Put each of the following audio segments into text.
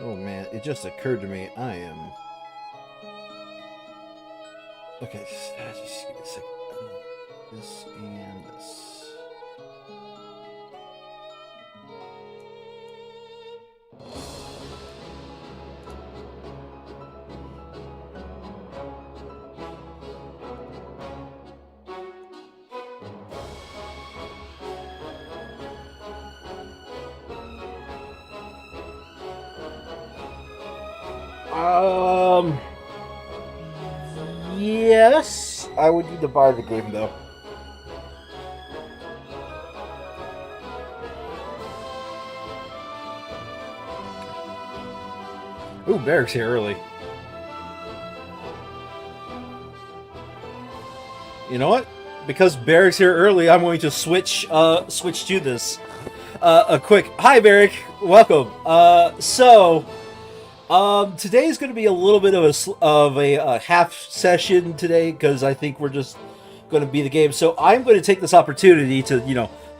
Oh man, it just occurred to me. I am. Okay, just give me a second. This and this. Um. Yes, I would need to buy the game though. Ooh, Barrick's here early. You know what? Because Barrick's here early, I'm going to switch to this. A quick hi, Barrick. Welcome. Today is going to be a little bit of a half session today because I think we're just going to be the game. So I'm going to take this opportunity to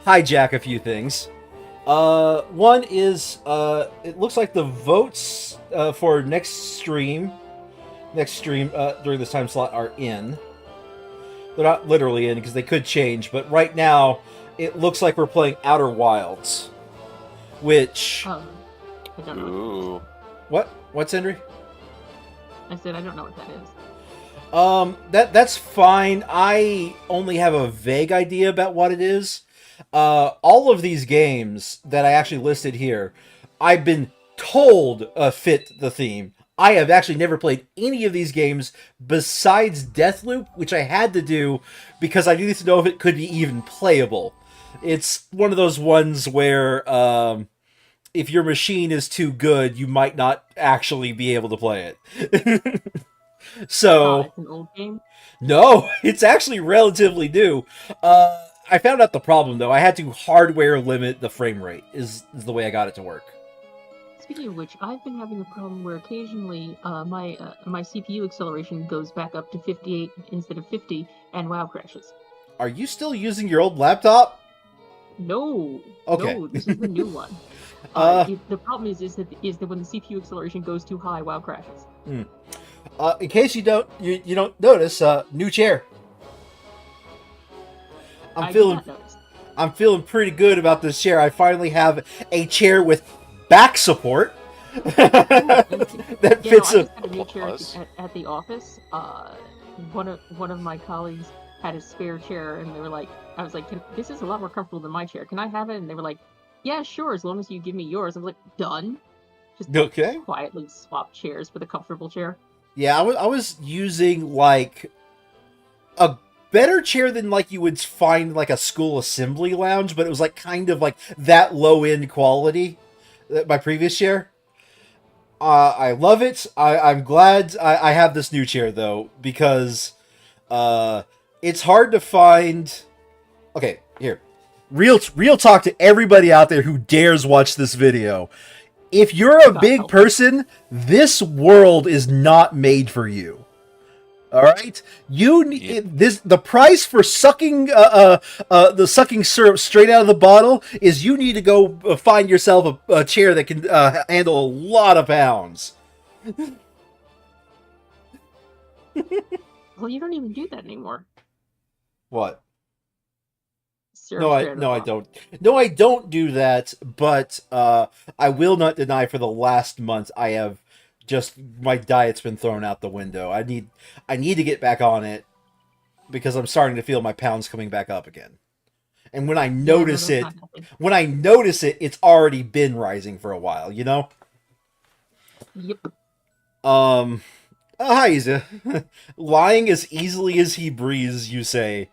hijack a few things. One is it looks like the votes for next stream during this time slot are in. They're not literally in because they could change, but right now it looks like we're playing Outer Wilds, which I don't know. Ooh. What's Henry? I said I don't know what that is. That's fine. I only have a vague idea about what it is. All of these games that I actually listed here, I've been told fit the theme. I have actually never played any of these games besides Deathloop, which I had to do because I needed to know if it could be even playable. It's one of those ones where if your machine is too good, you might not actually be able to play it. So, It's an old game. no, it's actually relatively new. I found out the problem though. I had to hardware limit the frame rate. Is the way I got it to work. Speaking of which, I've been having a problem where occasionally my CPU acceleration goes back up to 58 instead of 50, and WoW crashes. Are you still using your old laptop? No. Okay. No, this is the new one. The problem is that when the CPU acceleration goes too high, WoW crashes. In case you don't notice, new chair. I did not notice. I'm feeling pretty good about this chair. I finally have a chair with back support that fits I just had a new chair Applause. at the office. One of my colleagues had a spare chair, and they were like, I was like, this is a lot more comfortable than my chair. Can I have it? And they were like, yeah, sure, as long as you give me yours. I was like, done. Just Okay. quietly swap chairs for the comfortable chair. Yeah, I was using like a better chair than like you would find like a school assembly lounge, but it was like kind of like that low end quality. My previous chair. I love it. I'm glad I have this new chair though because it's hard to find. Okay, here, real talk to everybody out there who dares watch this video. If you're a big person, this world is not made for you. All right, you need the price for sucking the sucking syrup straight out of the bottle is you need to go find yourself a chair that can handle a lot of pounds. Well, you don't even do that anymore. What? Syrup No, straight out of the I bottle. don't. No, I don't do that. But I will not deny for the last month I have just my diet's been thrown out the window. I need to get back on it because I'm starting to feel my pounds coming back up again. And when I notice that's not healthy. it's already been rising for a while, you know? Yep. Oh, hi, Isa. Lying as easily as he breathes, you say.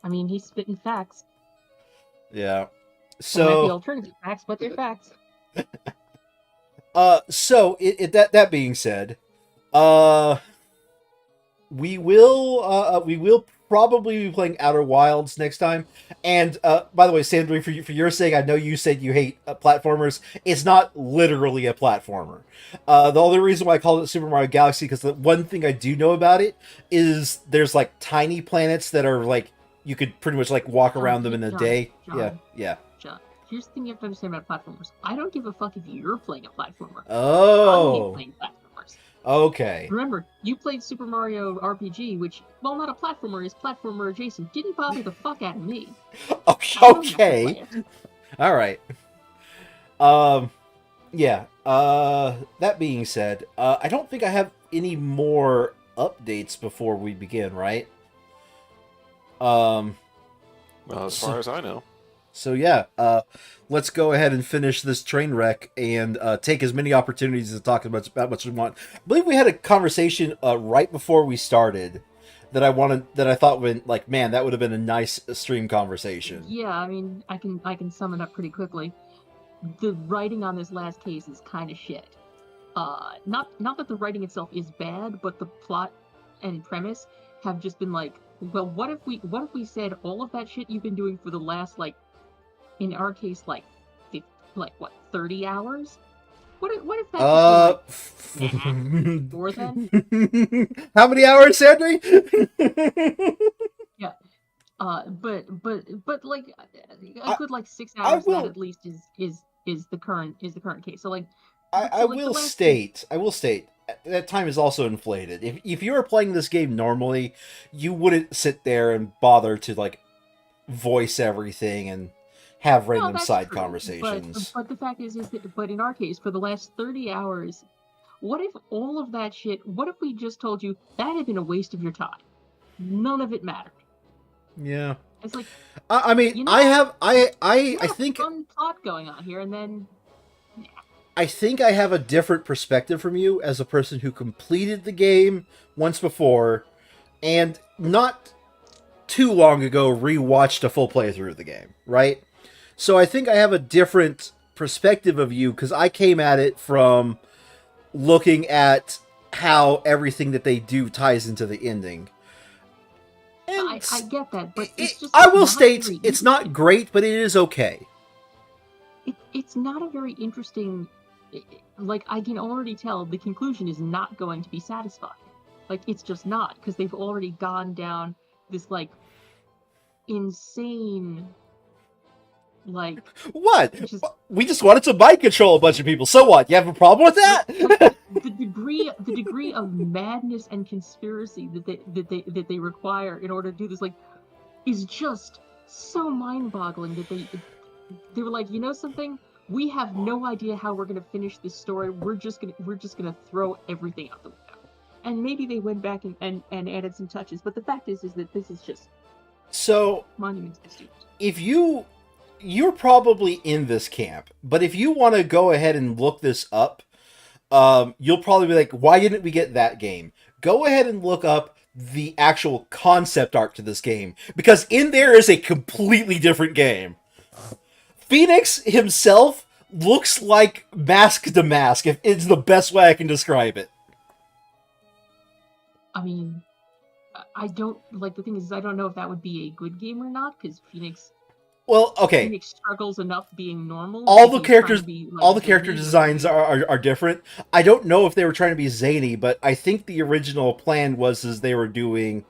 I mean, he's spitting facts. Yeah. There might be So, alternative facts, but they're facts. that being said, we will probably be playing Outer Wilds next time. And by the way, Sandra, for your sake, I know you said you hate platformers. It's not literally a platformer. The only reason why I call it Super Mario Galaxy because the one thing I do know about it is there's like tiny planets that are like you could pretty much like walk around them in a day. John. Yeah. John, here's the thing you have to understand about platformers. I don't give a fuck if you're playing a platformer. I hate Oh, playing platformers. okay. Remember, you played Super Mario RPG, which, while not a platformer, is platformer adjacent. Didn't bother the fuck out of me. I don't have to Okay. play it. All right. Yeah. That being said, I don't think I have any more updates before we begin, right? Well, as far as I know. So yeah, let's go ahead and finish this train wreck and take as many opportunities to talk about much we want. I believe we had a conversation right before we started that I thought went like, man, that would have been a nice stream conversation. Yeah, I mean, I can sum it up pretty quickly. The writing on this last case is kind of shit. Not that the writing itself is bad, but the plot and premise have just been like, well, what if we said all of that shit you've been doing for the last, like, in our case, like 30 hours? What if that just been like more than? How many hours, Sandry? Yeah. But like a good like 6 I hours of that will- at least is the current case. So like I will state that time is also inflated. If you were playing this game normally, you wouldn't sit there and bother to like voice everything and have random that's side true. conversations. But the fact is that but in our case, for the last 30 hours, what if all of that shit? What if we just told you that had been a waste of your time? None of it mattered. Yeah. It's like, I mean, you know, I think fun plot going on here, and then I think I have a different perspective from you as a person who completed the game once before and not too long ago rewatched a full playthrough of the game, right? So I think I have a different perspective of you because I came at it from looking at how everything that they do ties into the ending. And I get that, but it's just I will not state very it's not great, but it is okay. It's not a very interesting. Like, I can already tell the conclusion is not going to be satisfying. Like, it's just not, because they've already gone down this like insane, like, What? We just wanted to mind control a bunch of people. So what? You have a problem with that? the degree of madness and conspiracy that they require in order to do this, like, is just so mind-boggling that they were like, you know something? We have no idea how we're gonna finish this story. We're just gonna throw everything out the window. And maybe they went back and added some touches, but the fact is that this is just so monumentally stupid. If you're probably in this camp, but if you want to go ahead and look this up, you'll probably be like, why didn't we get that game? Go ahead and look up the actual concept art to this game, because in there is a completely different game. Phoenix himself looks like Mask to Mask, if it's the best way I can describe it. I mean, I don't, like, the thing is, I don't know if that would be a good game or not, because Phoenix struggles enough being normal. All the character zany, designs are different. I don't know if they were trying to be zany, but I think the original plan was they were doing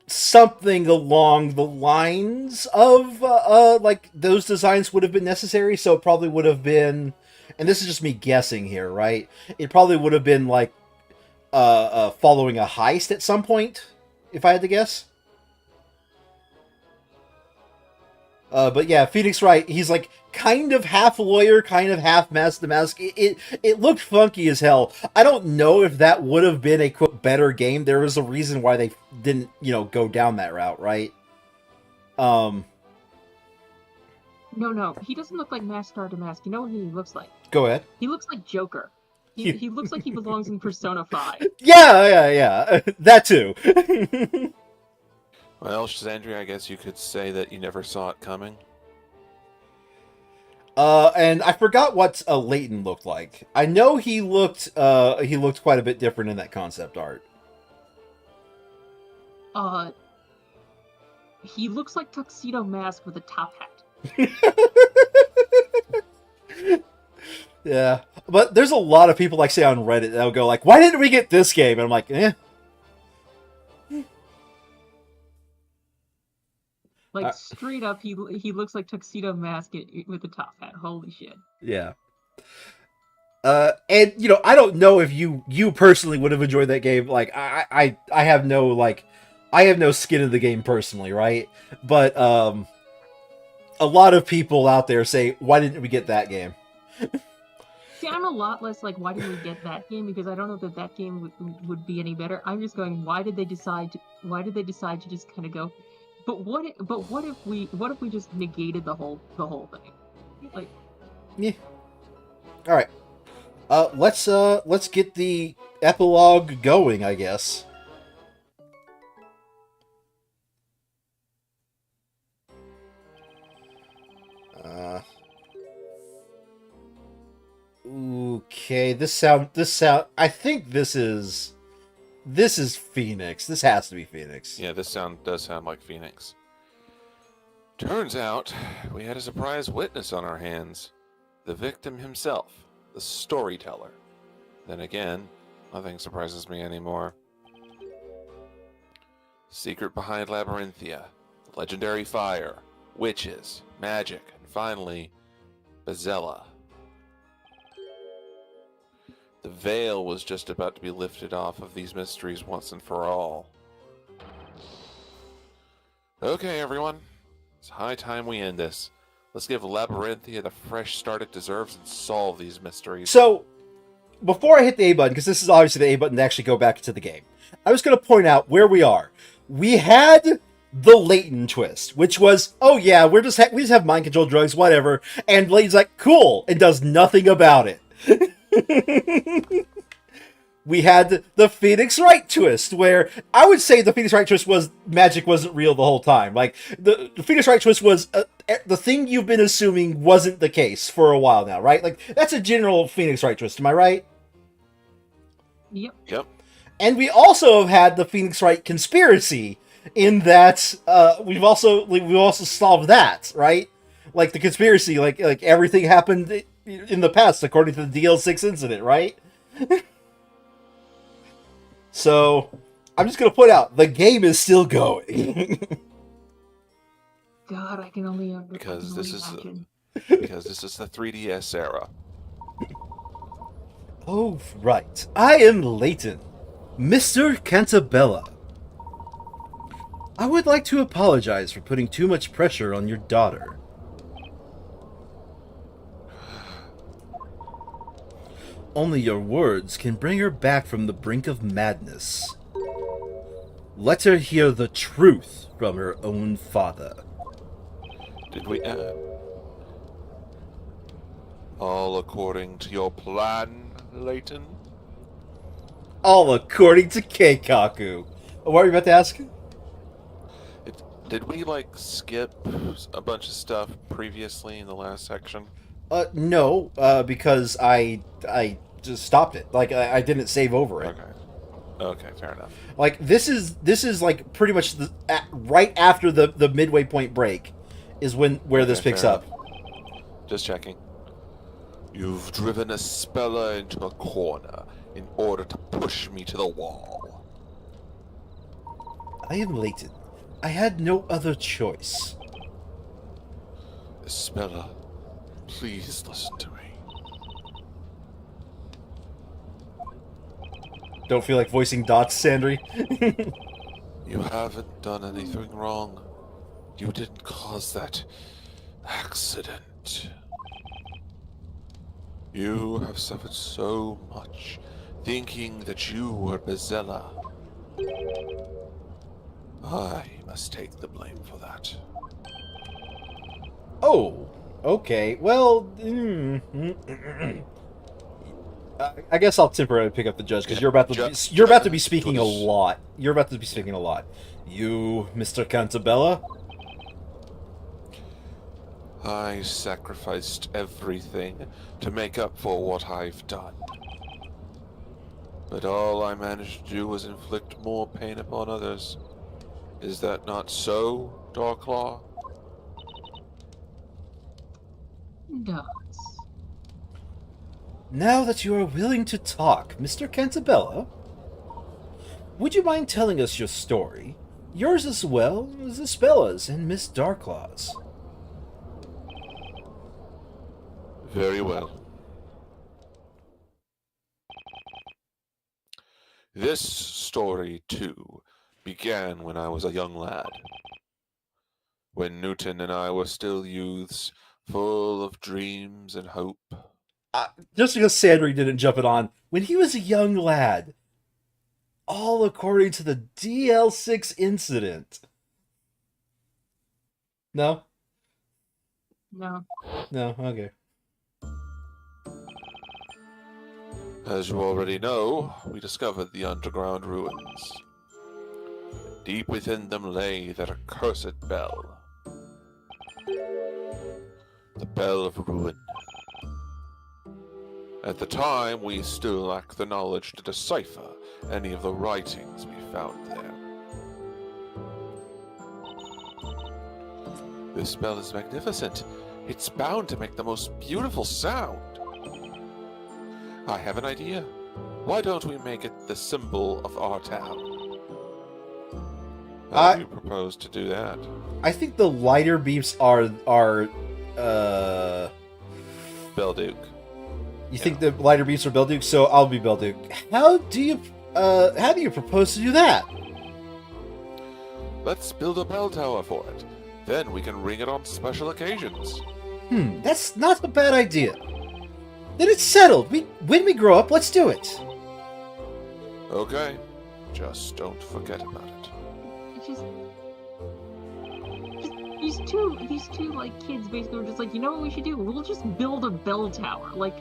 something along the lines of like those designs would have been necessary. So it probably would have been, and this is just me guessing here, right? It probably would have been like following a heist at some point, if I had to guess. But yeah, Phoenix, right? He's like kind of half lawyer, kind of half mask to mask. It looked funky as hell. I don't know if that would have been a quote better game. There was a reason why they didn't, go down that route, right? No, he doesn't look like Mask Star to Mask. You know what he looks like? Go ahead. He looks like Joker. He looks like he belongs in Persona 5. Yeah. That too. Well, Shazandri, I guess you could say that you never saw it coming. And I forgot what Leighton looked like. I know he looked quite a bit different in that concept art. He looks like Tuxedo Mask with a top hat. Yeah, but there's a lot of people, like, say on Reddit, that'll go like, "Why didn't we get this game?" And I'm like, eh. Like straight up, he looks like Tuxedo Mask with a top hat. Holy shit! Yeah. And I don't know if you personally would have enjoyed that game. Like, I have no skin in the game personally, right? But a lot of people out there say, why didn't we get that game? See, I'm a lot less like, why didn't we get that game? Because I don't know that game would be any better. I'm just going, why did they decide to just kind of go? But what if we just negated the whole thing? Like, yeah. All right. Let's get the epilogue going, I guess. Okay, this sound. I think this is Phoenix. This has to be Phoenix. Yeah, this does sound like Phoenix. Turns out we had a surprise witness on our hands. The victim himself, the storyteller. Then again, nothing surprises me anymore. Secret behind Labyrinthia, legendary fire, witches, magic, and finally, Bezella. The veil was just about to be lifted off of these mysteries once and for all. Okay, everyone. It's high time we end this. Let's give Labyrinthia the fresh start it deserves and solve these mysteries. So, before I hit the A button, because this is obviously the A button to actually go back into the game, I was going to point out where we are. We had the Layton twist, which was, oh yeah, we just have mind control drugs, whatever, and Layton's like, cool, and does nothing about it. We had the Phoenix Wright twist, where I would say the Phoenix Wright twist was magic wasn't real the whole time. Like, the Phoenix Wright twist was the thing you've been assuming wasn't the case for a while now, right? Like, that's a general Phoenix Wright twist, am I right? Yep. And we also have had the Phoenix Wright conspiracy, in that we've also solved that, right? Like, the conspiracy, like everything happened in the past according to the DL6 incident, right? So, I'm just going to point out, the game is still going. God, I can only Because this is imagine. because this is the 3DS era. Oh, right. I am Layton, Mr. Cantabella. I would like to apologize for putting too much pressure on your daughter. Only your words can bring her back from the brink of madness. Let her hear the truth from her own father. Did we all according to your plan, Layton? All according to Keikaku. What were you about to ask? Did we, skip a bunch of stuff previously in the last section? No, because I just stopped it. Like, I didn't save over it. Okay, fair enough. Like, this is like pretty much right after the midway point break is where this picks up. Just checking. You've driven a speller into a corner in order to push me to the wall. I am Layton. I had no other choice. Speller, please listen to me. Don't feel like voicing Dots, Sandry? You haven't done anything wrong. You didn't cause that accident. You have suffered so much, thinking that you were Bezella. I must take the blame for that. Oh, okay. Well, I guess I'll temporarily pick up the judge because you're about to be speaking a lot. You're about to be speaking a lot. You, Mr. Cantabella? I sacrificed everything to make up for what I've done. But all I managed to do was inflict more pain upon others. Is that not so, Darklaw? Dots. Now that you are willing to talk, Mr. Cantabella, would you mind telling us your story? Yours as well as Isabela's and Miss Darklaw's. Very well. This story, too, began when I was a young lad. When Newton and I were still youths, full of dreams and hope. Just because Sandry didn't jump it on, when he was a young lad, all according to the DL6 incident. No? No. No, okay. As you already know, we discovered the underground ruins. Deep within them lay that accursed bell. The Bell of Ruin. At the time, we still lacked the knowledge to decipher any of the writings we found there. This bell is magnificent. It's bound to make the most beautiful sound. I have an idea. Why don't we make it the symbol of our town? How do you propose to do that? I think the lighter beeps are Belduke. You think the lighter beeps are Belduke, so I'll be Belduke. How do you propose to do that? Let's build a bell tower for it. Then we can ring it on special occasions. That's not a bad idea. Then it's settled. When we grow up, let's do it. Okay. Just don't forget about it. It's just these two like kids basically were just like, you know what we should do? We'll just build a bell tower. Like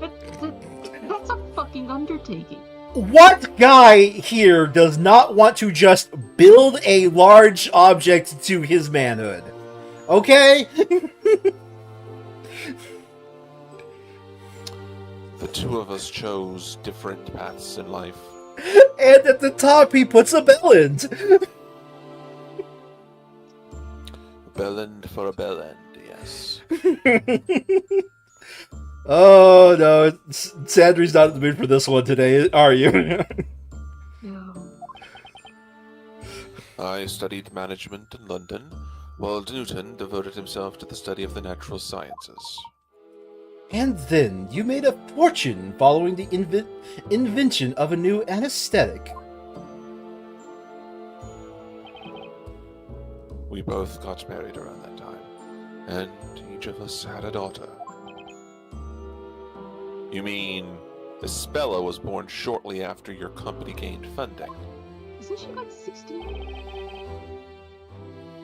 that's a fucking undertaking. What guy here does not want to just build a large object to his manhood? Okay? The two of us chose different paths in life. And at the top, he puts a bell end. Bell end for a bell end, yes. Oh, no. Sandry's not in the mood for this one today, are you? No. I studied management in London, while Newton devoted himself to the study of the natural sciences. And then you made a fortune following the invention of a new anesthetic. We both got married around that time, and each of us had a daughter. You mean Isabella was born shortly after your company gained funding? Isn't she like 16?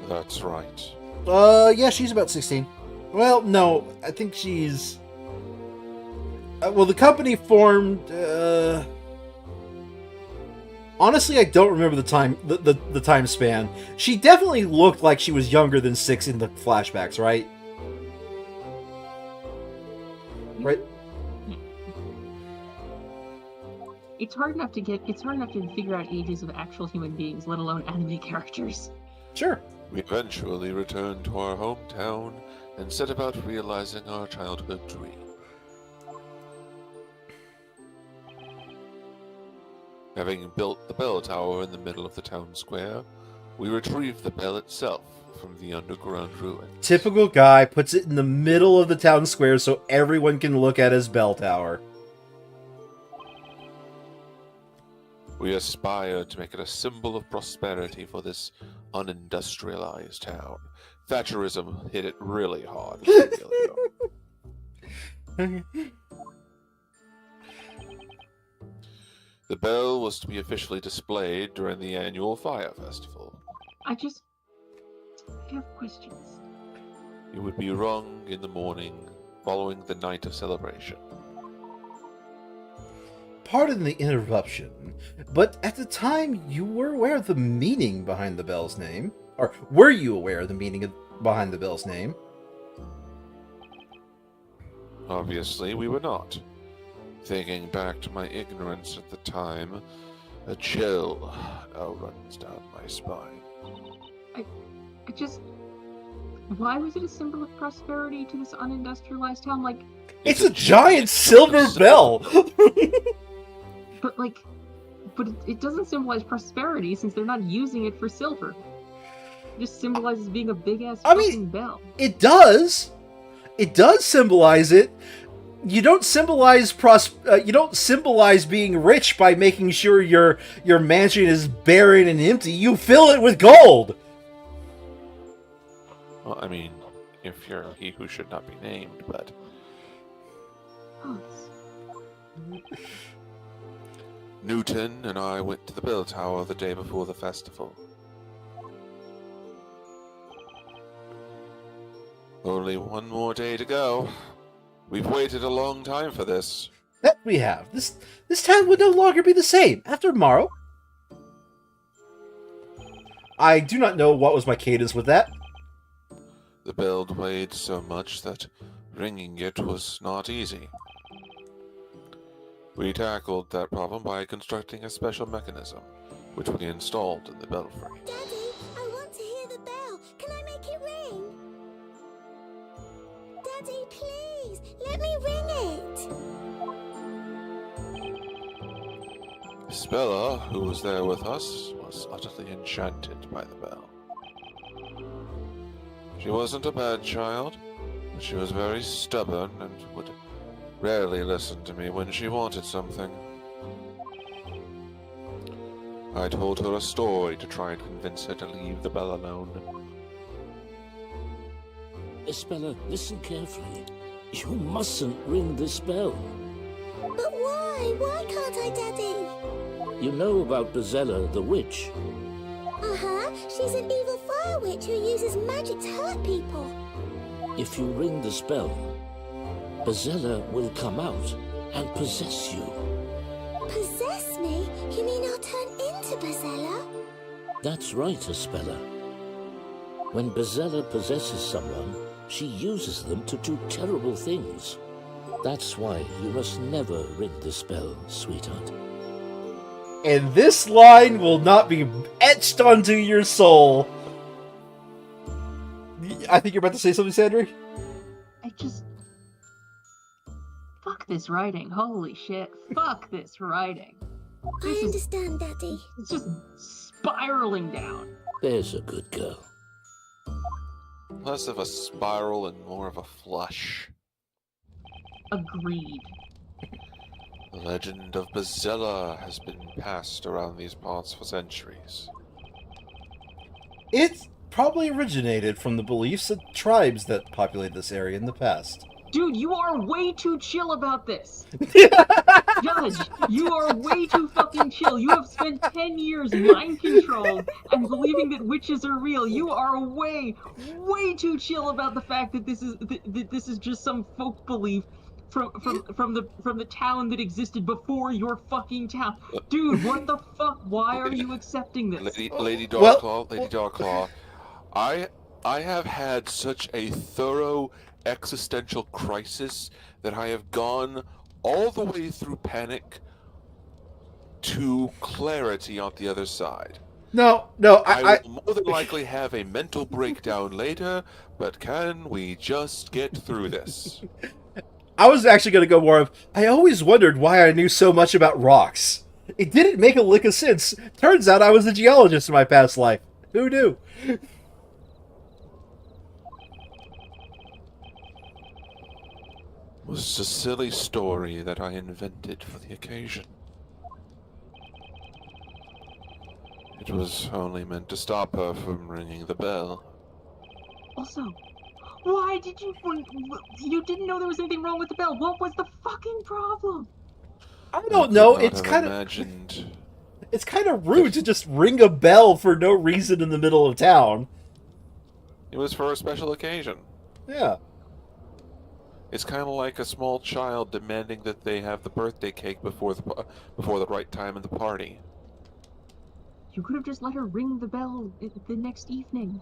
That's right. Yeah, she's about 16. Well, no, I think she's... well, the company formed, honestly, I don't remember the time, the time span. She definitely looked like she was younger than 6 in the flashbacks, right? Right? It's hard enough to figure out ages of actual human beings, let alone anime characters. Sure. We eventually returned to our hometown and set about realizing our childhood dream. Having built the bell tower in the middle of the town square, we retrieved the bell itself from the underground ruins. Typical guy puts it in the middle of the town square so everyone can look at his bell tower. We aspired to make it a symbol of prosperity for this unindustrialized town. Thatcherism hit it really hard. The bell was to be officially displayed during the annual fire festival. I have questions. It would be rung in the morning, following the night of celebration. Pardon the interruption, but at the time you were aware of the meaning behind the bell's name? Or were you aware of the meaning behind the bell's name? Obviously, we were not. Thinking back to my ignorance at the time, a chill now runs down my spine. Why was it a symbol of prosperity to this unindustrialized town? Like, It's a giant silver bell! but like, But it doesn't symbolize prosperity since they're not using it for silver. It just symbolizes being a big-ass fucking bell. It does. It does symbolize it. You don't symbolize being rich by making sure your mansion is barren and empty. You fill it with gold. Well, I mean, if you're he who should not be named, but... Newton and I went to the bell tower the day before the festival. Only one more day to go. We've waited a long time for this. That we have. This town would no longer be the same after tomorrow. I do not know what was my cadence with that. The bell weighed so much that ringing it was not easy. We tackled that problem by constructing a special mechanism, which we installed in the belfry. Daddy, I want to hear the bell. Can I make it ring? Daddy, please, let me ring it. Bella, who was there with us, was utterly enchanted by the bell. She wasn't a bad child, but she was very stubborn and would rarely listen to me when she wanted something. I told her a story to try and convince her to leave the bell alone. Bella, listen carefully. You mustn't ring this bell. But why? Why can't I, Daddy? You know about Bezella, the witch. Uh-huh. She's an evil fire witch who uses magic to hurt people. If you ring this bell, Bezella will come out and possess you. Possess me? You mean I'll turn into Bezella? That's right, Bella. When Bezella possesses someone, she uses them to do terrible things. That's why you must never ring this bell, sweetheart. And this line will not be etched onto your soul. I think you're about to say something, Sandra? Fuck this writing. Holy shit. Fuck this writing. I understand, Daddy. It's just spiraling down. There's a good girl. Less of a spiral and more of a flush. Agreed. The legend of Bezella has been passed around these parts for centuries. It probably originated from the beliefs of tribes that populated this area in the past. Dude, you are way too chill about this. Judge, you are way too fucking chill. You have spent 10 years mind-controlled and believing that witches are real. You are way too chill about the fact that this is just some folk belief from the town that existed before your fucking town. Dude, what the fuck? Why are you accepting this? Lady Darklaw, I have had such a thorough existential crisis that I have gone all the way through panic to clarity on the other side. No, I will more than likely have a mental breakdown later, but can we just get through this? I was actually going to go more of, I always wondered why I knew so much about rocks. It didn't make a lick of sense. Turns out I was a geologist in my past life. Who knew? It was a silly story that I invented for the occasion. It was only meant to stop her from ringing the bell. Also, why did you didn't know there was anything wrong with the bell? What was the fucking problem? I don't know. It's kind of rude to just ring a bell for no reason in the middle of town. It was for a special occasion. Yeah. It's kind of like a small child demanding that they have the birthday cake before the right time in the party. You could have just let her ring the bell the next evening.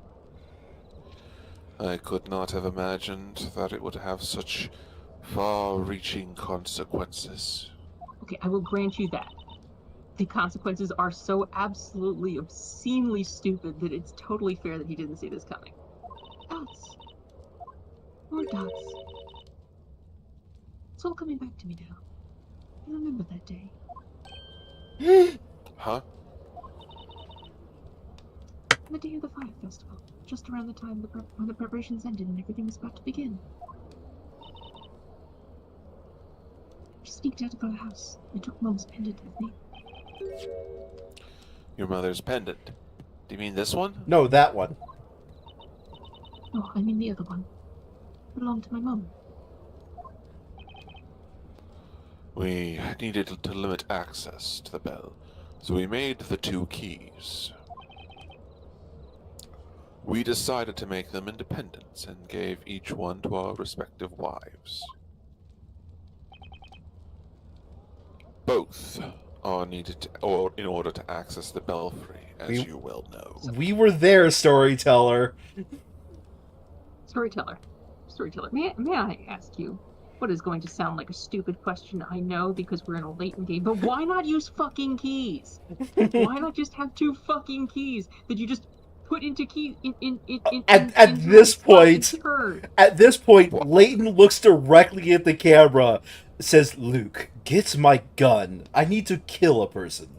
I could not have imagined that it would have such far-reaching consequences. Okay, I will grant you that. The consequences are so absolutely obscenely stupid that it's totally fair that he didn't see this coming. Dots. More dots. It's all coming back to me now. I remember that day. Huh? The day of the fire festival, just around the time when the preparations ended and everything was about to begin. I sneaked out of our house and took Mom's pendant with me. Your mother's pendant. Do you mean this one? No, that one. Oh, I mean the other one. It belonged to my mom. We needed to limit access to the bell, so we made the 2 keys. We decided to make them independent and gave each one to our respective wives. Both are needed in order to access the belfry, as you well know. We were there, storyteller. Storyteller. May I ask you, what is going to sound like a stupid question, I know, because we're in a latent game, but why not use fucking keys? Why not just have 2 fucking keys that you just put into key At this point, Leighton looks directly at the camera, says, "Luke, get my gun. I need to kill a person."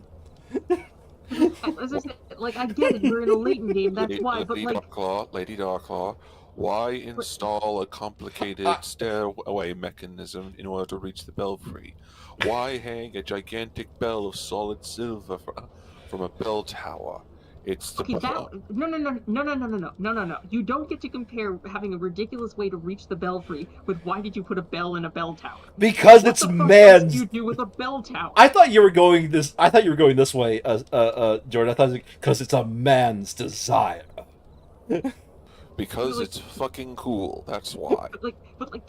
As I said, like, I get it, we're in a latent game, that's why, but like... Lady Darklaw, why install a complicated stairway mechanism in order to reach the belfry? Why hang a gigantic bell of solid silver from a bell tower? It's the No. You don't get to compare having a ridiculous way to reach the belfry with why did you put a bell in a bell tower? Because it's man's. What do you do with a bell tower? I thought you were going this way, Jordan. I thought because it's a man's desire. Because it's fucking cool. That's why. But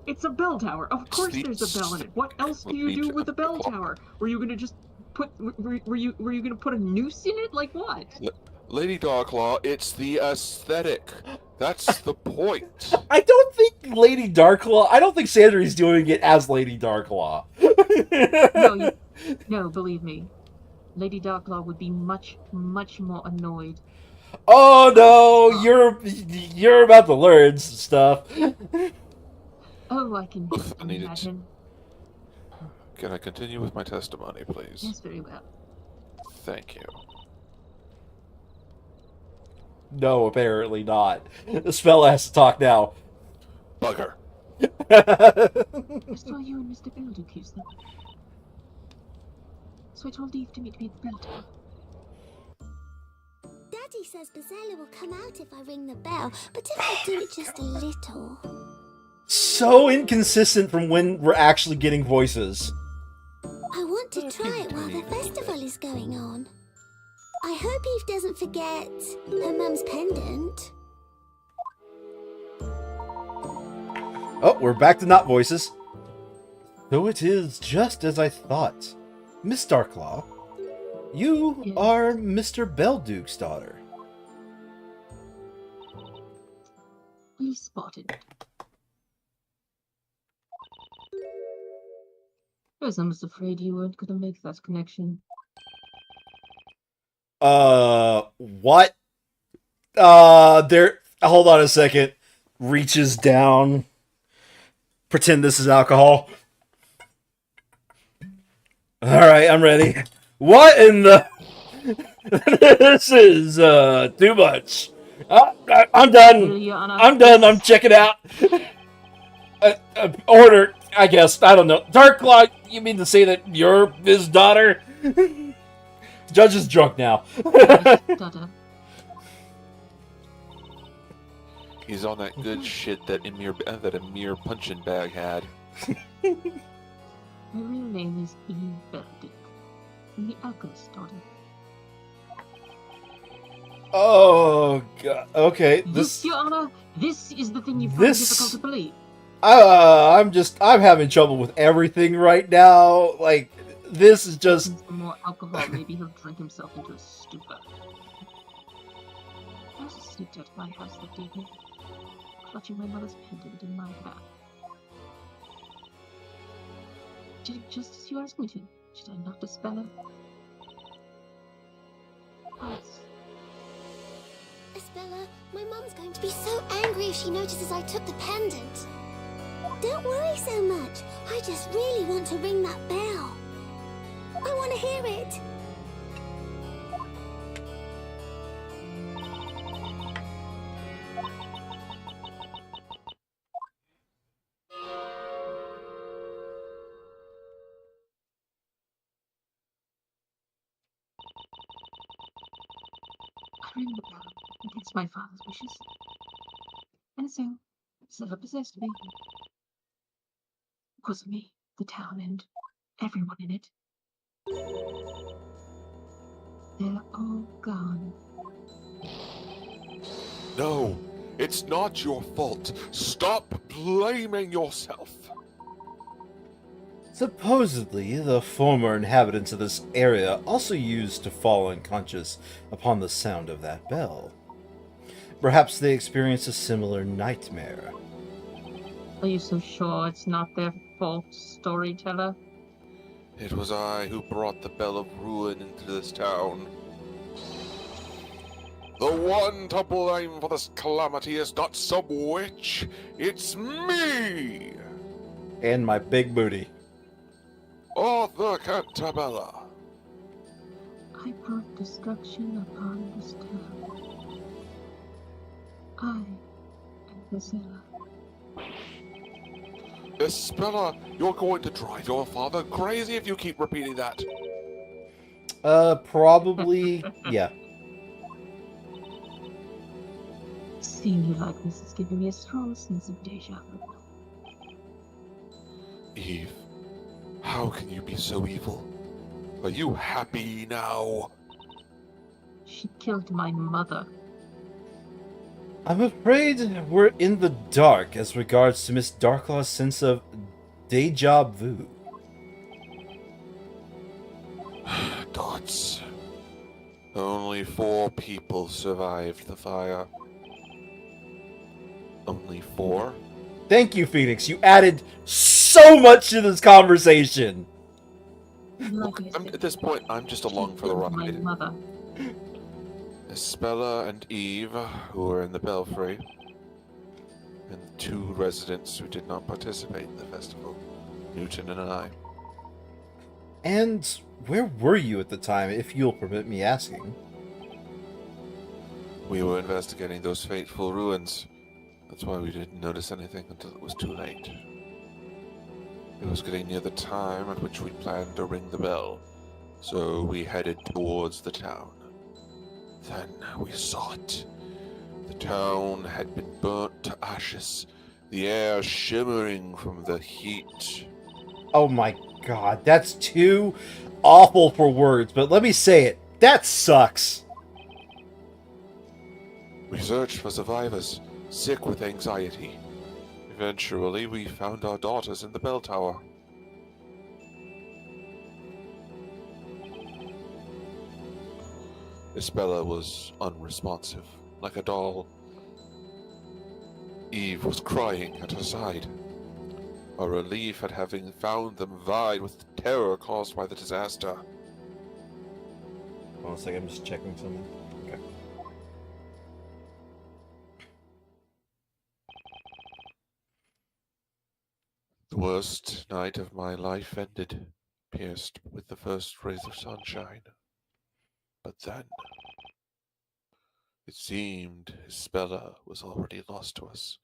it's a bell tower. Of course, there's a bell in it. What else do you do with a bell tower? Were you gonna just were you gonna put a noose in it? Like what? Lady Darklaw, it's the aesthetic. That's the point. I don't think Sandry's doing it as Lady Darklaw. No, believe me. Lady Darklaw would be much, much more annoyed. Oh no, you're about to learn some stuff. Oh, I can imagine. Can I continue with my testimony, please? Yes, very well. Thank you. No, apparently not. The spell has to talk now. Bugger. I saw you and Mr. Belduke use them. So I told Eve to meet me at the bell tower. Daddy says Bazella will come out if I ring the bell, but if I do it just a little... So inconsistent from when we're actually getting voices. I want to try it while the festival is going on. I hope Eve doesn't forget her mum's pendant. Oh, we're back to not voices. So it is just as I thought. Miss Darklaw, you are Mr. Belduke's daughter. You spotted it. I was almost afraid you weren't gonna make that connection. What? Hold on a second. Reaches down. Pretend this is alcohol. Alright, I'm ready. What in the... This is, too much. I'm done. I'm done. I'm checking out. Order, I guess. I don't know. Darklaw, you mean to say that you're his daughter? Judge is drunk now. He's on that good shit that Emir punching bag had. My real name is Eve Belduke. I'm the alchemist's daughter. Oh god. Okay. Yes, Your Honor, this is the thing you find difficult to believe. I'm having trouble with everything right now. Like, this is just... For more alcohol, maybe he'll drink himself into a stupor. I also sneaked out of my house that evening, clutching my mother's pendant in my hand. Did it just as you asked me to. Should I not dispel her? Yes. Isabella, my mum's going to be so angry if she notices I took the pendant. Don't worry so much. I just really want to ring that bell. I want to hear it. ring the bell against my father's wishes. And so, Zilla possessed me. Because of me, the town, and everyone in it. They're all gone. No, it's not your fault. Stop blaming yourself. Supposedly, the former inhabitants of this area also used to fall unconscious upon the sound of that bell. Perhaps they experienced a similar nightmare. Are you so sure it's not their fault, storyteller? It was I who brought the Bell of Ruin into this town. The one to blame for this calamity is not some witch, it's me! And my big booty. Arthur Cantabella. I brought destruction upon this town. I am Priscilla. Isabella, you're going to drive your father crazy if you keep repeating that. Probably, yeah. Seeing you like this is giving me a strong sense of deja vu. Eve, how can you be so evil? Are you happy now? She killed my mother. I'm afraid we're in the dark as regards to Miss Darklaw's sense of deja vu. Dots. Only 4 people survived the fire. Only 4? Thank you, Phoenix. You added so much to this conversation. Look, at this point, I'm just along for the My ride. mother. Isabella and Eve, who were in the belfry, and the 2 residents who did not participate in the festival, Newton and I. And where were you at the time, if you'll permit me asking? We were investigating those fateful ruins. That's why we didn't notice anything until it was too late. It was getting near the time at which we planned to ring the bell, so we headed towards the town. Then we saw it. The town had been burnt to ashes, the air shimmering from the heat. Oh my god, that's too awful for words, but let me say it. That sucks. We searched for survivors, sick with anxiety. Eventually, we found our daughters in the bell tower. Isabella was unresponsive, like a doll. Eve was crying at her side. Our relief at having found them vied with the terror caused by the disaster. Hold on a second, I'm just checking something. Okay. The worst night of my life ended, pierced with the first rays of sunshine. But then, it seemed Isabella was already lost to us.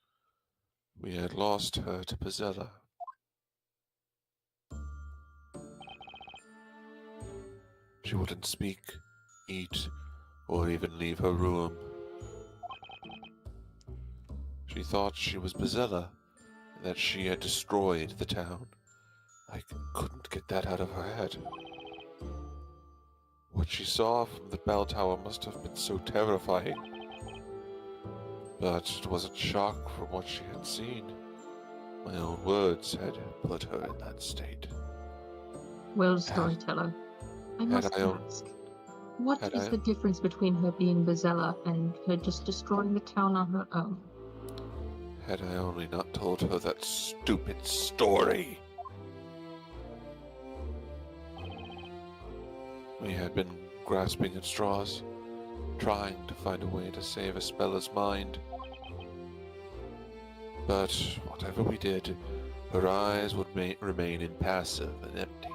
We had lost her to Pizella. She wouldn't speak, eat, or even leave her room. She thought she was Pizella, and that she had destroyed the town. I couldn't get that out of her head. What she saw from the bell tower must have been so terrifying. But it wasn't shock from what she had seen. My own words had put her in that state. Well, storyteller, I must ask, what is the difference between her being Bezella and her just destroying the town on her own? Had I only not told her that stupid story. We had been grasping at straws, trying to find a way to save Isabella's mind. But whatever we did, her eyes would remain impassive and empty.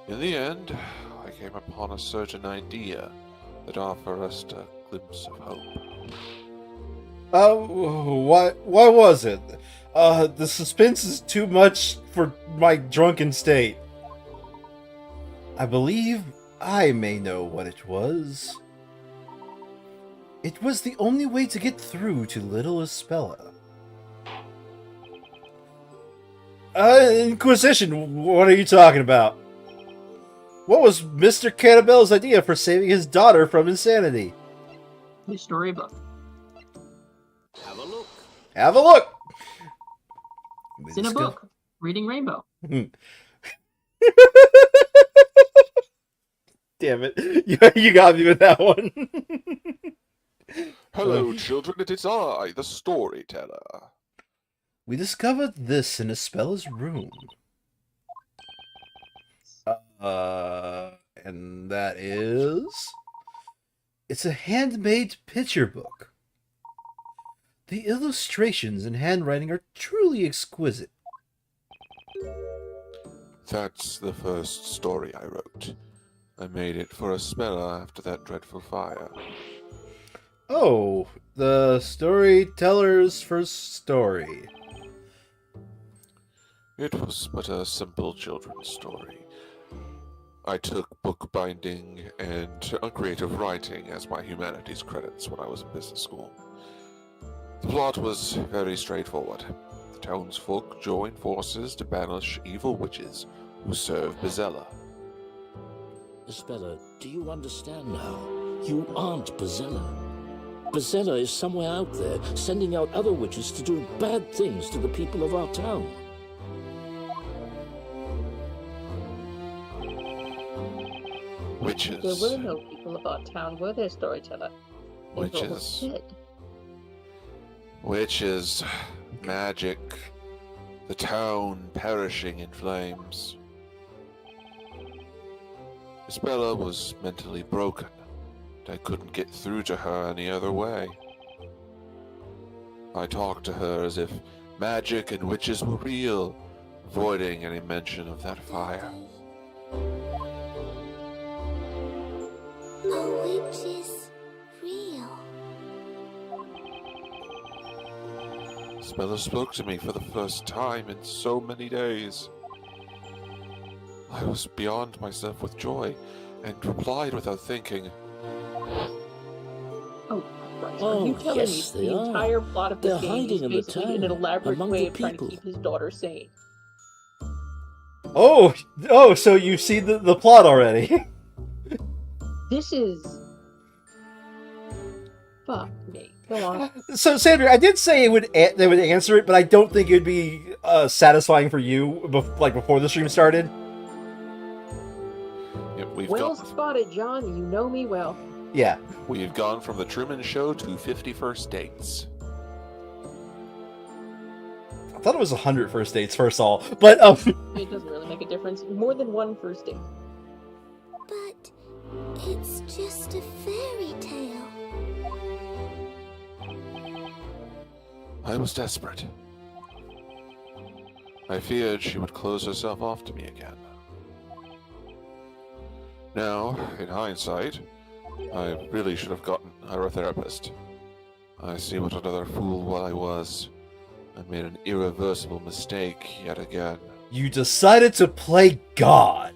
In the end, I came upon a certain idea that offered us a glimpse of hope. What was it? The suspense is too much for my drunken state. I believe I may know what it was. It was the only way to get through to little Espella. Inquisition, what are you talking about? What was Mr. Cannibale's idea for saving his daughter from insanity? The storybook. Have a look. Have a look! It's in a book. Reading Rainbow. Damn it. You got me with that one. Hello, children, it is I, the storyteller. We discovered this in Espella's room. And that is... It's a handmade picture book. The illustrations and handwriting are truly exquisite. That's the first story I wrote. I made it for Espella after that dreadful fire. Oh, the storyteller's first story. It was but a simple children's story. I took bookbinding and creative writing as my humanities credits when I was in business school. The plot was very straightforward. The townsfolk join forces to banish evil witches who serve Bezella. Espella, do you understand now? You aren't Bezella. Bezella is somewhere out there, sending out other witches to do bad things to the people of our town. Witches. There were no people of our town, were there, storyteller? They were all Witches. dead. Witches. Magic. The town perishing in flames. Espella was mentally broken, and I couldn't get through to her any other way. I talked to her as if magic and witches were real, avoiding any mention of that fire. A witch is real. Espella spoke to me for the first time in so many days. I was beyond myself with joy, and replied without thinking. Oh, Christ. Oh, Are you telling yes, me they the are. entire plot of this They're game hiding is in the basically an town, elaborate among way the of trying to people. keep his daughter sane? Oh, so you've seen the plot already. This is... Fuck me. Go on. So, Sandra, I did say they would answer it, but I don't think it would be satisfying for you, before the stream started. Yep, Well spotted, John. You know me well. Yeah. we've gone from the Truman Show to 51st Dates. I thought it was 100 first dates, first of all. But, It doesn't really make a difference. More than one first date. But it's just a fairy tale. I was desperate. I feared she would close herself off to me again. Now, in hindsight, I really should have gotten her a therapist. I see what another fool I was. I made an irreversible mistake yet again. you decided to play God.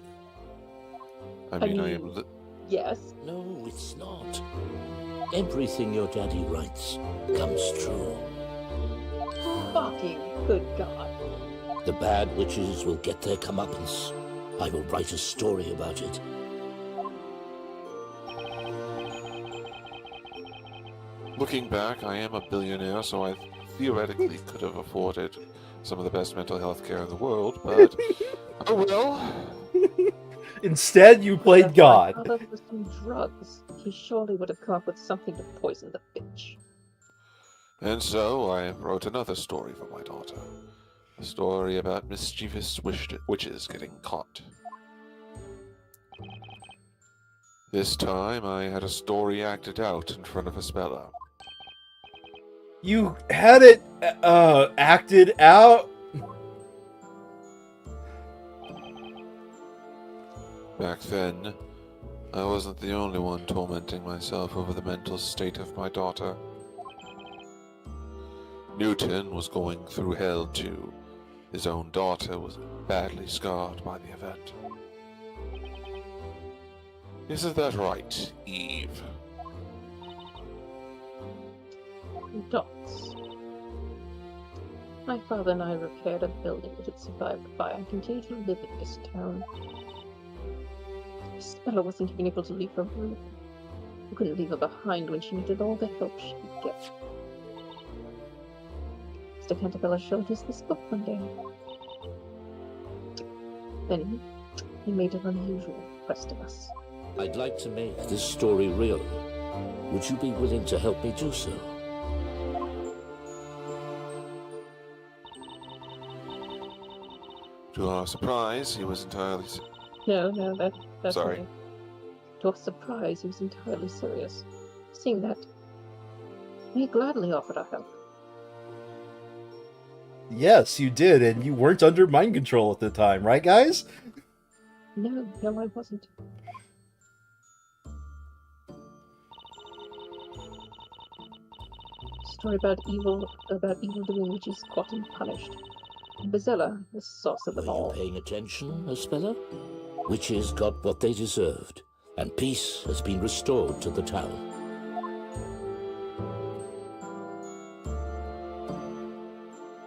I mean- am Yes. No, it's not. Everything your daddy writes comes true. Fucking good God. The bad witches will get their comeuppance. I will write a story about it. Looking back, I am a billionaire, so I theoretically could have afforded some of the best mental health care in the world, but oh well. Instead, you played If my God. father was some drugs, he surely would have come up with something to poison the bitch. And so I wrote another story for my daughter. A story about mischievous witches getting caught. This time I had a story acted out in front of Espella. You had it acted out? Back then, I wasn't the only one tormenting myself over the mental state of my daughter. Newton was going through hell too. His own daughter was badly scarred by the event. Isn't that right, Eve? Dots. My father and I repaired a building that had survived the fire and continued to live in this town. Stella wasn't even able to leave her room. We couldn't leave her behind when she needed all the help she could get. Mr. Cantabella showed us this book one day. Then he made an unusual request of us. I'd like to make this story real. Would you be willing to help me do so? To our surprise, he was entirely... No, that's Sorry. me. To our surprise, he was entirely serious. Seeing that, we gladly offered our help. Yes, you did, and you weren't under mind control at the time, right, guys? No, I wasn't. Story about evildoing witches caught and punished. Bezella, the source of them Were you all. paying attention, Aspella? Witches got what they deserved, and peace has been restored to the town.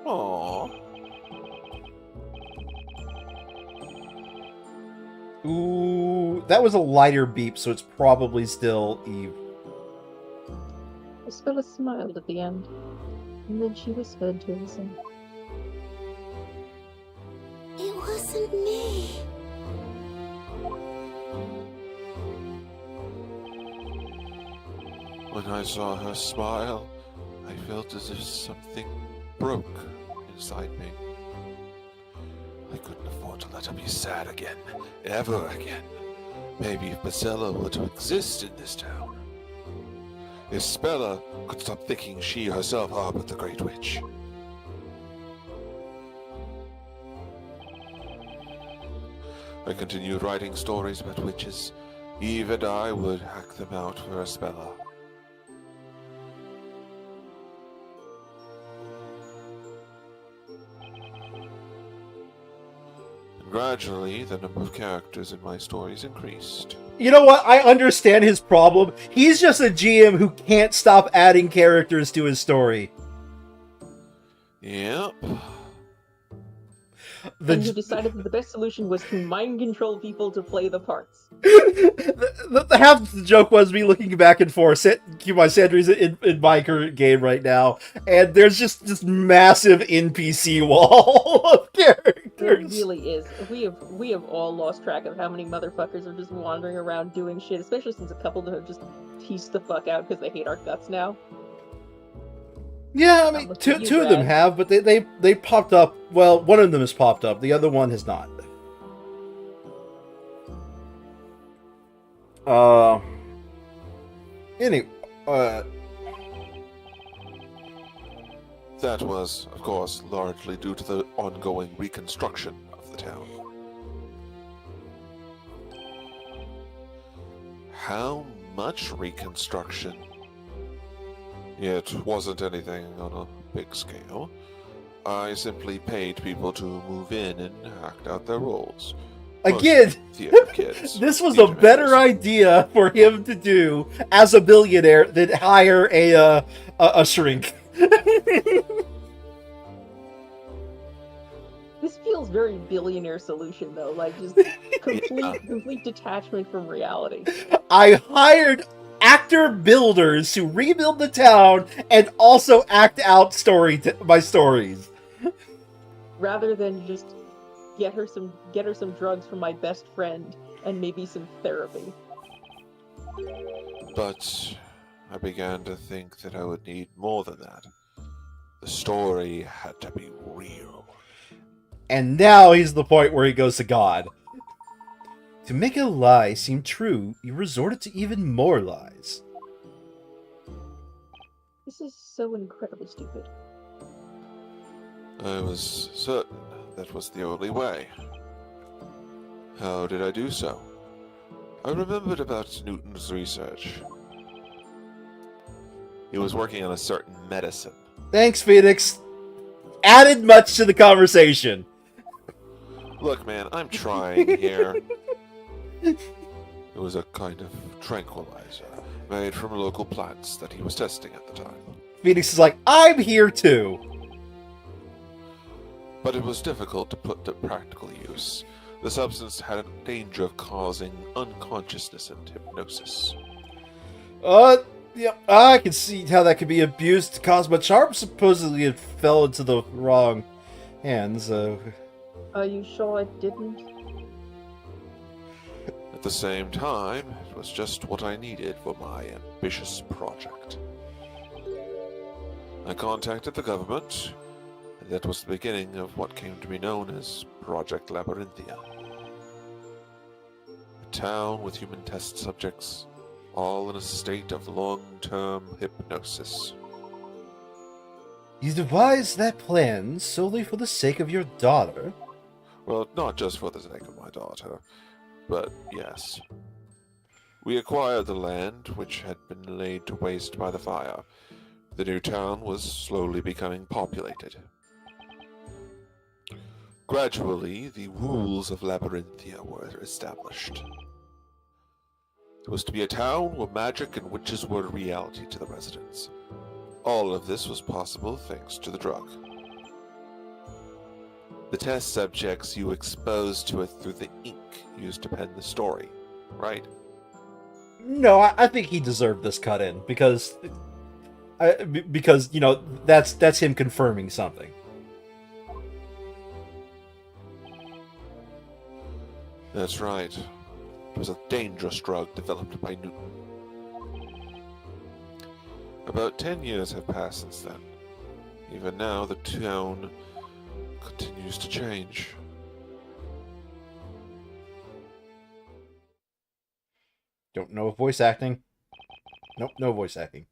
Aww. Ooh, that was a lighter beep, so it's probably still Eve. Bezella smiled at the end, and then she whispered to herself. It wasn't me. When I saw her smile, I felt as if something broke inside me. I couldn't afford to let her be sad again, ever again. Maybe if Bezella were to exist in this town, if Spella could stop thinking she herself harbored the Great Witch. I continued writing stories about witches. Eve and I would hack them out for Spella. Gradually, the number of characters in my stories increased. You know what? I understand his problem. He's just a GM who can't stop adding characters to his story. Yep. And you decided that the best solution was to mind control people to play the parts. the half the joke was me looking back and forth. Keep my Sandry's in my current game right now, and there's just this massive NPC wall of characters. It really is. We have all lost track of how many motherfuckers are just wandering around doing shit, especially since a couple that have just teased the fuck out because they hate our guts now. Yeah, I mean, two of them have, but they popped up. Well, one of them has popped up. The other one has not. Anyway, That was, of course, largely due to the ongoing reconstruction of the town. How much reconstruction? It wasn't anything on a big scale. I simply paid people to move in and act out their roles. again, Theater kids. this was a theater better members. idea for him to do as a billionaire than hire a shrink. This feels very billionaire solution though, like just complete detachment from reality. I hired actor builders to rebuild the town and also act out my stories. Rather than just get her some drugs from my best friend and maybe some therapy. But I began to think that I would need more than that. The story had to be real. And now he's the point where he goes to God. To make a lie seem true, you resorted to even more lies. This is so incredibly stupid. I was certain that was the only way. How did I do so? I remembered about Newton's research. He was working on a certain medicine. Thanks, Phoenix. Added much to the conversation. Look, man, I'm trying here. It was a kind of tranquilizer made from local plants that he was testing at the time. Phoenix is like, I'm here too. But it was difficult to put to practical use. The substance had a danger of causing unconsciousness and hypnosis. Yeah, I can see how that could be abused to cause much harm. Supposedly it fell into the wrong hands. Are you sure it didn't? At the same time, it was just what I needed for my ambitious project. I contacted the government, and that was the beginning of what came to be known as Project Labyrinthia. A town with human test subjects, all in a state of long-term hypnosis. You devised that plan solely for the sake of your daughter? Well, not just for the sake of my daughter, but yes. We acquired the land, which had been laid to waste by the fire. The new town was slowly becoming populated. Gradually, the rules of Labyrinthia were established. It was to be a town where magic and witches were a reality to the residents. All of this was possible thanks to the drug. The test subjects you exposed to it through the ink used to pen the story, right? No, I think he deserved this cut in because you know that's him confirming something. That's right. It was a dangerous drug developed by Newton. About 10 years have passed since then. Even now, the town continues to change. Don't know voice acting. Nope, no voice acting.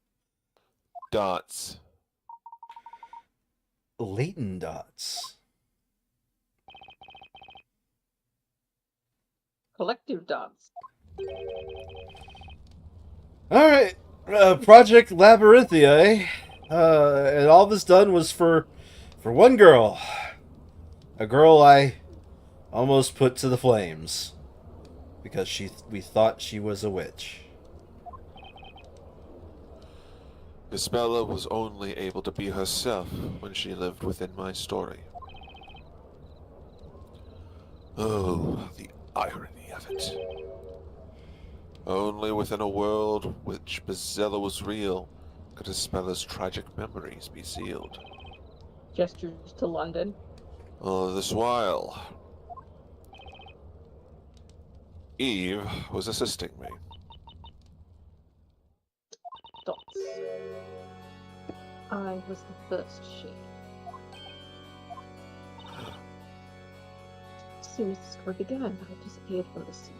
Dots. Leighton dots. Collective dots. Alright, Project Labyrinthia, eh? And all this done was for one girl. A girl I almost put to the flames. Because we thought she was a witch. Isabella was only able to be herself when she lived within my story. Oh, the irony of it. Only within a world which Bezella was real could Isabella's tragic memories be sealed. Gestures to London. All this while, Eve was assisting me. Dots. I was the first shade. As soon as the story began, I disappeared from the scene.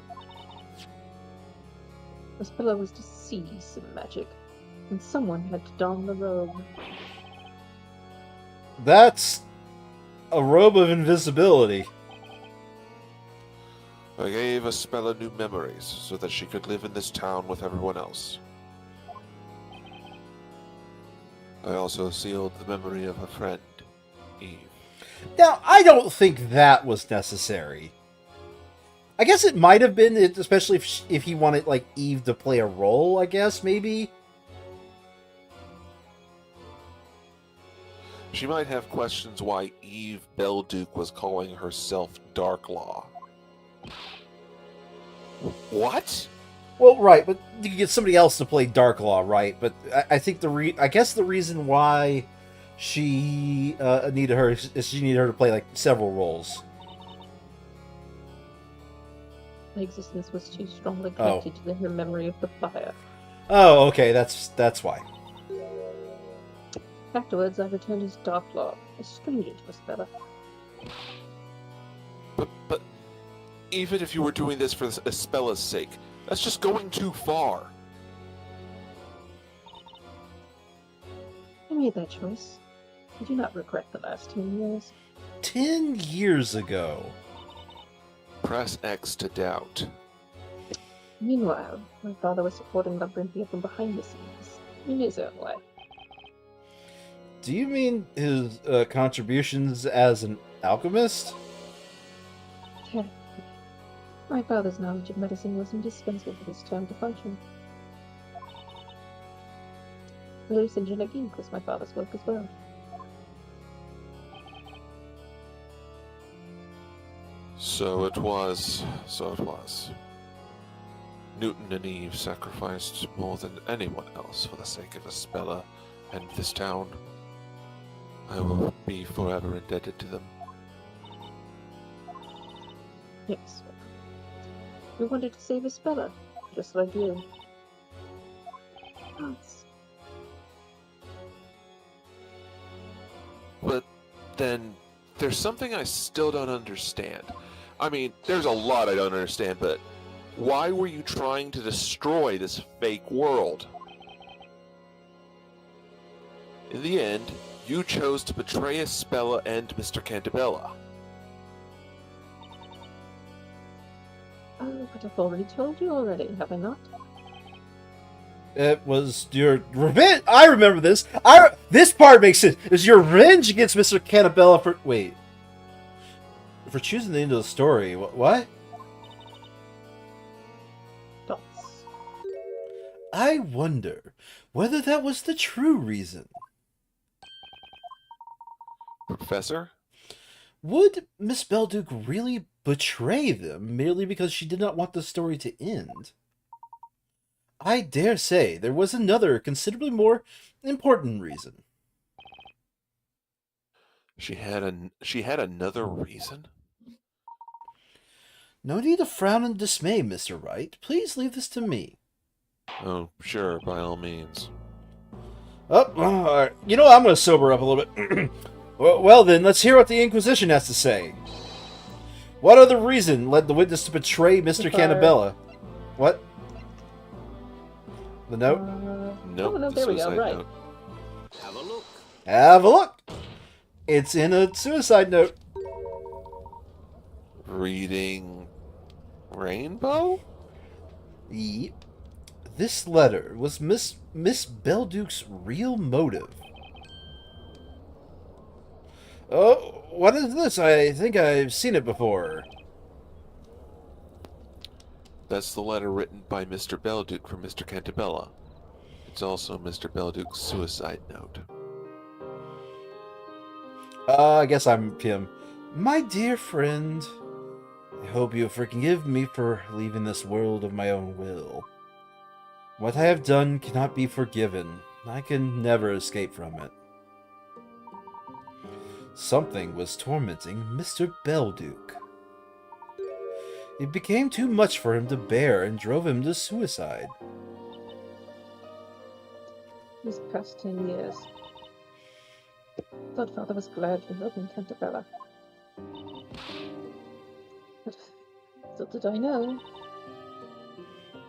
Isabella was to see some magic, and someone had to don the robe. That's a robe of invisibility. I gave Isabella new memories so that she could live in this town with everyone else. I also sealed the memory of her friend, Eve. Now, I don't think that was necessary. I guess it might have been, especially if he wanted, like, Eve to play a role, I guess, maybe? She might have questions why Eve Belduke was calling herself Darklaw. What? Well, right, but you could get somebody else to play Darklaw, right? But I think I guess the reason why she needed her is she needed her to play, like, several roles. My existence was too strongly connected to her memory of the fire. Oh, okay, that's why. Afterwards, I returned as Darklaw, a stranger to Isabella. But even if you were doing this for Isabela's sake, that's just going too far. I made that choice. I do not regret the last 10 years. 10 years ago. Press X to doubt. Meanwhile, my father was supporting Labyrinthia from behind the scenes, in his own way. Do you mean his contributions as an alchemist? Technically. My father's knowledge of medicine was indispensable for this term to function. Hallucinogenic ink was my father's work as well. So it was. Newton and Eve sacrificed more than anyone else for the sake of Isabella and this town. I will be forever indebted to them. Yes. We wanted to save Isabella, just like you. Yes. But then, there's something I still don't understand. I mean, there's a lot I don't understand, but why were you trying to destroy this fake world? In the end, you chose to betray Isabella and Mr. Cantabella. Oh, but I've already told you already, have I not? It was your revenge. I remember this. This part makes sense. It was your revenge against Mr. Cantabella for choosing the end of the story. What? Dots. I wonder whether that was the true reason. Professor? Would Miss Belduke really betray them merely because she did not want the story to end? I dare say there was another, considerably more important reason. She had another reason? No need to frown in dismay, Mr. Wright. Please leave this to me. Oh, sure, by all means. Oh, you know, I'm going to sober up a little bit. Well then, let's hear what the Inquisition has to say. What other reason led the witness to betray Mr. Cantabella? What? The note? Nope, no, the there we go, suicide right. note. Have a look. Have a look! It's in a suicide note. Reading Rainbow? Yep. This letter was Miss Belduke's real motive. Oh, what is this? I think I've seen it before. That's the letter written by Mr. Belduke for Mr. Cantabella. It's also Mr. Belduke's suicide note. I guess I'm him. My dear friend, I hope you forgive me for leaving this world of my own will. What I have done cannot be forgiven. I can never escape from it. Something was tormenting Mr. Belduke. It became too much for him to bear and drove him to suicide. These past 10 years. Thought father was glad for helping Cantabella. But little did I know.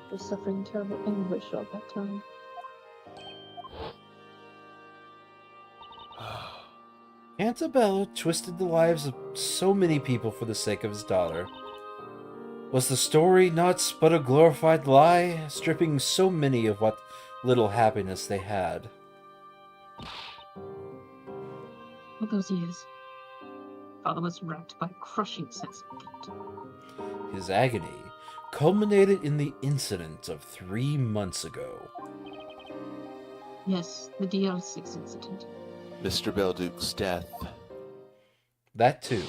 He was suffering terrible anguish all that time. Cantabella twisted the lives of so many people for the sake of his daughter. Was the story not but a glorified lie, stripping so many of what little happiness they had? All those years, father was racked by a crushing sense of guilt. His agony culminated in the incident of 3 months ago. Yes, the DL6 incident. Mr. Belduke's death. That too.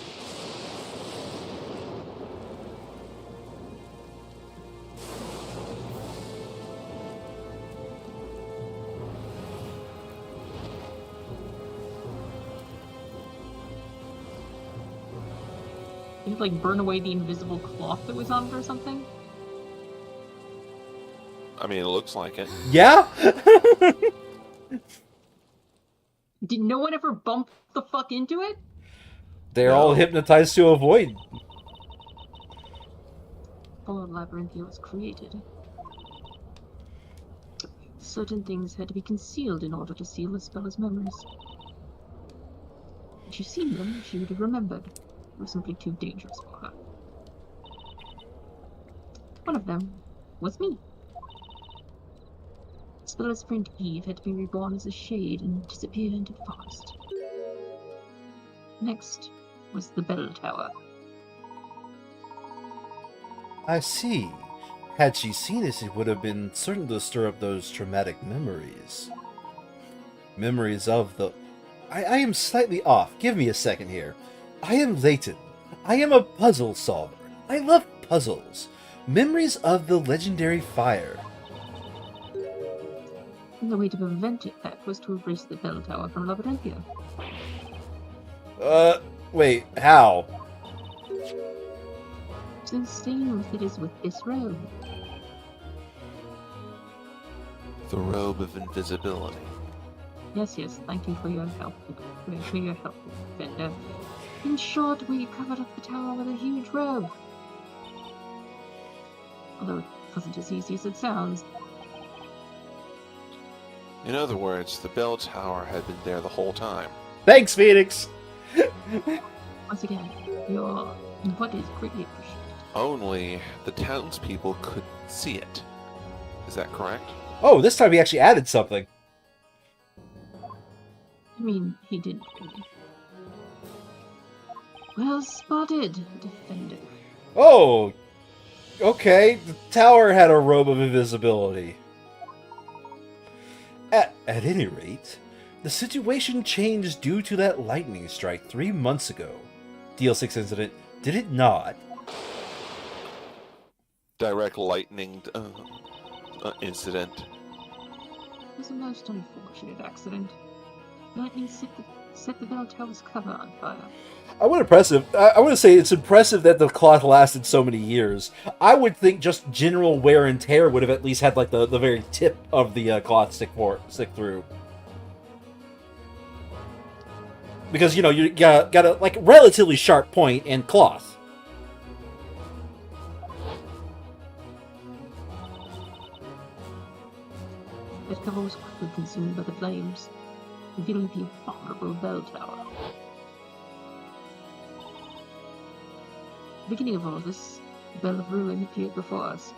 Did he like burn away the invisible cloth that was on it or something? I mean, it looks like it. Yeah? Did no one ever bump the fuck into it? They're all hypnotized to avoid. Poor Labyrinthia was created. Certain things had to be concealed in order to seal Isabella's memories. Had she seen them, she would have remembered. They were simply too dangerous for her. One of them was me. Isabella's friend Eve had to be reborn as a shade and disappear into the forest. Next was the bell tower. I see. Had she seen it, it would have been certain to stir up those traumatic memories. Memories of the... I am slightly off. Give me a second here. I am Leighton. I am a puzzle solver. I love puzzles. Memories of the legendary fire. The way to prevent it, that was to erase the bell tower from Labyrinthia. Wait, how? It's the same as it is with this robe. The robe of invisibility. Yes, thank you for your help. For your help, Fender. In short, we covered up the tower with a huge robe. Although it wasn't as easy as it sounds. In other words, the bell tower had been there the whole time. Thanks, Phoenix! Once again, what is greatly appreciated. Only the townspeople could see it. Is that correct? Oh, this time he actually added something. I mean, he didn't really. Well spotted, Defender. Oh! Okay, the tower had a robe of invisibility. At any rate, the situation changed due to that lightning strike 3 months ago. DL6 incident, did it not? Direct lightning incident. It was a most unfortunate accident. Lightning set the bell tower's cover on fire. I want to say it's impressive that the cloth lasted so many years. I would think just general wear and tear would have at least had like the very tip of the cloth stick through. Because, you know, you got a like relatively sharp point and cloth. That cover was quickly consumed by the flames, revealing the vulnerable bell tower. At the beginning of all this, the Bell of Ruin appeared before us.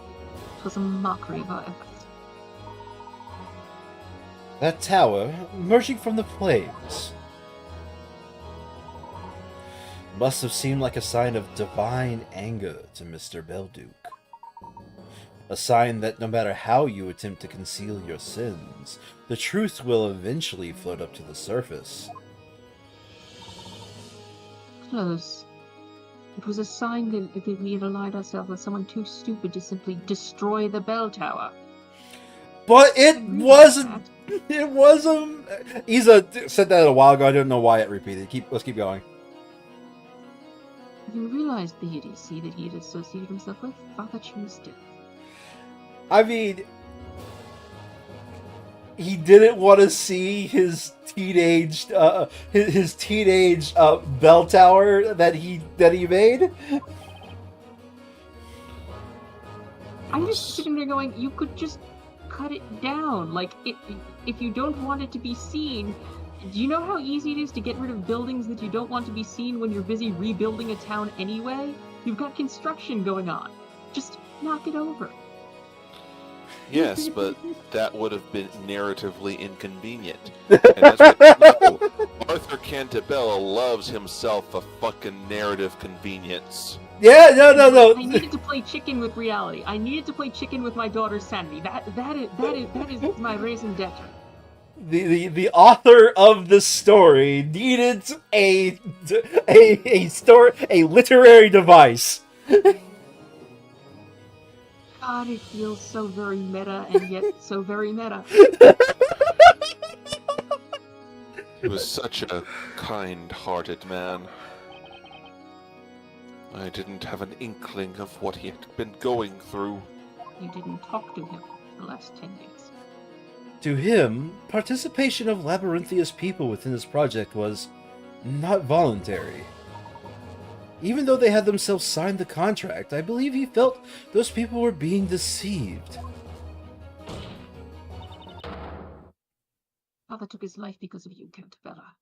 It was a mockery of our efforts. That tower, emerging from the flames, must have seemed like a sign of divine anger to Mr. Belduke. A sign that no matter how you attempt to conceal your sins, the truth will eventually float up to the surface. Close. It was a sign that we had allied ourselves with someone too stupid to simply destroy the bell tower. But it wasn't. It wasn't. Isa said that a while ago. I don't know why it repeated. Let's keep going. You realized the idiocy that he had associated himself with. Father chose death. I mean, he didn't want to see his teenage bell tower that he made. I'm just sitting there going, you could just cut it down. Like, if you don't want it to be seen, do you know how easy it is to get rid of buildings that you don't want to be seen when you're busy rebuilding a town anyway? You've got construction going on. Just knock it over. Yes, but that would have been narratively inconvenient. And as we know, Arthur Cantabella loves himself a fucking narrative convenience. Yeah, no. I needed to play chicken with reality. I needed to play chicken with my daughter's sanity. That is my raison d'etre. The author of the story needed a literary device. God, it feels so very meta and yet so very meta. He was such a kind-hearted man. I didn't have an inkling of what he had been going through. You didn't talk to him for the last 10 days. To him, participation of Labyrinthia's people within this project was not voluntary. Even though they had themselves signed the contract, I believe he felt those people were being deceived. Father took his life because of you, Cantabella.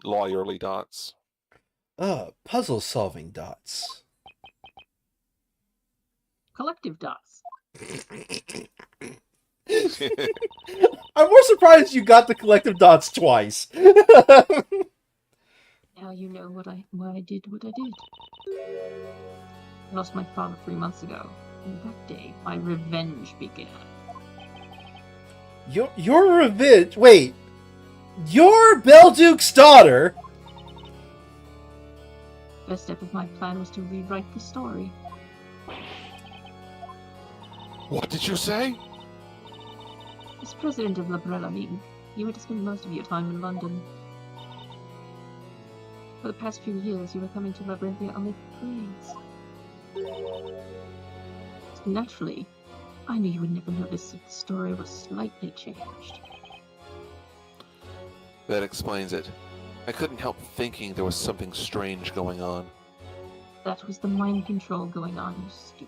Lawyerly dots. Puzzle-solving dots. Collective dots. I'm more surprised you got the collective dots twice. Yeah, Now you know why I did what I did. I lost my father 3 months ago, and that day my revenge began. Your revenge? Wait, you're Belduke's daughter? First step of my plan was to rewrite the story. What did you say? As president of La Brella League, you were to spend most of your time in London. For the past few years, you were coming to Labyrinthia only for praise. So naturally, I knew you would never notice if the story was slightly changed. That explains it. I couldn't help thinking there was something strange going on. That was the mind control going on, you stupid.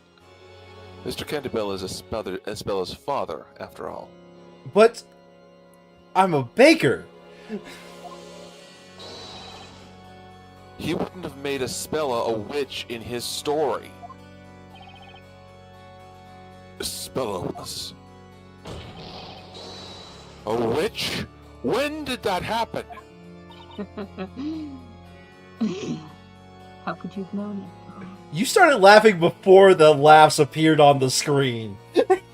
Mr. Cantabile is Espella's father, after all. But I'm a baker. He wouldn't have made Espella a witch in his story. Espella was a witch? When did that happen? How could you have known it? You started laughing before the laughs appeared on the screen.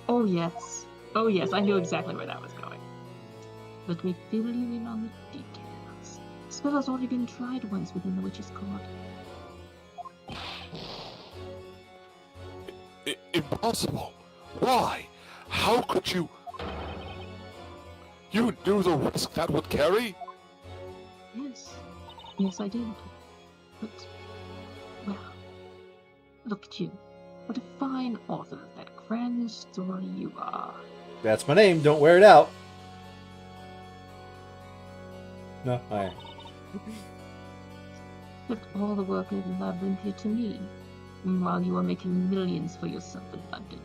Oh yes, I knew exactly where that was going. Let me fill you in on the details. Spella's already been tried once within the witch's court. Impossible. Why? How could you... You knew the risk that would carry? Yes I did. But, well, look at you. What a fine author of that grand story you are. That's my name, don't wear it out. No, I... Put all the work in Labyrinthia to me, while you are making millions for yourself in London.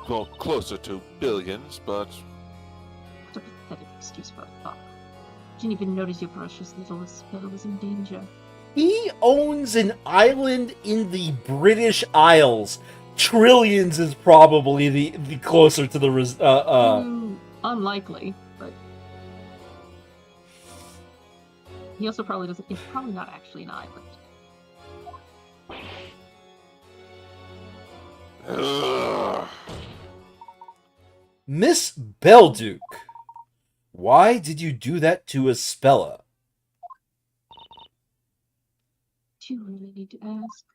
Well, closer to billions, but... What a pathetic excuse for a father. Didn't even notice your precious little Espella was in danger. He owns an island in the British Isles. Trillions is probably the closer to the Unlikely, but he also probably doesn't. It's probably not actually an island. Miss Belduke, why did you do that to Espella? Do you really need to ask?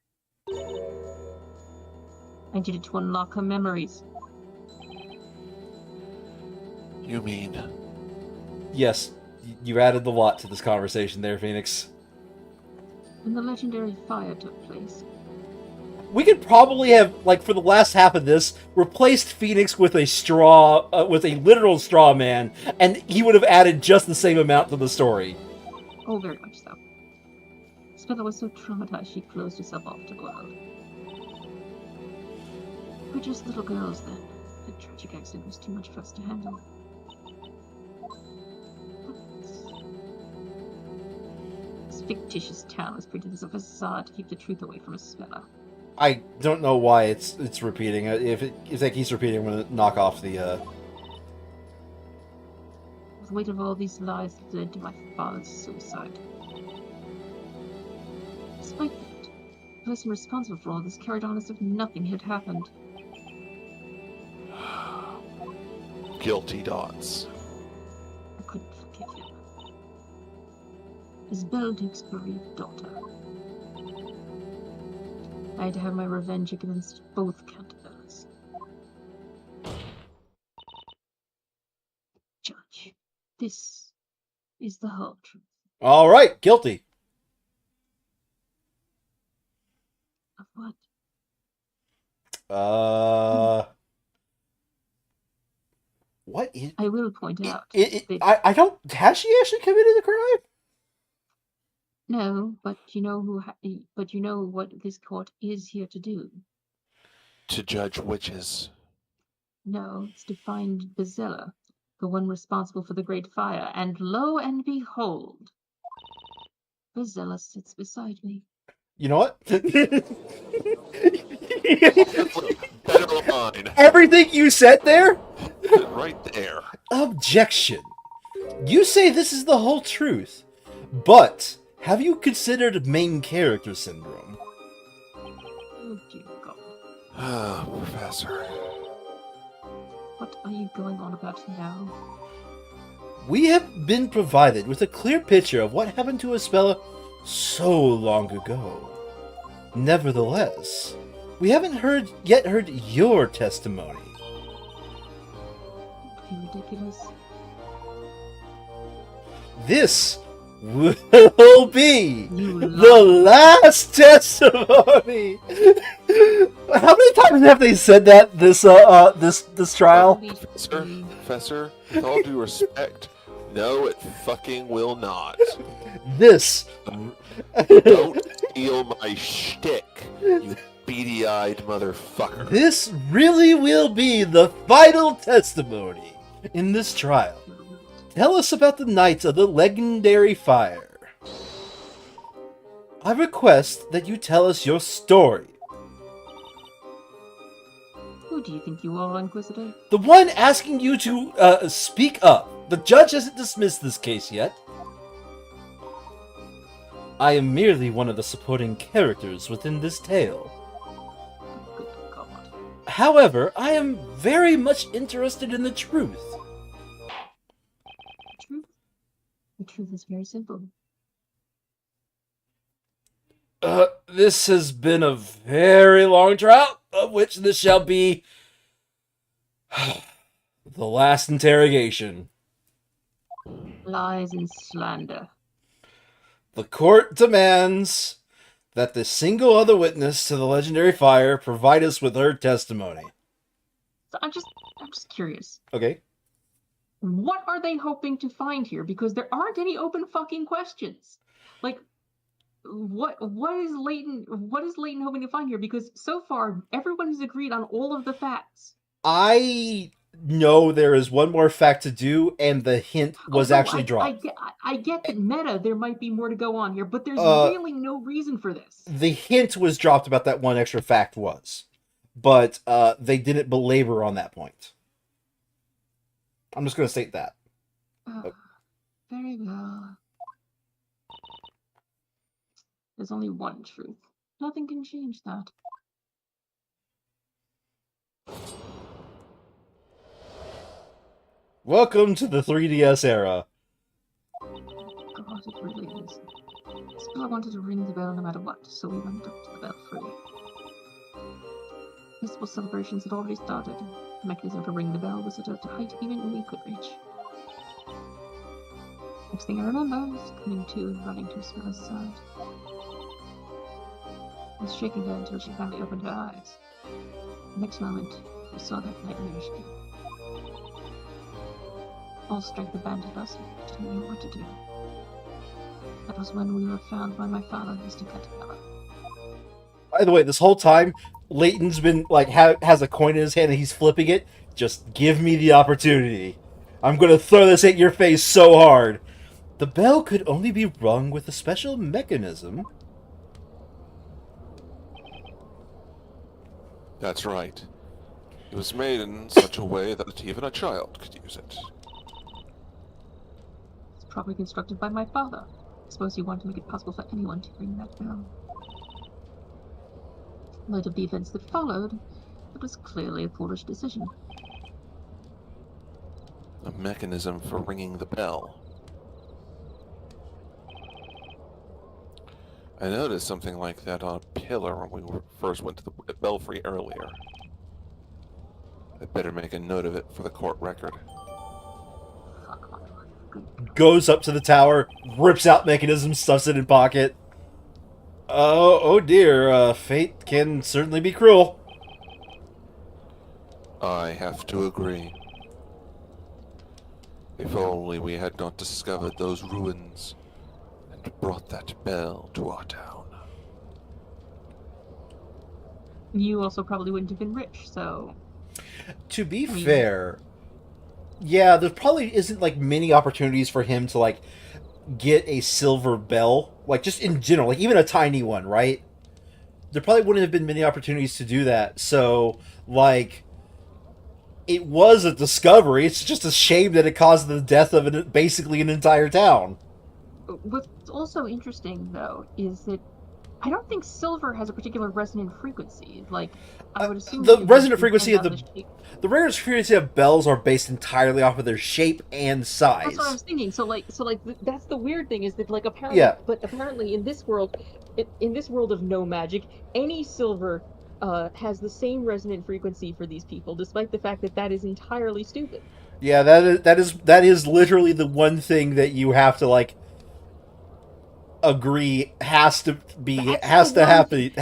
I did it to unlock her memories. You mean... Yes, you added the lot to this conversation there, Phoenix. When the legendary fire took place, We could probably have, like, for the last half of this, replaced Phoenix with a literal straw man, and he would have added just the same amount to the story. oh, very much so. Spella was so traumatized she closed herself off to the world. We're just little girls then. The tragic accident was too much for us to handle. This fictitious town was printed as a facade to keep the truth away from Spella. I don't know why it's repeating. If that keeps repeating, I'm gonna knock off the. The weight of all these lies that led to my father's suicide. Despite that, the person responsible for all this carried on as if nothing had happened. Guilty dots. I couldn't forgive him. As Belduke's bereaved daughter, I had to have my revenge against both Cantabilles. Judge, this is the whole truth. All right, guilty. Of what? What is? I will point out. I don't. Has she actually committed the crime? No, but you know but you know what this court is here to do. To judge witches. No, it's to find Bezella, the one responsible for the Great Fire, and lo and behold, Bezella sits beside me. You know what? Better line. Everything you said there? Right there. Objection. You say this is the whole truth, But have you considered main character syndrome? Oh dear God. Ah, Professor. What are you going on about now? We have been provided with a clear picture of what happened to Aspella so long ago. Nevertheless, we haven't yet heard your testimony. Are you ridiculous? This will be You the last testimony. How many times have they said that this trial? Professor, with all due respect, no, it fucking will not. This Don't steal my shtick, you beady-eyed motherfucker. this really will be the final testimony in this trial. Tell us about the night of the legendary fire. I request that you tell us your story. Who do you think you are, Inquisitor? The one asking you to speak up. The judge hasn't dismissed this case yet. I am merely one of the supporting characters within this tale. Good God. However, I am very much interested in the truth. Truth? The truth is very simple. This has been a very long trial, of which this shall be the last interrogation. Lies and slander. The court demands that the single other witness to the legendary fire provide us with her testimony. So I'm just curious. Okay. What are they hoping to find here? Because there aren't any open fucking questions. Like, what is Leighton hoping to find here? Because so far everyone has agreed on all of the facts. I know there is one more fact to do, and the hint was actually dropped. I get that meta there might be more to go on here, but there's really no reason for this. The hint was dropped about that one extra fact but they didn't belabor on that point. I'm just going to state that. Very well. There's only one truth. Nothing can change that. Welcome to the 3DS era. God, it really is. Still, I wanted to ring the bell no matter what, so we went up to the belfry. Festival celebrations had already started. The mechanism for ringing the bell was at a height even we could reach. Next thing I remember was coming to and running to Spella's side. I was shaking her until she finally opened her eyes. The next moment, we saw that nightmare again. All strength abandoned us, and we didn't know what to do. That was when we were found by my father, Mr. Caterpillar. By the way, this whole time, Leighton's been, like, has a coin in his hand and he's flipping it. Just give me the opportunity. I'm gonna throw this at your face so hard. The bell could only be rung with a special mechanism. That's right. It was made in such a way that even a child could use it. It's probably constructed by my father. I suppose he wanted to make it possible for anyone to ring that bell. In light of the events that followed, it was clearly a foolish decision. A mechanism for ringing the bell. I noticed something like that on a pillar when we first went to the belfry earlier. I'd better make a note of it for the court record. Goes up to the tower, rips out mechanism, stuffs it in pocket. Oh dear, fate can certainly be cruel. I have to agree. If only we had not discovered those ruins and brought that bell to our town. You also probably wouldn't have been rich, so... To be fair, yeah, there probably isn't, like, many opportunities for him to, like, get a silver bell. Like, just in general, like, even a tiny one, right? There probably wouldn't have been many opportunities to do that. So, like, it was a discovery. It's just a shame that it caused the death of basically an entire town. What's also interesting, though, is that I don't think silver has a particular resonant frequency. Like, I would assume The it would resonant depend frequency of on the shape. the resonant frequency of bells are based entirely off of their shape and size. That's what I was thinking. That's the weird thing is that like Yeah. apparently in this world, in this world of no magic, any silver has the same resonant frequency for these people, despite the fact that that is entirely stupid. Yeah, that is literally the one thing that you have to like agree has to happen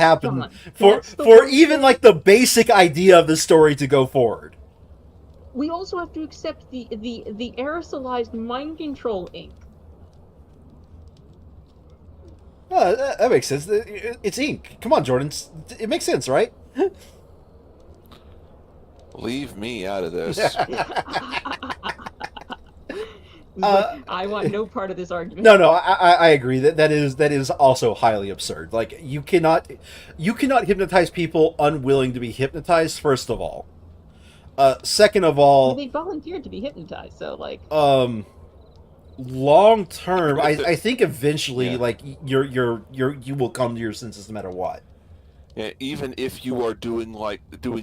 John, for even like the basic idea of the story to go forward. We also have to accept the aerosolized mind control ink. That makes sense. It's ink. Come on, Jordan. It makes sense, right? Leave me out of this. I want no part of this argument. No, I agree that is also highly absurd. Like you cannot hypnotize people unwilling to be hypnotized. First of all, second of all, They volunteered to be hypnotized, so like. Long term, I think eventually, Yeah. like you will come to your senses no matter what. Yeah, even if you are doing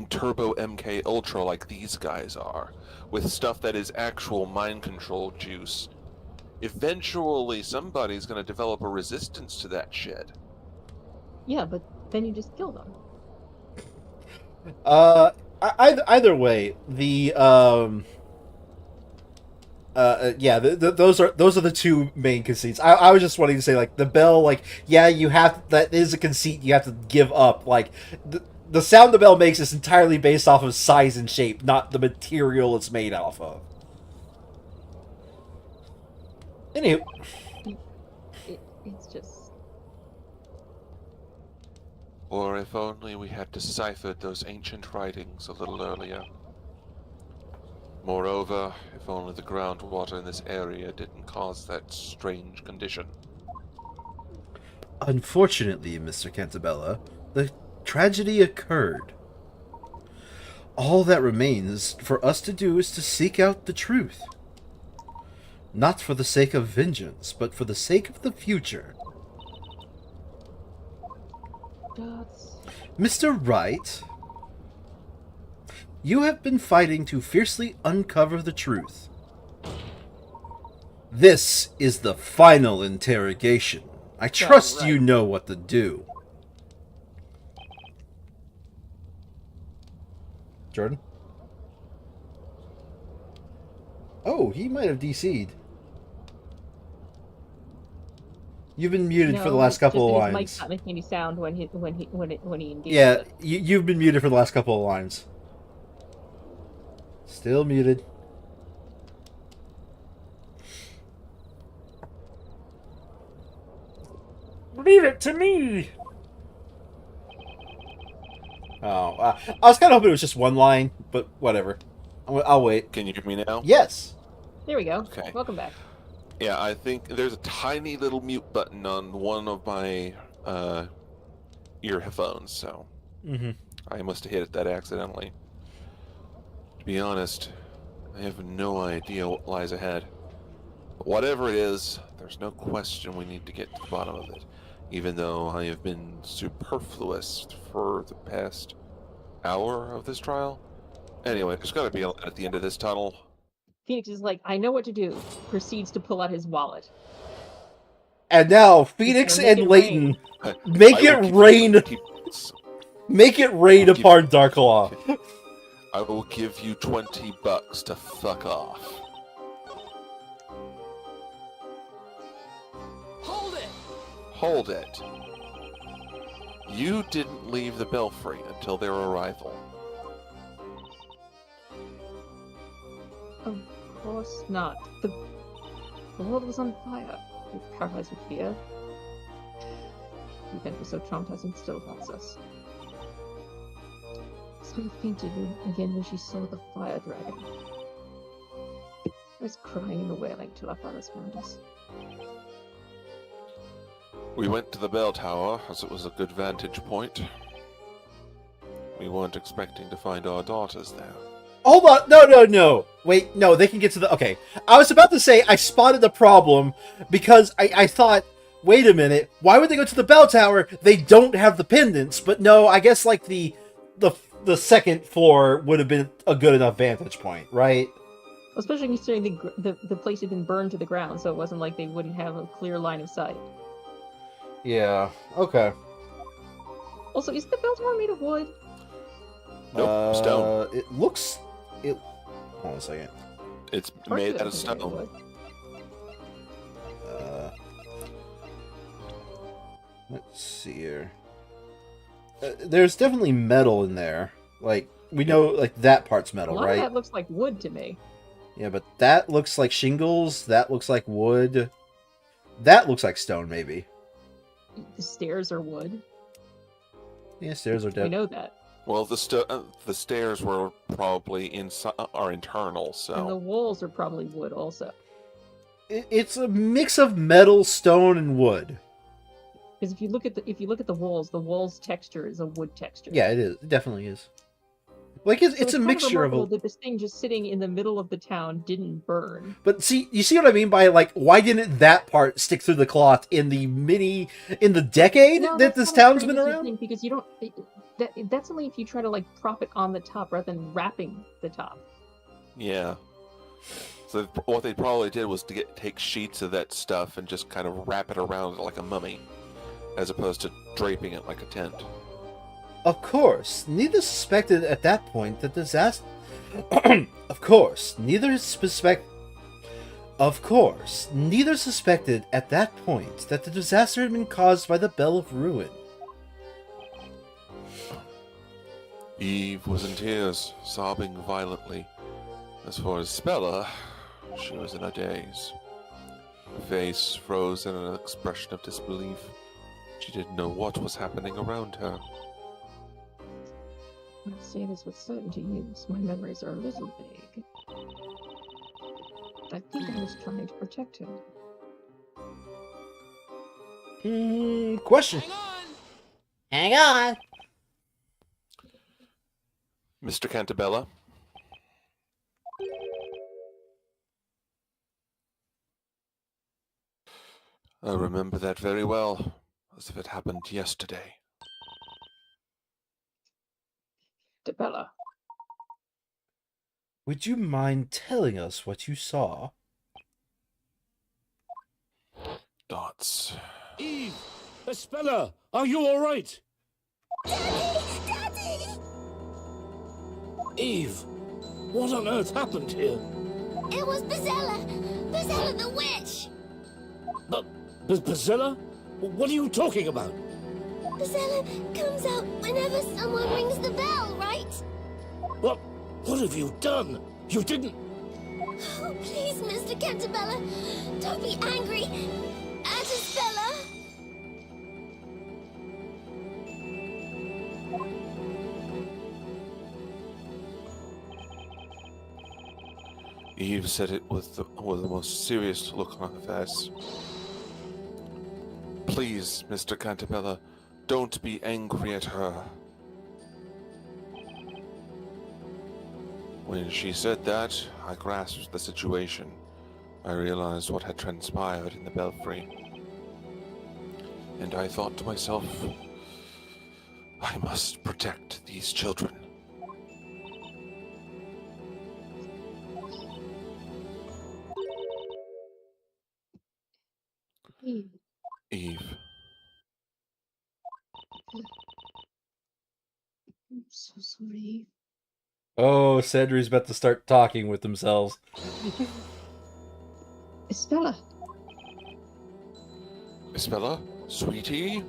Turbo MK Ultra like these guys are, with stuff that is actual mind control juice, eventually somebody's going to develop a resistance to that shit. Yeah, but then you just kill them. Either way, the those are the two main conceits. I was just wanting to say, like, the bell, like, yeah, that is a conceit you have to give up. Like, the sound the bell makes is entirely based off of size and shape, not the material it's made off of. Anywho, It's just. Or if only we had deciphered those ancient writings a little earlier. Moreover, if only the groundwater in this area didn't cause that strange condition. unfortunately, Mr. Cantabella, the tragedy occurred. All that remains for us to do is to seek out the truth. Not for the sake of vengeance, but for the sake of the future. That's. Mr. Wright, you have been fighting to fiercely uncover the truth. This is the final interrogation. I trust right. you know what to do. Jordan? Oh, he might have DC'd. You've been muted for the last couple of lines. Mike's not making any sound when he engages. Yeah, it. you've been muted for the last couple of lines. Still muted. Leave it to me! Oh, I was kind of hoping it was just one line, but whatever. I'll wait. Can you hear me now? Yes! There we go. Okay. Welcome back. Yeah, I think there's a tiny little mute button on one of my earphones, so Mm-hmm. I must have hit it that accidentally. To be honest, I have no idea what lies ahead. But whatever it is, there's no question we need to get to the bottom of it, even though I have been superfluous for the past hour of this trial. Anyway, there's got to be a light at the end of this tunnel. Phoenix is like, I know what to do. Proceeds to pull out his wallet. And now, Phoenix Make and it Leighton, I make will it give rain! you 20 bucks. Make it rain I'll give- upon Darklaw. I will give you $20 to fuck off. Hold it! Hold it. You didn't leave the belfry until their arrival. Of course not. The world was on fire. We were paralyzed with fear. The event was so traumatizing, it still haunts us. Someone fainted again when she saw the fire dragon. I was crying and wailing till our fathers found us. We went to the bell tower, as it was a good vantage point. We weren't expecting to find our daughters there. Hold on, no. Wait, no, they can get to the... Okay, I was about to say I spotted the problem because I thought, wait a minute, why would they go to the bell tower? They don't have the pendants. But no, I guess like the second floor would have been a good enough vantage point, right? Especially considering the place had been burned to the ground, so it wasn't like they wouldn't have a clear line of sight. Yeah. Okay. Also, is the bell tower made of wood? Nope, stone. It looks. Hold on a second. It's Parts made it out of is made stone. wood. Let's see here. There's definitely metal in there. Like we know, like that part's A metal, lot right? of that looks like wood to me. Yeah, but that looks like shingles. That looks like wood. That looks like stone, maybe. The stairs are wood. Yeah, stairs are We dead. know that. Well, the stairs were probably are internal, And the so walls are probably wood also. It's a mix of metal, stone, and wood. Because if you look at the walls texture is a wood texture. Yeah, it is. It definitely is. Like it's a kind mixture of. remarkable that this thing just sitting in the middle of the town didn't burn. But see, you see what I mean by like, why didn't that part stick through the cloth in the decade No, that that's this not a town's been crazy around? thing, because you don't. That's only if you try to like prop it on the top rather than wrapping the top. yeah. So what they probably did was to take sheets of that stuff and just kind of wrap it around like a mummy, as opposed to draping it like a tent. Of course, neither suspected at that point that disaster. Of course, neither suspected at that point that the disaster had been caused by the Bell of Ruin. Eve was in tears, sobbing violently. As for Isabella, she was in a daze. Her face froze in an expression of disbelief. She didn't know what was happening around her. I say this with certainty, yes, my memories are a little vague. I think I was trying to protect him. Question. Hang on. Mr. Cantabella? I remember that very well, as if it happened yesterday. DeBella. Would you mind telling us what you saw? Dots. Eve! Espella! Are you alright? Daddy! Eve! What on earth happened here? It was Bazella! Bazella the witch! Bazilla? What are you talking about? Bazella comes out whenever someone rings the bell, right? What have you done? You didn't... Oh, please, Mr. Cantabella, don't be angry. At Isabella. Eve said it with the most serious look on her face. Please, Mr. Cantabella, don't be angry at her. When she said that, I grasped the situation. I realized what had transpired in the belfry. And I thought to myself, I must protect these children. Eve. Eve, I'm so sorry. Oh, Cedri's about to start talking with themselves. Estella. Isabella, sweetie?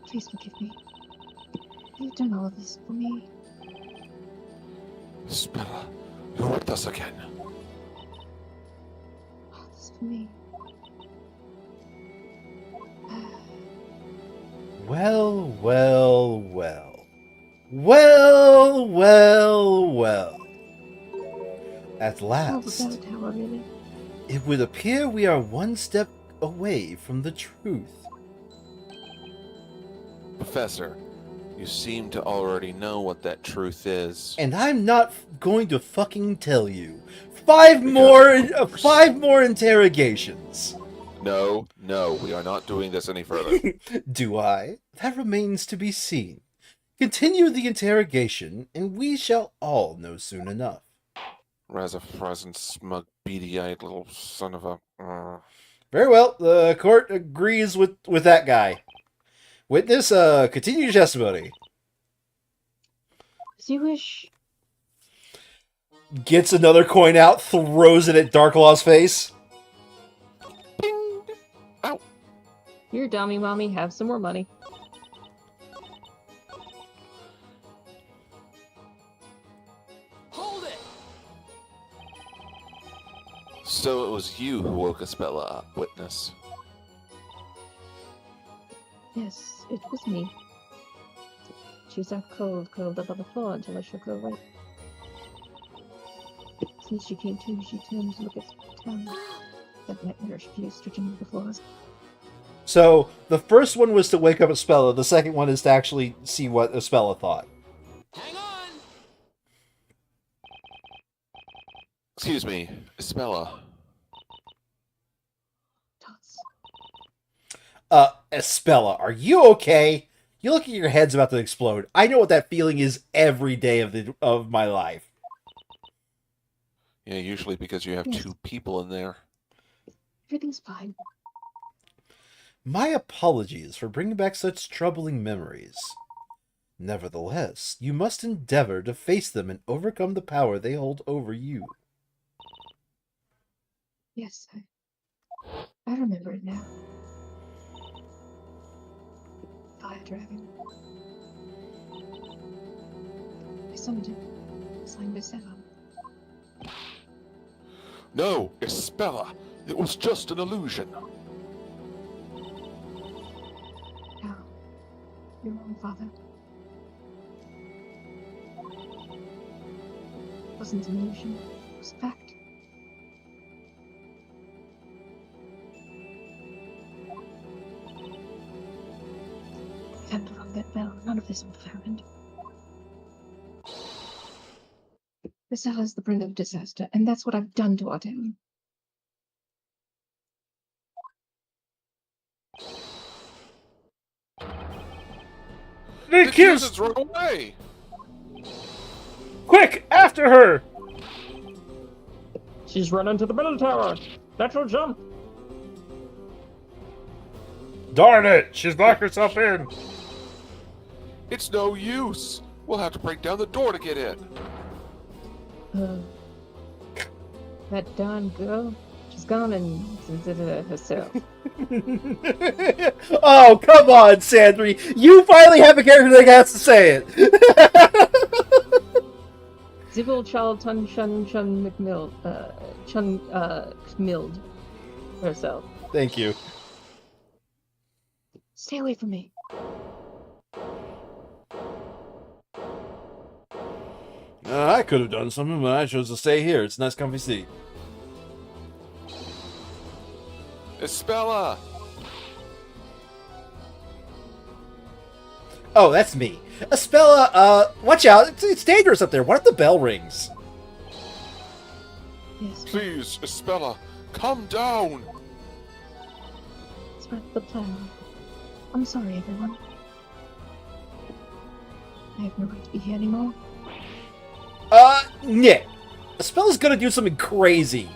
Please forgive me. You've done all of this for me. Isabella, you're with us again. All this for me. Well, well, well. Well, well, well. At Oh, the last, bell tower, really? it would appear we are one step away from the truth. Professor, you seem to already know what that truth is. And I'm not going to fucking tell you. Five more interrogations. No, we are not doing this any further. Do I? That remains to be seen. Continue the interrogation, and we shall all know soon enough. Razafrazan, smug, beady-eyed little son of a... Very well. The court agrees with that guy. Witness, continue your testimony. As you wish. Gets another coin out, throws it at Darklaw's face. Ping! Ow! Here, dummy mommy, have some more money. Hold it! So it was you who woke Espella up, witness. Yes, it was me. She was out curled up on the floor until I shook her awake. Since she came to, she turned to look at town. That nightmarish view stretching before us. So, the first one was to wake up Espella. The second one is to actually see what Espella thought. Hang on! Excuse me, Espella. Tots. Espella, are you okay? You look like your head's about to explode. I know what that feeling is every day of my life. Yeah, usually because you have Yes. 2 people in there. Everything's fine. My apologies for bringing back such troubling memories. Nevertheless, you must endeavor to face them and overcome the power they hold over you. Yes, I remember it now. Fire dragon. I summoned it. Signed by Sevan. No, Espella! It was just an illusion. Now, your own father. It wasn't an illusion. It was a fact. If I hadn't rung that bell, none of this would have happened. Visella's the brink of disaster, and that's what I've done to our town. The kids run away! Quick, after her! She's run into the bell tower. Natural jump. Darn it, she's locked herself in. It's no use! We'll have to break down the door to get in. That darn girl. She's gone and considered herself. Oh, come on, Sandry. You finally have a character that has to say it. Zibble Chal Chun McMild. Mild herself. Thank you. Stay away from me. I could have done something, but I chose to stay here. It's a nice comfy seat. Espella! Oh, that's me. Espella, watch out. It's dangerous up there. What if the bell rings? Yes, Please, Espella, come down! it's part of the plan. I'm sorry, everyone. I have no right to be here anymore. Nick. Espella's gonna do something crazy.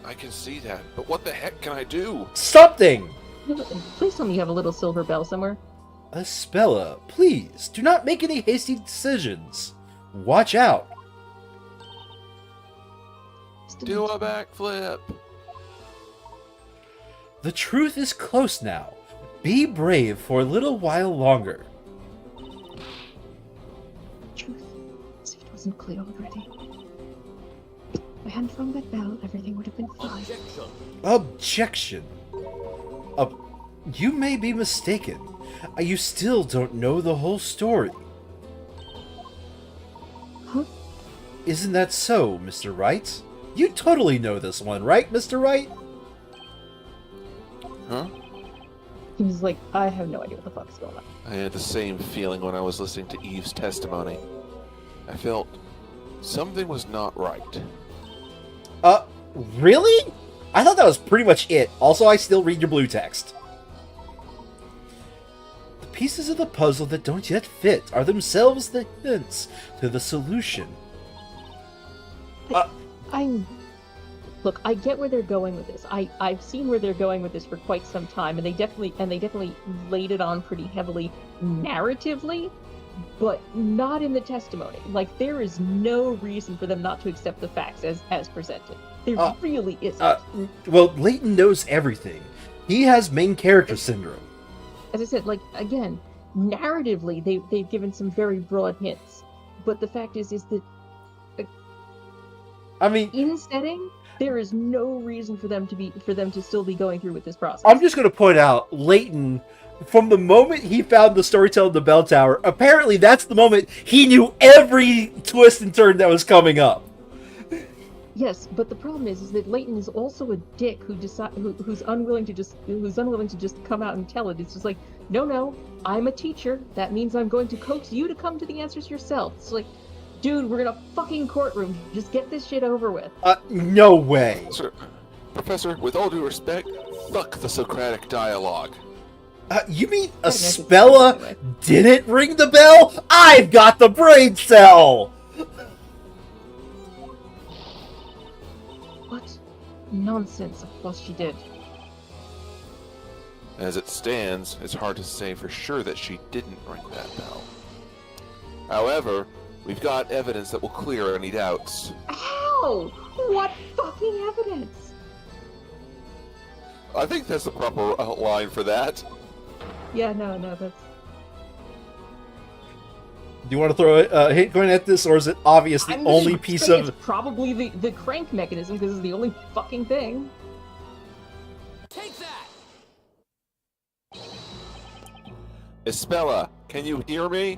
I can see that, but what the heck can I do? Something! Please tell me you have a little silver bell somewhere. Espella, please, do not make any hasty decisions. Watch out. Do a backflip! The truth is close now. Be brave for a little while longer. Truth. As if it wasn't clear already. If I hadn't rung that bell, everything would have been fine. Objection. You may be mistaken. You still don't know the whole story. Huh? Isn't that so, Mr. Wright? You totally know this one, right, Mr. Wright? Huh? He was like, I have no idea what the fuck's going on. I had the same feeling when I was listening to Eve's testimony. I felt something was not right. Really? I thought that was pretty much it. Also, I still read your blue text. The pieces of the puzzle that don't yet fit are themselves the hints to the solution. Look, I get where they're going with this. I've seen where they're going with this for quite some time, and they definitely laid it on pretty heavily narratively, but not in the testimony. Like, there is no reason for them not to accept the facts as presented. There really isn't. Well, Leighton knows everything. He has main character syndrome. As I said, like, again, narratively, they've given some very broad hints, but the fact is that I mean, in setting, there is no reason for them to still be going through with this process. I'm just going to point out, Leighton, from the moment he found the storyteller in the bell tower, apparently that's the moment he knew every twist and turn that was coming up. Yes, but the problem is that Leighton is also a dick who's unwilling to just come out and tell it. It's just like, no, I'm a teacher. That means I'm going to coax you to come to the answers yourself. It's like, dude, we're in a fucking courtroom. Just get this shit over with. No way. Sir, Professor, with all due respect, fuck the Socratic dialogue. You mean Aspella didn't ring the bell? I've got the brain cell! What nonsense, of course she did. As it stands, it's hard to say for sure that she didn't ring that bell. However, we've got evidence that will clear any doubts. How? What fucking evidence? I think that's the proper line for that. Yeah, no, that's... Do you want to throw a hit going at this, or is it obvious the only piece of... It's probably the crank mechanism, because it's the only fucking thing. Take that! Aspella, can you hear me?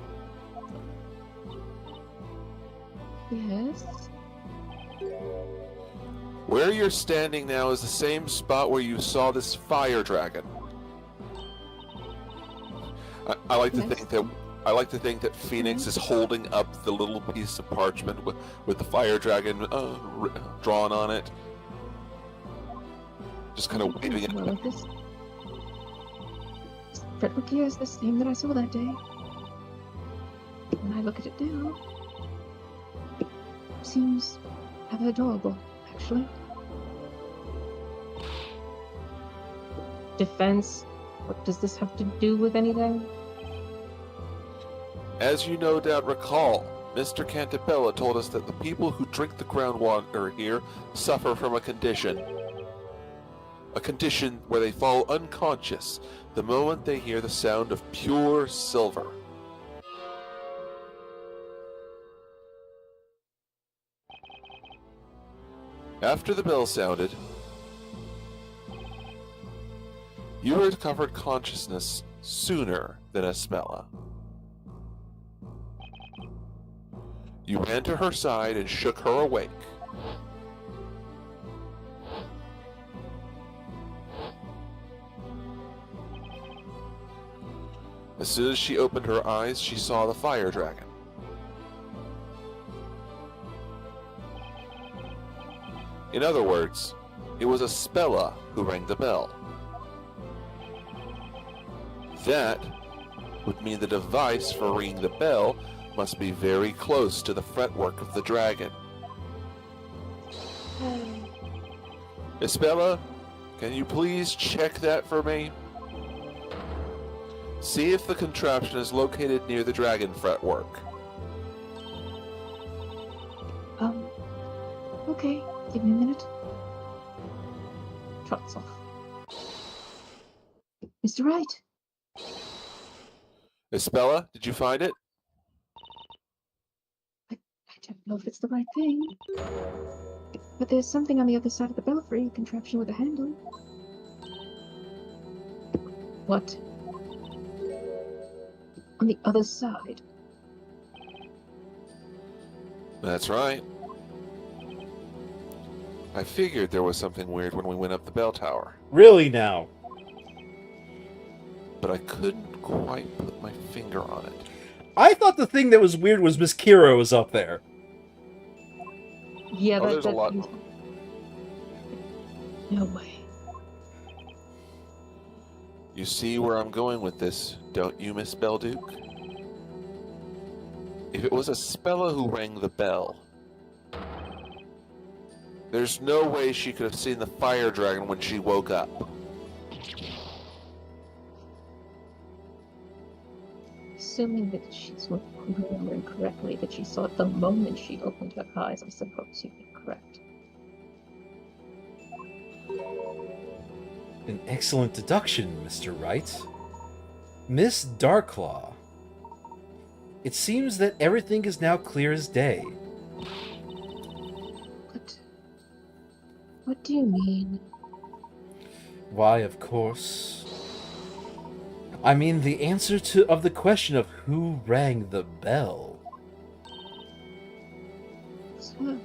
Yes? Where you're standing now is the same spot where you saw this fire dragon. I like to think that Phoenix is holding up the little piece of parchment with the fire dragon drawn on it, just kind of waving it. Like this. Fretwork here is the same that I saw that day. When I look at it now, it seems rather adorable, actually. Defense? What does this have to do with anything? As you no doubt recall, Mr. Cantabella told us that the people who drink the groundwater here suffer from a condition where they fall unconscious the moment they hear the sound of pure silver. After the bell sounded, you recovered consciousness sooner than Aspella. You ran to her side and shook her awake. As soon as she opened her eyes, she saw the fire dragon. In other words, it was Aspella who rang the bell. That would mean the device for ringing the bell must be very close to the fretwork of the dragon. Aspella, can you please check that for me? See if the contraption is located near the dragon fretwork. Okay. Give me a minute. Trots off. Mr. Wright? Aspella, did you find it? I don't know if it's the right thing. But there's something on the other side of the belfry, a contraption with a handle. What? On the other side? That's right. I figured there was something weird when we went up the bell tower, Really now? but I couldn't quite put my finger on it. I thought the thing that was weird was Miss Kira was up there. Yeah, Oh, there's a lot. No way. You see where I'm going with this, don't you, Miss Belduke? If it was a Spella who rang the bell, there's no way she could have seen the fire dragon when she woke up. Assuming that she's remembering correctly, that she saw it the moment she opened her eyes, I suppose you'd be correct. An excellent deduction, Mr. Wright. Miss Darklaw. It seems that everything is now clear as day. What do you mean? Why, of course. I mean the answer of the question of who rang the bell. So,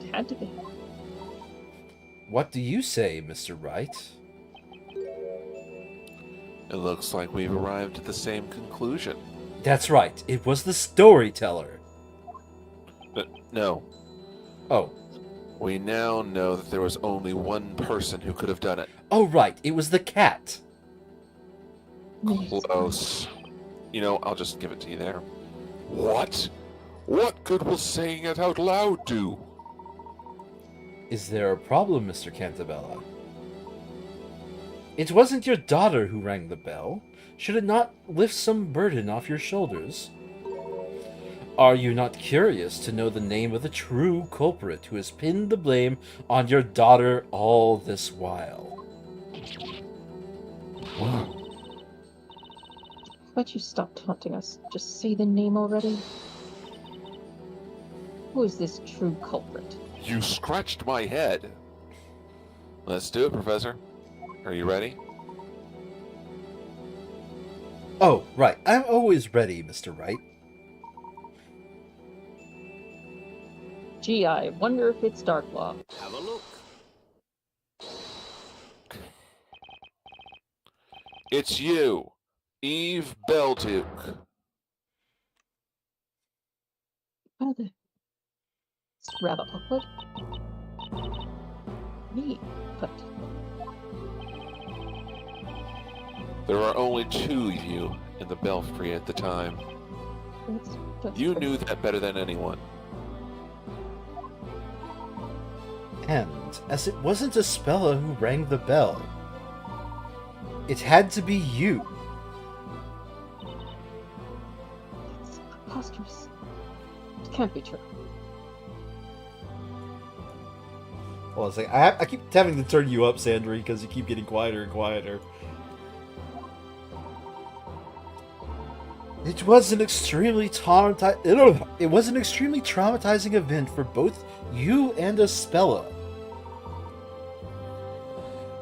it had to be. What do you say, Mr. Wright? It looks like we've arrived at the same conclusion. That's right. It was the storyteller. No. Oh. We now know that there was only one person who could have done it. Oh, right. It was the cat. Close. You know, I'll just give it to you there. What? What good will saying it out loud do? Is there a problem, Mr. Cantabella? It wasn't your daughter who rang the bell. Should it not lift some burden off your shoulders? Are you not curious to know the name of the true culprit who has pinned the blame on your daughter all this while? Why don't you stop taunting us? Just say the name already. Who is this true culprit? You scratched my head. Let's do it, Professor. Are you ready? Oh, right. I'm always ready, Mr. Wright. Gee, I wonder if it's Darklaw. Have a look. It's you, Eve Belduke. Well, it's rather awkward. Me, but There were only two of you in the Belfry at the time. that's You knew that better than anyone. And, as it wasn't a Spella who rang the bell, it had to be you. It's preposterous. It can't be true. Well, it's like, I keep having to turn you up, Sandry, because you keep getting quieter and quieter. It was an extremely traumatizing event for both you and Aspella.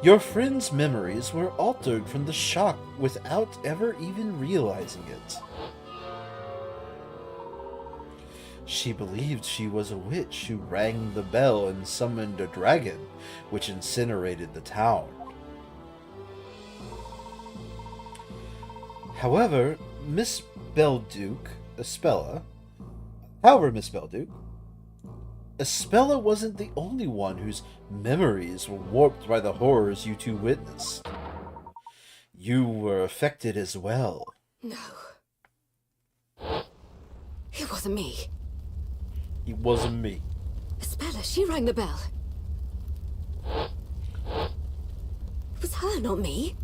Your friend's memories were altered from the shock without ever even realizing it. She believed she was a witch who rang the bell and summoned a dragon, which incinerated the town. However, Miss Belduke, Aspella wasn't the only one whose memories were warped by the horrors you two witnessed. You were affected as well. No. It wasn't me. It wasn't me. Aspella, she rang the bell. It was her, not me.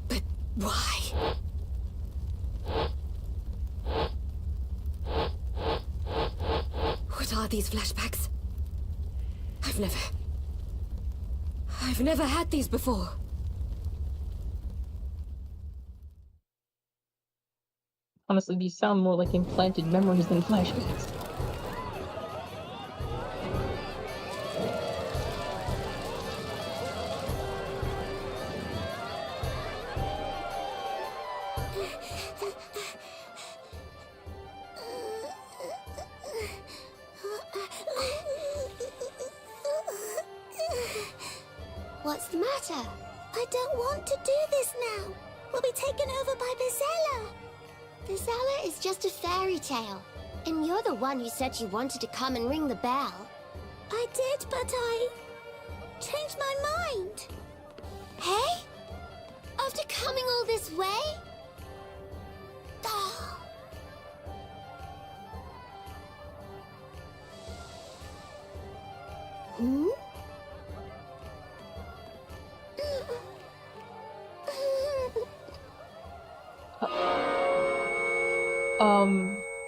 But why? What are these flashbacks? I've never had these before. Honestly, these sound more like implanted memories than flashbacks. What's the matter? I don't want to do this now. We'll be taken over by Bezella. Bezella is just a fairy tale. And you're the one who said you wanted to come and ring the bell. I did, but I changed my mind. Hey? After coming all this way? Oh. Hmm?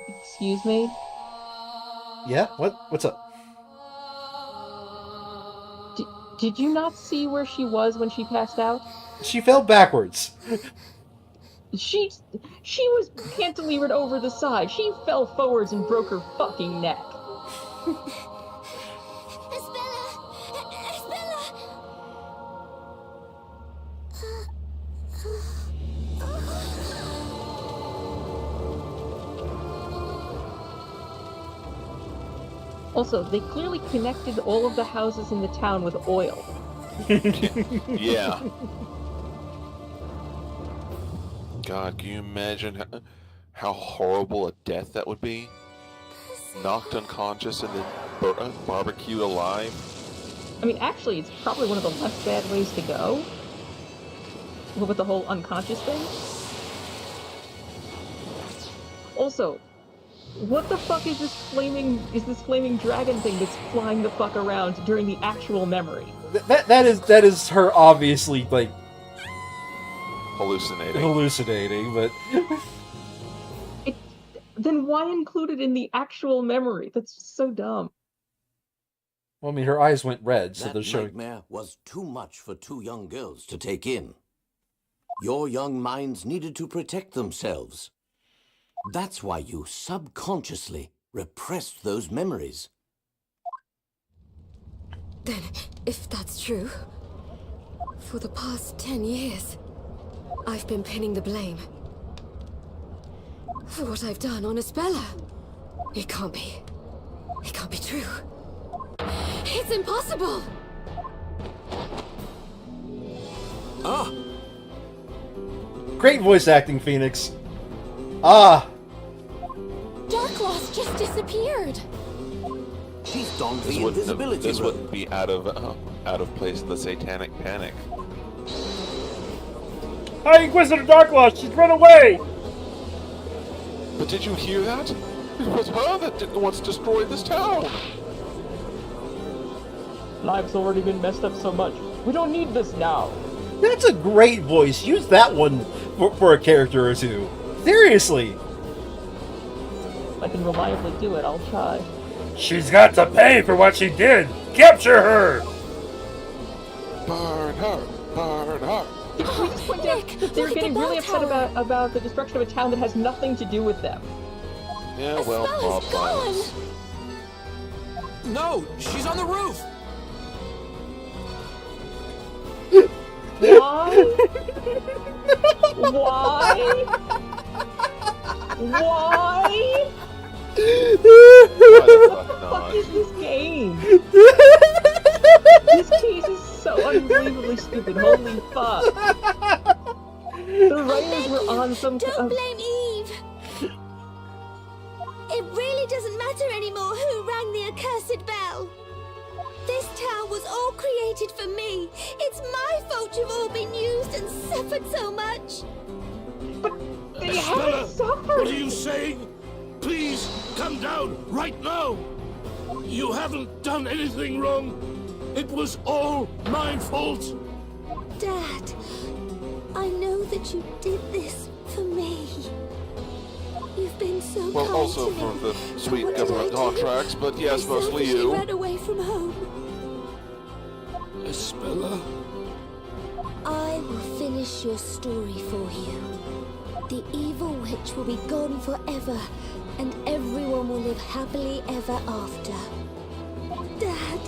Excuse me? Yeah? What's up? Did you not see where she was when she passed out? She fell backwards. She was cantilevered over the side. She fell forwards and broke her fucking neck. Espella! Espella! Also, they clearly connected all of the houses in the town with oil. Yeah. God, can you imagine how horrible a death that would be? Knocked unconscious and then barbecued alive? I mean, actually, it's probably one of the less bad ways to go. With the whole unconscious thing. Also, what the fuck is this flaming dragon thing that's flying the fuck around during the actual memory? That is her obviously like hallucinating, but then why include it in the actual memory? That's so dumb. Well, I mean, her eyes went red, so That they're showing. nightmare was too much for two young girls to take in. Your young minds needed to protect themselves. That's why you subconsciously repressed those memories. Then, if that's true, for the past 10 years, I've been pinning the blame for what I've done on Espella. It can't be true. It's impossible! Ah! Great voice acting, Phoenix. Ah! Darkloss just disappeared. She's donned the invisibility This robe. wouldn't be out of place in the Satanic Panic. Hi, Inquisitor Darkloss! She's run away! But did you hear that? It was her that once destroyed this town! Life's already been messed up so much. We don't need this now. That's a great voice. Use that one for a character or two. Seriously. If I can reliably do it, I'll try. She's got to pay for what she did! Capture her! Burn her! Burn her! We just point out that they're getting really upset about the destruction of a town that has nothing to do with them. Yeah, well, mob violence. No, she's on the roof. Why? Why? Why? What the fuck is this game? This case is so unbelievably stupid. Holy fuck. The writers were on some Don't blame Eve. It really doesn't matter anymore who rang the accursed bell. This town was all created for me. It's my fault you've all been used and suffered so much. But they haven't suffered. What are you saying? Please, come down right now. You haven't done anything wrong. It was all my fault. Dad, I know that you did this for me. You've been so Well, kind also to for me. the sweet What did government I do? contracts, but yes, I mostly selfishly you. ran away from home. Espella? I will finish your story for you. The evil witch will be gone forever, and everyone will live happily ever after. Dad,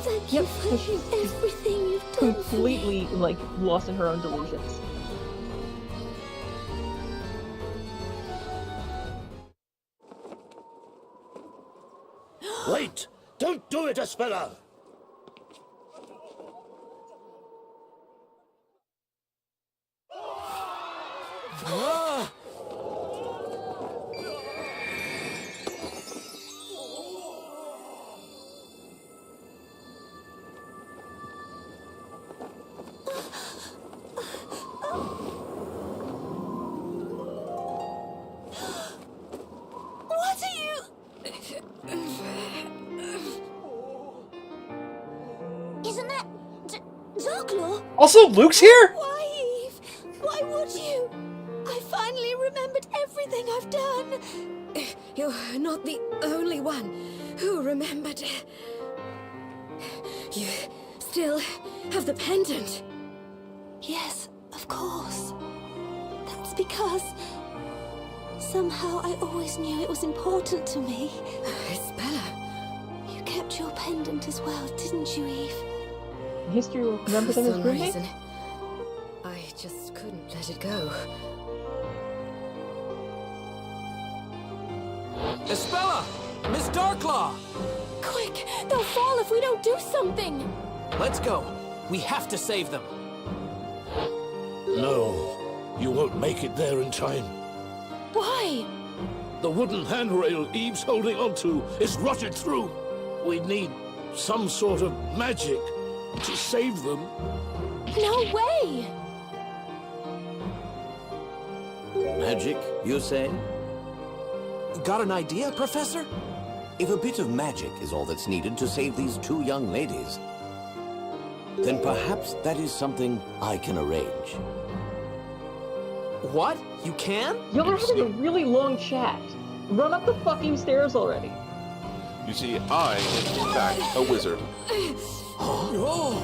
thank you for everything you've done for me. Completely, like, lost in her own delusions. Wait! Don't do it, Espella! Isn't that Darklaw? Also, Luke's here? Why, Eve? Why would you? I finally remembered everything I've done. You're not the only one who remembered. You still have the pendant. Yes, of course. That's because somehow I always knew it was important to me. Bella. You kept your pendant as well, didn't you, Eve? History will remember For them as some roommates? reason, I just couldn't let it go. Espella! Miss Darklaw! Quick! They'll fall if we don't do something! Let's go. We have to save them. No, you won't make it there in time. Why? The wooden handrail Eve's holding onto is rotted through. We need some sort of magic to save them. No way! Magic, you say? Got an idea, Professor? If a bit of magic is all that's needed to save these two young ladies, then perhaps that is something I can arrange. What? You can? Y'all are having a really long chat. Run up the fucking stairs already. You see, I am in fact a wizard. Oh.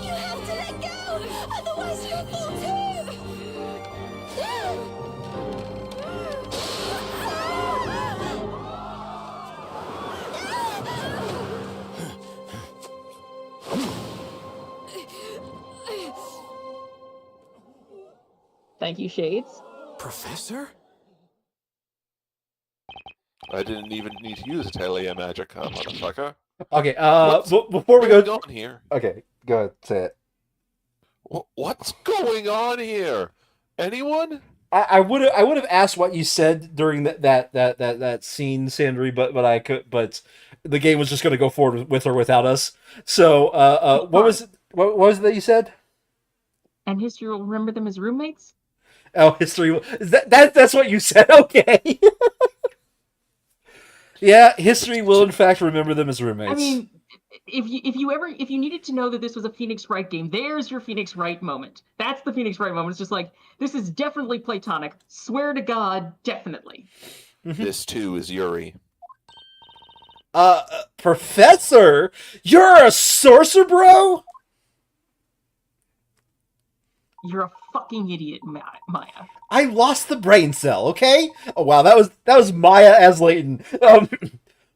You have to let go! Otherwise you'll fall too! Thank you, Shades. Professor? I didn't even need to use Atelier Magica, motherfucker. Okay, What's before we go... going on here? Okay, go ahead, say it. What's going on here? Anyone? I would have asked what you said during that scene, Sandry, but the game was just going to go forward with or without us. So, what was it that you said? And history will remember them as roommates? Oh, history. That's what you said. Okay. Yeah, history will in fact remember them as roommates. I mean, if you needed to know that this was a Phoenix Wright game, there's your Phoenix Wright moment. That's the Phoenix Wright moment. It's just like, this is definitely platonic. Swear to God, definitely. This too is Yuri. Professor, you're a sorcerer, bro. You're a fucking idiot, Maya. I lost the brain cell. Okay. Oh wow, that was Maya as Layton.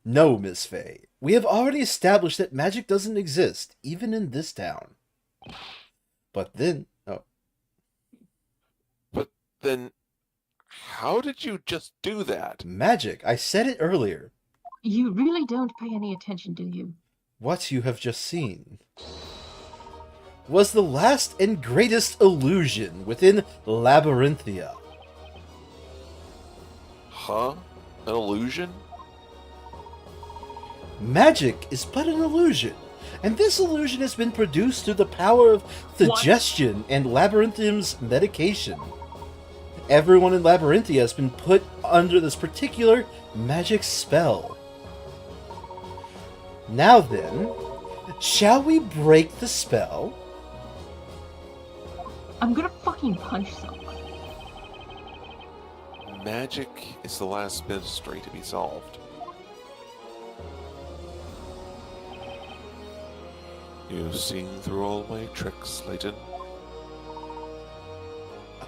No, Miss Faye. We have already established that magic doesn't exist, even in this town. But then... But then... How did you just do that? Magic. I said it earlier. You really don't pay any attention, do you? What you have just seen was the last and greatest illusion within Labyrinthia. Huh? An illusion? Magic is but an illusion, and this illusion has been produced through the power of suggestion and Labyrinthium's medication. Everyone in Labyrinthia has been put under this particular magic spell. Now then, shall we break the spell? I'm gonna fucking punch someone. Magic is the last mystery to be solved. You've seen through all my tricks, Layton.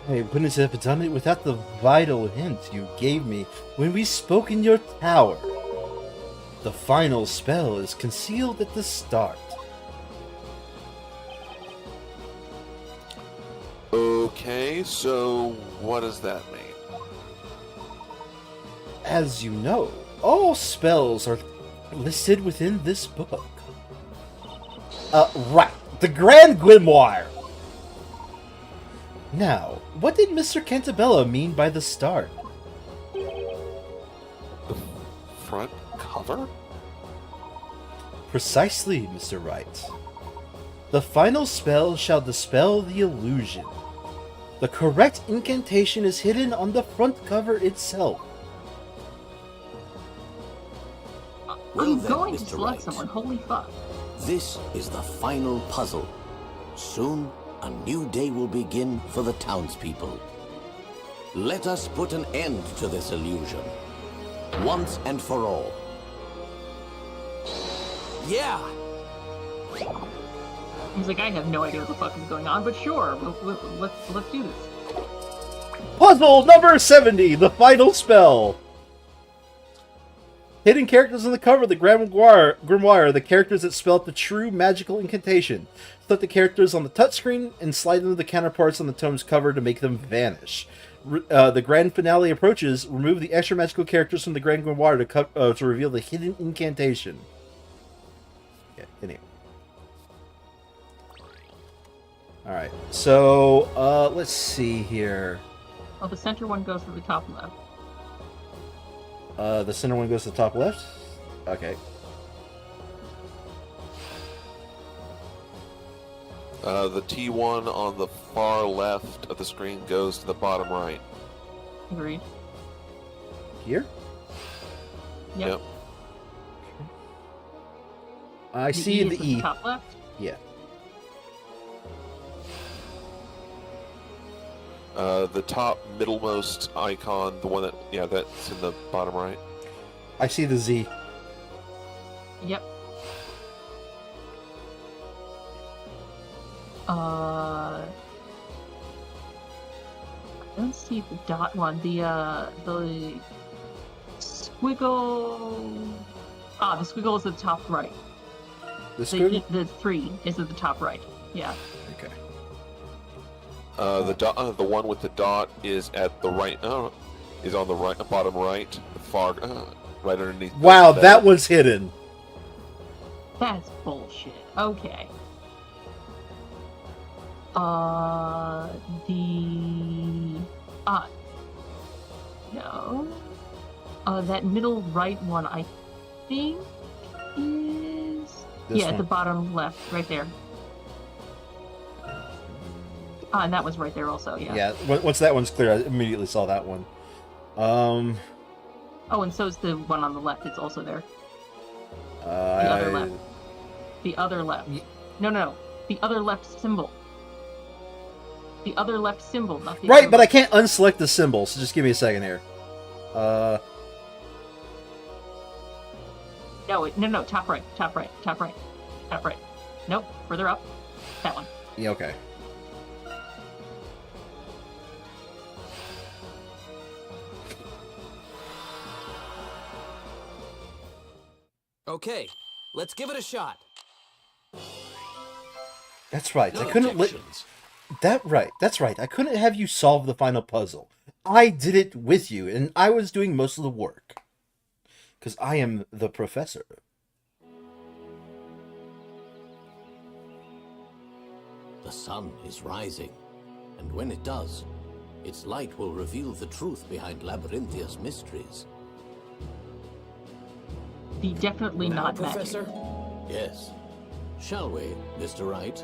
I wouldn't have done it without the vital hint you gave me when we spoke in your tower. The final spell is concealed at the start. Okay, so what does that mean? As you know, all spells are listed within this book. Right, the Grand Grimoire. Now, what did Mr. Cantabella mean by the start? The front cover? Precisely, Mr. Wright. The final spell shall dispel the illusion. The correct incantation is hidden on the front cover itself. Well I'm then, going to Mr. select Wright. someone. Holy fuck. This is the final puzzle. Soon, a new day will begin for the townspeople. Let us put an end to this illusion, once and for all. Yeah! He's like, I have no idea what the fuck is going on, but sure, let's do this. Puzzle number 70, the final spell. Hidden characters on the cover of the Grimoire are the characters that spell out the true magical incantation. Select the characters on the touchscreen and slide them to the counterparts on the tome's cover to make them vanish. The grand finale approaches. Remove the extra magical characters from the Grand Grimoire to reveal the hidden incantation. Okay, anyway. Alright, so, let's see here. Well, the center one goes to the top left. The center one goes to the top left? Okay. The T1 on the far left of the screen goes to the bottom right. Agreed. Here? Yep. I see the is at E. the top left. Yeah. The top middlemost icon, the one that, yeah, that's in the bottom right. I see the Z. Yep. I don't see the dot one. The squiggle. The squiggle is at the top right. The squiggle? The 3 is at the top right. Yeah. Okay. The one with the dot is at the right. Is on the right, bottom right, the far, right underneath. Wow, that was hidden. That's bullshit. Okay. No. That middle right one, I think, is... This at one. the bottom left, right there. And that was right there also, yeah. Yeah, once that one's clear, I immediately saw that one. Oh, and so is the one on the left. It's also there. The other left. The other left. No. The other left symbol. The other left symbol, not the Right, other but I left. can't unselect the symbol, so just give me a second here. No, top right. Nope, further up. That one. Yeah, okay. Okay, let's give it a shot. That's right. No I couldn't let... objections. That's right. I couldn't have you solve the final puzzle. I did it with you, and I was doing most of the work. Because I am the professor. The sun is rising, and when it does, its light will reveal the truth behind Labyrinthia's mysteries. The definitely Now, not magic. Professor? Yes. Shall we, Mr. Wright?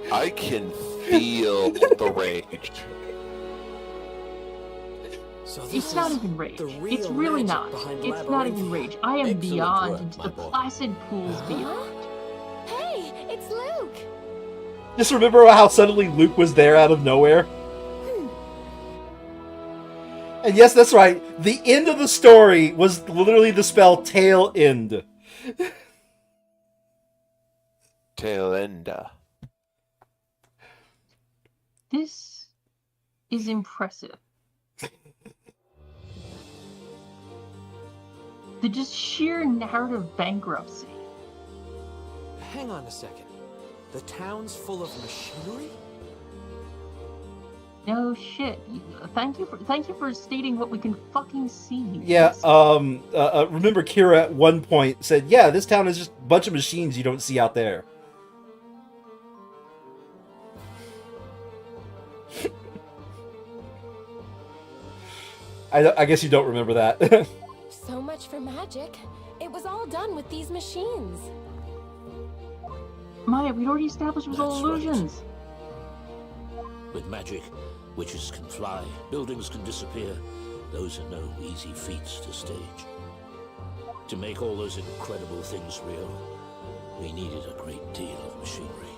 I can feel the rage. So It's not even rage. It's really not. It's not even rage. I am Excellent beyond work, into my the boy. placid pools beyond. Hey, it's Luke! Just remember how suddenly Luke was there out of nowhere? And yes, that's right. The end of the story was literally the spell tail end. Tail ender. This is impressive. The just sheer narrative bankruptcy. Hang on a second. The town's full of machinery? No shit. Thank you for stating what we can fucking see. Yeah, remember Kira at one point said, yeah, this town is just a bunch of machines you don't see out there. I guess you don't remember that. So much for magic. It was all done with these machines. Maya, we'd already established it was all That's right. illusions. With magic, witches can fly, buildings can disappear. Those are no easy feats to stage. To make all those incredible things real, we needed a great deal of machinery.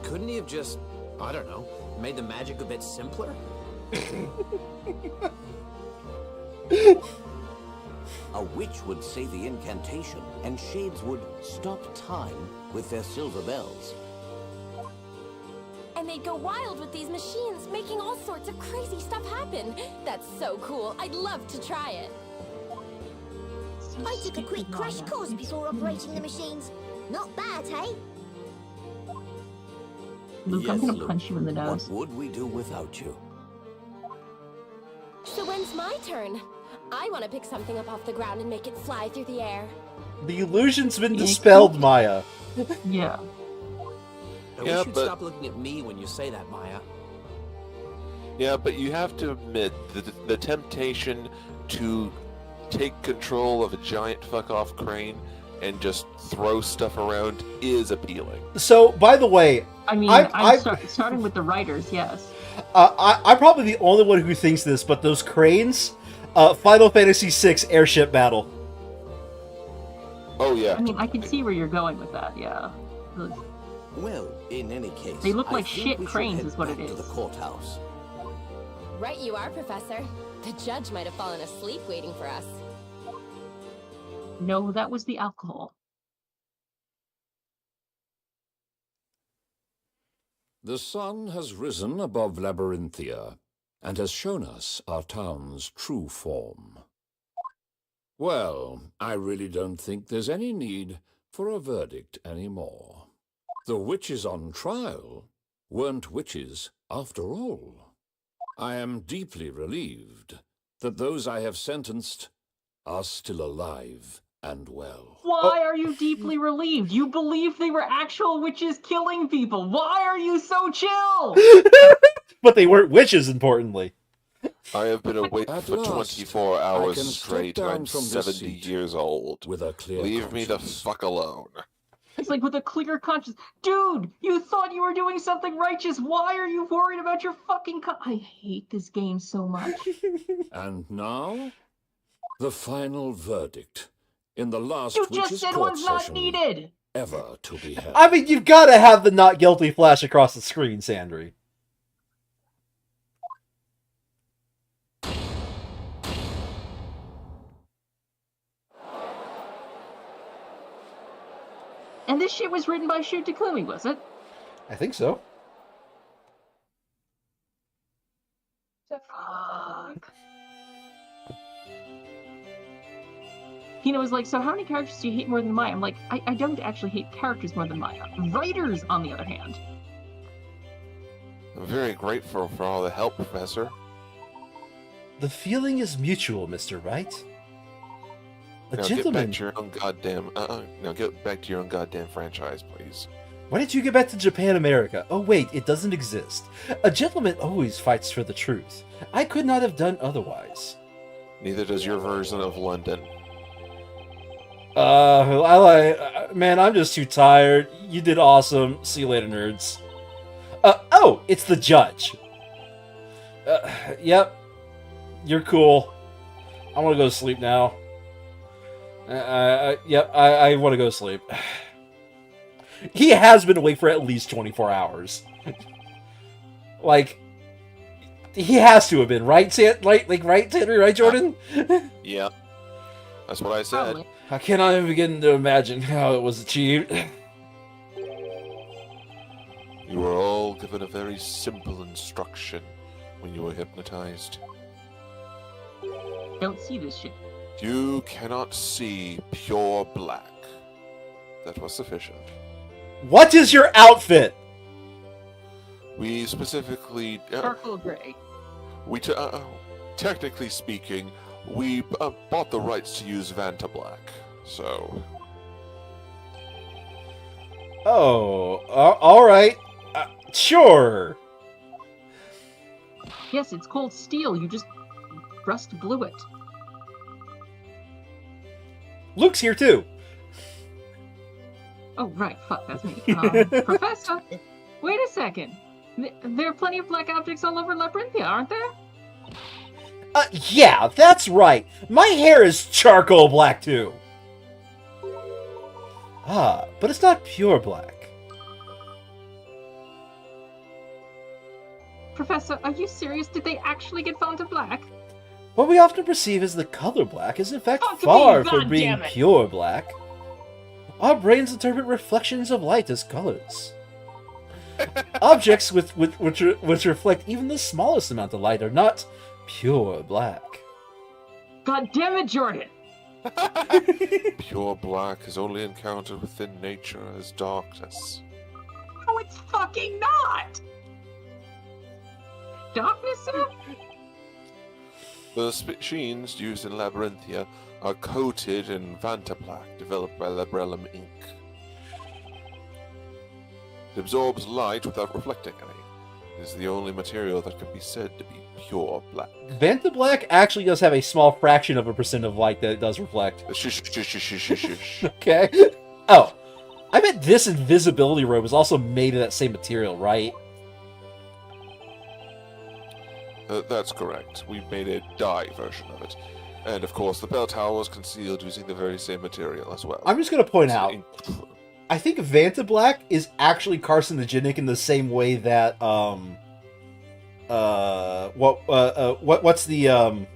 Couldn't he have just, I don't know, made the magic a bit simpler? A witch would say the incantation, and shades would stop time with their silver bells. And they'd go wild with these machines, making all sorts of crazy stuff happen. That's so cool. I'd love to try it. I took a quick crash course before operating the machines. Not bad, hey? Luke, Yes, I'm gonna Luke. punch you in the nose. What would we do without you? So when's my turn? I want to pick something up off the ground and make it fly through the air. The illusion's been dispelled, Maya. Yeah. I Yeah, wish you'd but- stop looking at me when you say that, Maya. Yeah, but you have to admit the temptation to take control of a giant fuck-off crane and just throw stuff around is appealing. So, by the way, I mean, I'm starting with the writers, yes. I'm probably the only one who thinks this, but those cranes, Final Fantasy VI airship battle. Oh yeah. I mean, I can see where you're going with that, yeah. Well, in any case, They look I like think shit we should cranes head is what it back to is. the courthouse. Right you are, Professor. The judge might have fallen asleep waiting for us. No, that was the alcohol. The sun has risen above Labyrinthia and has shown us our town's true form. Well, I really don't think there's any need for a verdict anymore. The witches on trial weren't witches after all. I am deeply relieved that those I have sentenced are still alive and well. Why are you deeply relieved? You believe they were actual witches killing people. Why are you so chill? But they weren't witches, importantly. I have been awake At for last, 24 I hours can step straight and down I'm from this 70 seat years old. with a clear Leave me the conscience. fuck alone. It's like with a clear conscience. Dude, you thought you were doing something righteous. Why are you worried about your fucking I hate this game so much. And now, the final verdict in the last You just witches' said court one's not session needed. ever to be held. I mean, you've got to have the not guilty flash across the screen, Sandry. And this shit was written by Shu Takumi, was it? I think so. Fuck. Pina was like, so how many characters do you hate more than Maya? I'm like, I don't actually hate characters more than Maya. Writers, on the other hand. I'm very grateful for all the help, Professor. The feeling is mutual, Mr. Wright. A Now gentleman. get back to your own goddamn. Now get back to your own goddamn franchise, please. Why did you get back to Japan, America? Oh wait, it doesn't exist. A gentleman always fights for the truth. I could not have done otherwise. Neither does your version of London. Man, I'm just too tired. You did awesome. See you later, nerds. Oh, it's the judge. Yep. You're cool. I want to go to sleep now. Yep, I want to go to sleep. He has been awake for at least 24 hours. Like, he has to have been, right, right, Henry, right, Jordan? Yeah. That's what I said. Probably. I cannot even begin to imagine how it was achieved. You were all given a very simple instruction when you were hypnotized. Don't see this shit. You cannot see pure black. That was sufficient. What is your outfit? We specifically... Charcoal gray. Technically speaking, we bought the rights to use Vanta Black, so... Oh, all right. Sure. Yes, it's cold steel. You just rust blew it. Luke's here too. Oh, right. Fuck, that's me. Professor, wait a second. There are plenty of black objects all over Labyrinthia, aren't there? Yeah, that's right. My hair is charcoal black too. Ah, but it's not pure black. Professor, are you serious? Did they actually get found to black? What we often perceive as the color black is in fact Fuck far me, from being goddammit. pure black. Our brains interpret reflections of light as colors. Objects which reflect even the smallest amount of light are not pure black. God damn it, Jordan! Pure black is only encountered within nature as darkness. No, it's fucking not! Darkness, sir? The machines used in Labyrinthia are coated in Vanta Black, developed by Labrellum Inc. It absorbs light without reflecting any. It is the only material that can be said to be pure black. Vanta Black actually does have a small fraction of a % of light that it does reflect. Shush, shush, shush, shush, shush, shush. Okay. Oh, I bet this invisibility robe is also made of that same material, right? That's correct. We made a dye version of it. And of course, the bell tower was concealed using the very same material as well. I'm just going to point out, I think Vanta Black is actually carcinogenic in the same way that, what's the,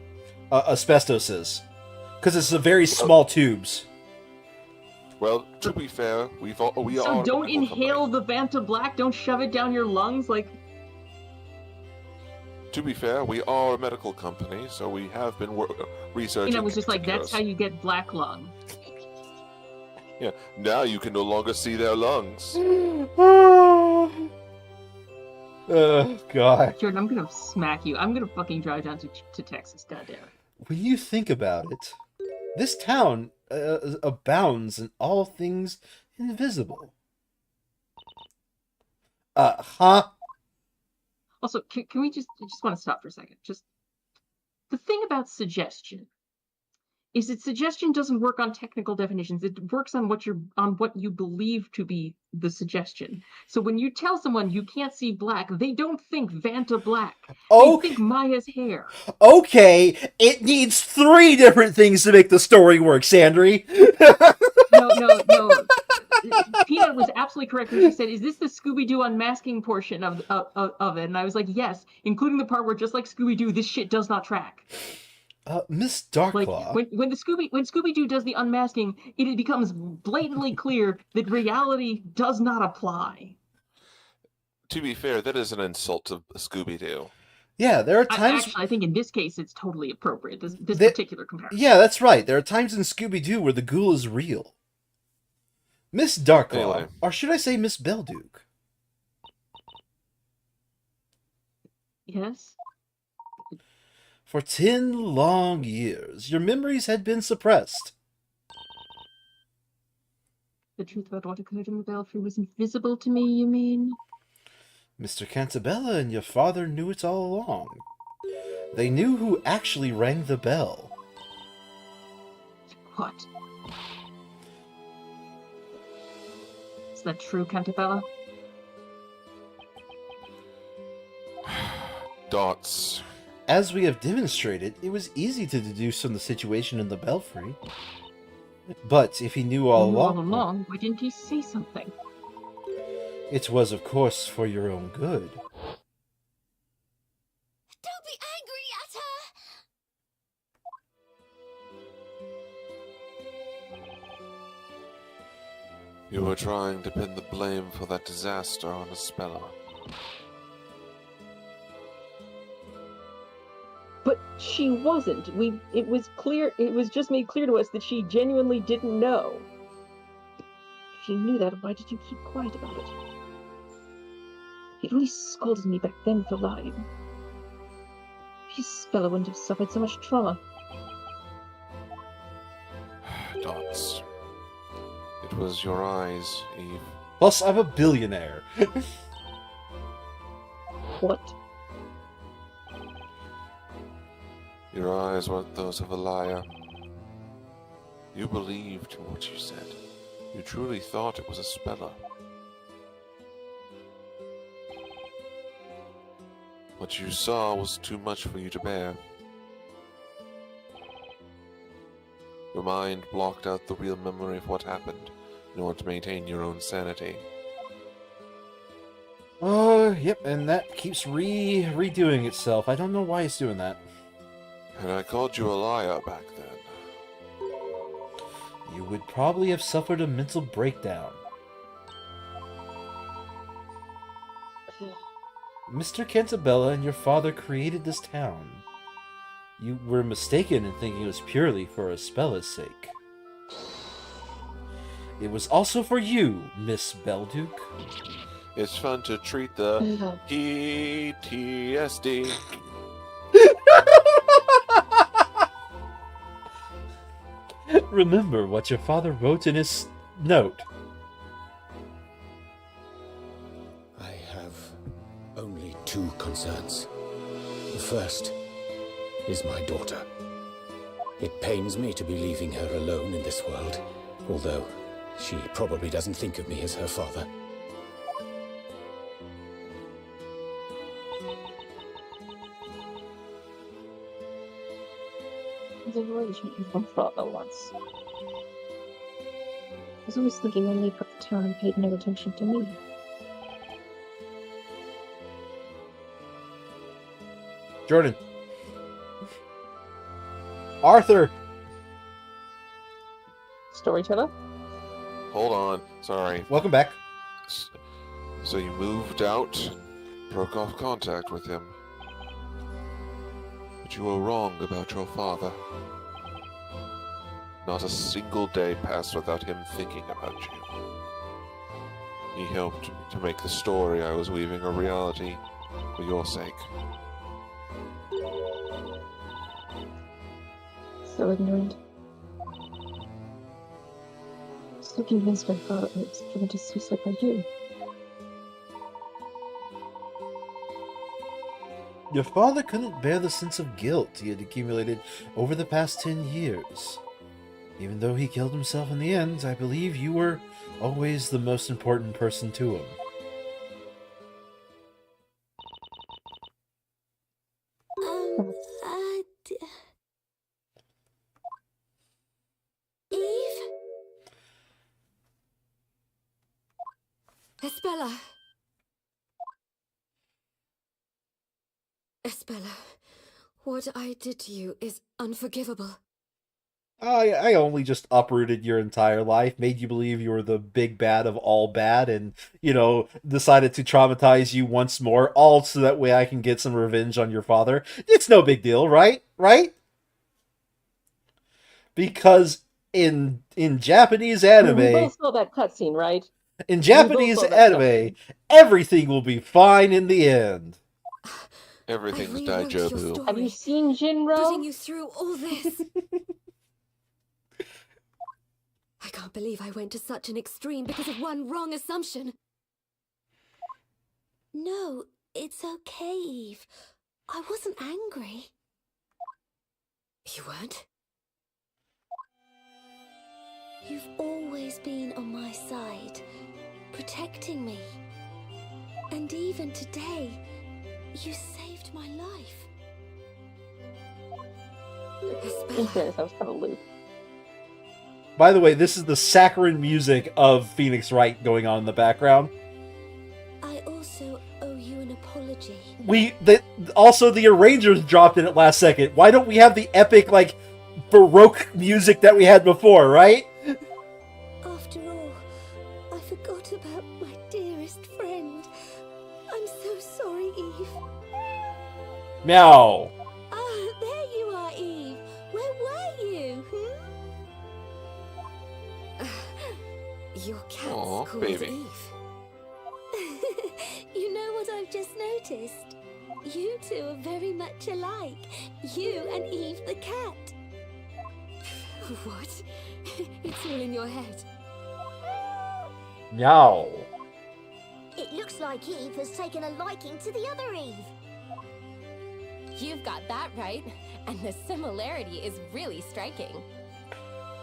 asbestos is. Because it's a very small tubes. Well, to be fair, we are... So don't inhale the Vanta Black, don't shove it down your lungs, like... To be fair, we are a medical company, so we have been researching... You know, it was just like, that's how you get black lung. Yeah, now you can no longer see their lungs. Oh, God. Jordan, I'm gonna smack you. I'm gonna fucking drive down to Texas, goddamn. When you think about it, this town abounds in all things invisible. Huh? Also, can we just want to stop for a second? Just the thing about suggestion is that suggestion doesn't work on technical definitions. It works on what you believe to be the suggestion. So when you tell someone you can't see black, they don't think Vanta Black. They think Maya's hair. Okay, it needs 3 different things to make the story work, Sandry. No. Peanut was absolutely correct when she said, "Is this the Scooby-Doo unmasking portion of it?" And I was like, "Yes," including the part where, just like Scooby-Doo, this shit does not track. Miss Darklaw. Like when Scooby-Doo does the unmasking, it becomes blatantly clear that reality does not apply. To be fair, that is an insult to Scooby-Doo. Yeah, there are times... Actually, I think in this case, it's totally appropriate, this particular comparison. Yeah, that's right. There are times in Scooby-Doo where the ghoul is real. Miss Darklaw, anyway. Or should I say Miss Belduke? Yes? For 10 long years, your memories had been suppressed. The truth about what occurred in the belfry was invisible to me, you mean? Mr. Cantabella and your father knew it all along. They knew who actually rang the bell. What? Is that true, Cantabella? Dots. As we have demonstrated, it was easy to deduce from the situation in the belfry. But if he knew all along, why didn't he say something? It was, of course, for your own good. Don't be angry at her! You were trying to pin the blame for that disaster on Isabella. But she wasn't. It was just made clear to us that she genuinely didn't know. If you knew that, why did you keep quiet about it? He'd only scolded me back then for lying. Bella wouldn't have suffered so much trauma. Dots. It was your eyes, Eve. Plus, I'm a billionaire. What? Your eyes weren't those of a liar. You believed in what you said. You truly thought it was a speller. What you saw was too much for you to bear. Your mind blocked out the real memory of what happened in order to maintain your own sanity. Yep, and that keeps redoing itself. I don't know why it's doing that. Had I called you a liar back then, You would probably have suffered a mental breakdown. Mr. Cantabella and your father created this town. You were mistaken in thinking it was purely for Espella's sake. It was also for you, Miss Belduke. it's fun to treat the PTSD. Remember what your father wrote in his note. I have only two concerns. The first is my daughter. It pains me to be leaving her alone in this world, although she probably doesn't think of me as her father. The arrangement with my father once. I was always thinking only for the town and paid no attention to me. Jordan. Arthur. Storyteller? Hold on, sorry. Welcome back. So you moved out, broke off contact with him. But you were wrong about your father. Not a single day passed without him thinking about you. He helped to make the story I was weaving a reality for your sake. So ignorant. So convinced my father was driven to suicide by you. Your father couldn't bear the sense of guilt he had accumulated over the past 10 years. Even though he killed himself in the end, I believe you were always the most important person to him. Eve? Espella. Espella, what I did to you is unforgivable. I only just uprooted your entire life, made you believe you were the big bad of all bad, and, decided to traumatize you once more, all so that way I can get some revenge on your father. It's no big deal, right? Right? Because in Japanese anime... We both saw that cutscene, right? In Japanese anime, everything will be fine in the end. Everything's Daijobu. Have you seen Jinro? Putting you through all this. I can't believe I went to such an extreme because of one wrong assumption. No, it's okay, Eve. I wasn't angry. You weren't? You've always been on my side, protecting me. And even today, you saved my life. In fairness, I was kind of lewd. By the way, this is the saccharine music of Phoenix Wright going on in the background. I also owe you an apology. Also, the arrangers dropped in at last second. Why don't we have the epic, Baroque music that we had before, right? After all, I forgot about my dearest friend. I'm so sorry, Eve. Meow. Ah, there you are, Eve. Where were you? Your cat's Aw, called baby. Eve. You know what I I've just noticed. You two are very much alike. You and Eve the cat. What? It's all in your head. Meow. It looks like Eve has taken a liking to the other Eve. You've got that right, and the similarity is really striking.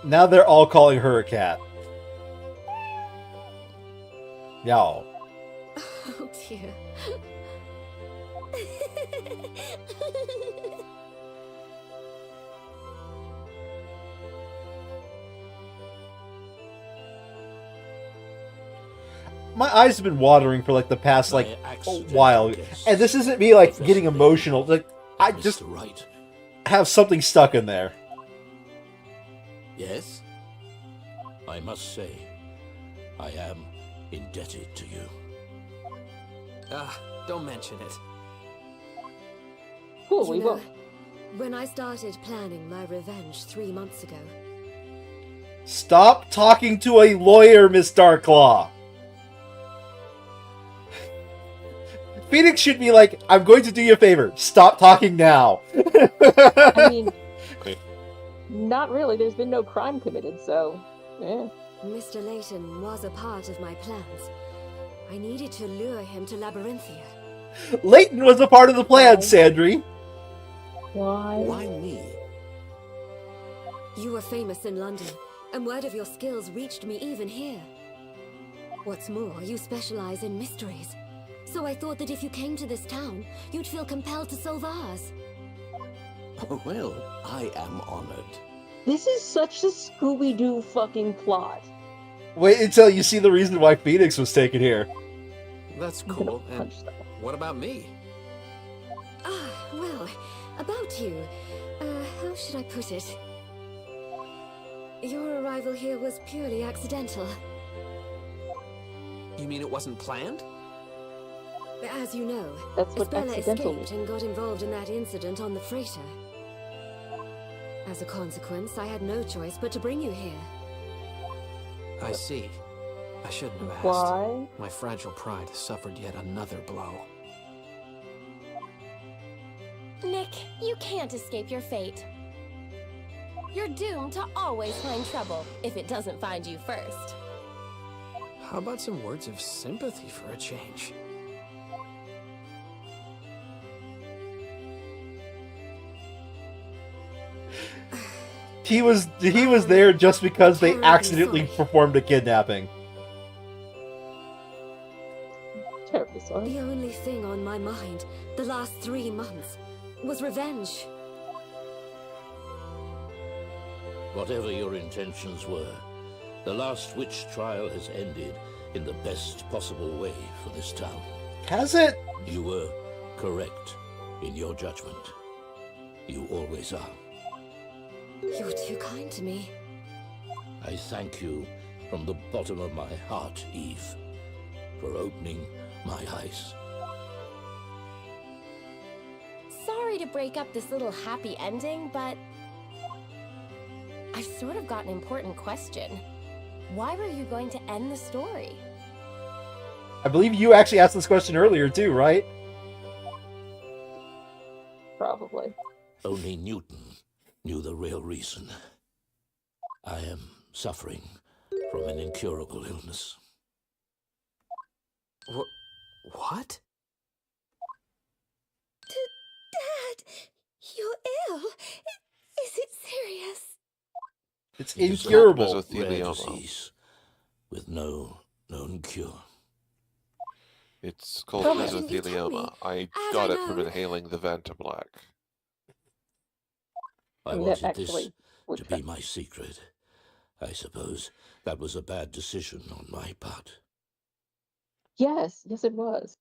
Now they're all calling her a cat. Meow. Oh dear. My eyes have been watering for like the past like a while, and this isn't me like getting emotional. Like I just have something stuck in there. Yes? I must say, I am indebted to you. Don't mention it. Cool, You we know, will. when I started planning my revenge 3 months ago, Stop talking to a lawyer, Miss Darklaw. Phoenix should be like, I'm going to do you a favor. Stop talking now. I mean, not really. There's been no crime committed, so, yeah. Mr. Layton was a part of my plans. I needed to lure him to Labyrinthia. Leighton was a part of the plan, Sandry. Why? Why me? You were famous in London, and word of your skills reached me even here. What's more, you specialize in mysteries. So I thought that if you came to this town, you'd feel compelled to solve ours. Oh, well, I am honored. This is such a Scooby-Doo fucking plot. Wait until you see the reason why Phoenix was taken here. That's cool. And what about me? Well, about you. How should I put it? Your arrival here was purely accidental. You mean it wasn't planned? As you know, That's what Bella accidental escaped and got involved in that incident on the freighter. As a consequence, I had no choice but to bring you here. I see. I shouldn't have asked. Why? My fragile pride has suffered yet another blow. Nick, you can't escape your fate. You're doomed to always find trouble if it doesn't find you first. How about some words of sympathy for a change? He was there just because they accidentally performed a kidnapping. Terribly sorry. The only thing on my mind the last 3 months was revenge. Whatever your intentions were, the last witch trial has ended in the best possible way for this town. Has it? You were correct in your judgment. You always are. You're too kind to me. I thank you from the bottom of my heart, Eve, for opening my eyes. Sorry to break up this little happy ending, but I've sort of got an important question. Why were you going to end the story? I believe you actually asked this question earlier too, right? Probably. Only Newton knew the real reason. I am suffering from an incurable illness. What? Dad, you're ill. Is it serious? It's It is incurable. a rare disease with no known cure. It's called Why didn't you tell me? mesothelioma. I Had got I it from known- inhaling the Vantablack. I That wanted actually this would to be my secret. I suppose that was a bad decision on my part. Yes, it was.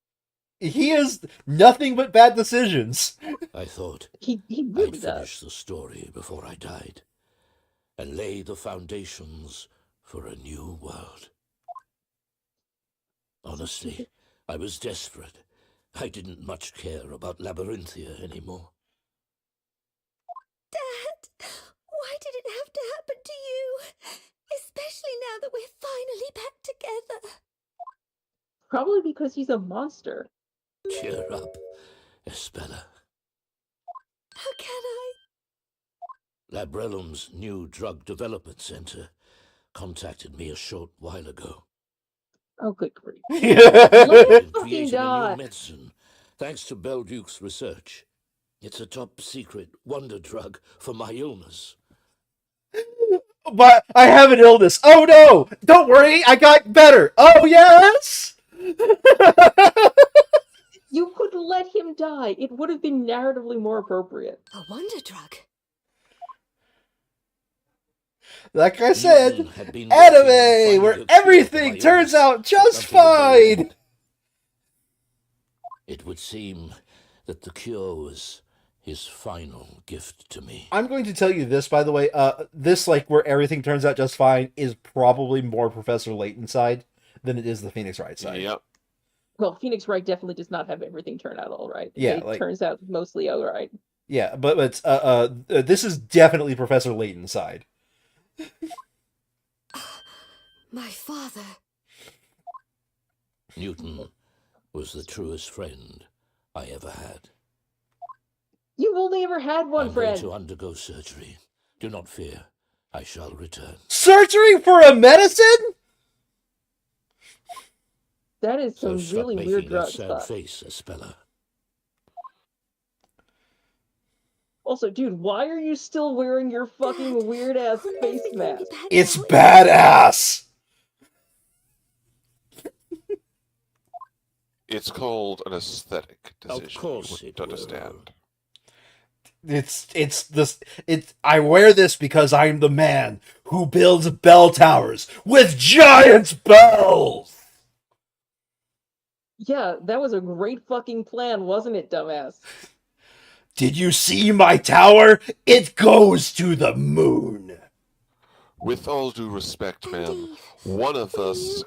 He has nothing but bad decisions. I thought He I'd really finish does. the story before I died and lay the foundations for a new world. Honestly, I was desperate. I didn't much care about Labyrinthia anymore. Dad, why did it have to happen to you? Especially now that we're finally back together. Probably because he's a monster. Cheer up, Espella. How can I? Labrellum's new drug development center contacted me a short while ago. Oh, good grief. They've fucking created a die. new medicine, thanks to Belduke's research. It's a top-secret wonder drug for my illness. But I have an illness. Oh no! Don't worry, I got better. Oh yes! You could let him die. It would have been narratively more appropriate. A wonder drug? Like I said, Newton had been anime where everything turns out just fine. It would seem that the cure was his final gift to me. I'm going to tell you this, by the way. This, like, where everything turns out just fine, is probably more Professor Layton side than it is the Phoenix Wright side. Yep. Well, Phoenix Wright definitely does not have everything turn out all right. Yeah, it like, turns out mostly all right. Yeah, but it's this is definitely Professor Layton's side. My father. Newton was the truest friend I ever had. You've only ever had one I'm friend. going to undergo surgery. Do not fear. I shall return. Surgery for a medicine? That is So some stop really making weird that drug sad stuff. face, Espella. Also, dude, why are you still wearing your fucking weird ass face mask? It's badass. It's called an aesthetic decision. Of course you it wouldn't will. understand. I wear this because I'm the man who builds bell towers with giant bells. Yeah, that was a great fucking plan, wasn't it, dumbass? Did you see my tower? It goes to the moon. With all due respect, ma'am, one of us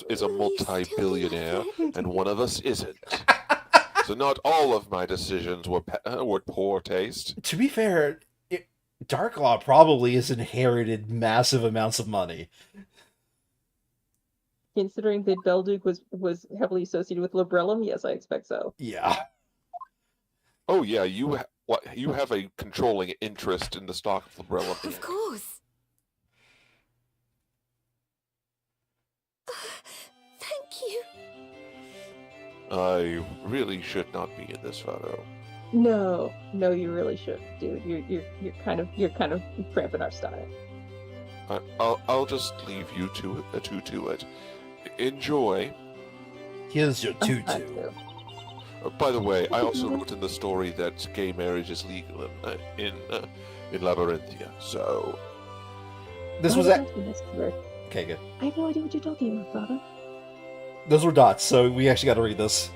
is a multi-billionaire, and one of us isn't. So not all of my decisions were poor taste. To be fair, Darklaw probably has inherited massive amounts of money. Considering that Belduke was heavily associated with Librellum, yes, I expect so. Yeah. Oh yeah, you have a controlling interest in the stock of Librellum. Of course. Thank you. I really should not be in this photo. No, you really should, dude. You're kind of cramping our style. I'll just leave you to it. Enjoy. Here's your tutu. By the way, I also wrote in the story that gay marriage is legal in Labyrinthia. So this was okay. Good. I have no idea what you're talking about, Father. Those were dots, so we actually got to read this.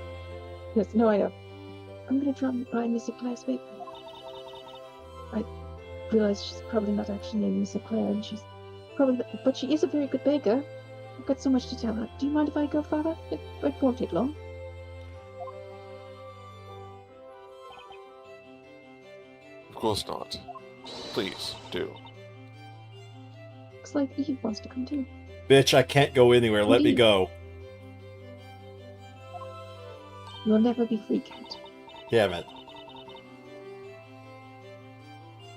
Yes, no, I know. I'm gonna try and buy Miss Claire's baker. I realize she's probably not actually named Miss Claire, and she's probably, but she is a very good baker. I've got so much to tell her. Do you mind if I go, Father? It won't take long. of course not. Please do. Looks like Eve wants to come too. Bitch, I can't go anywhere. Let me go. You'll never be free, Cat. Damn it.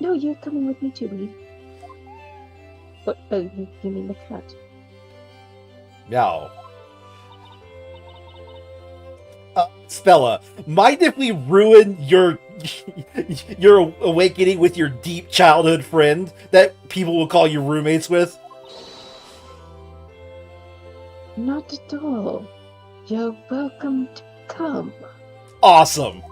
No, you're coming with me too, Eve. What? You mean the cat? Meow. Spella, mind if we ruin your awakening with your deep childhood friend that people will call you roommates with? Not at all. You're welcome to come. Awesome.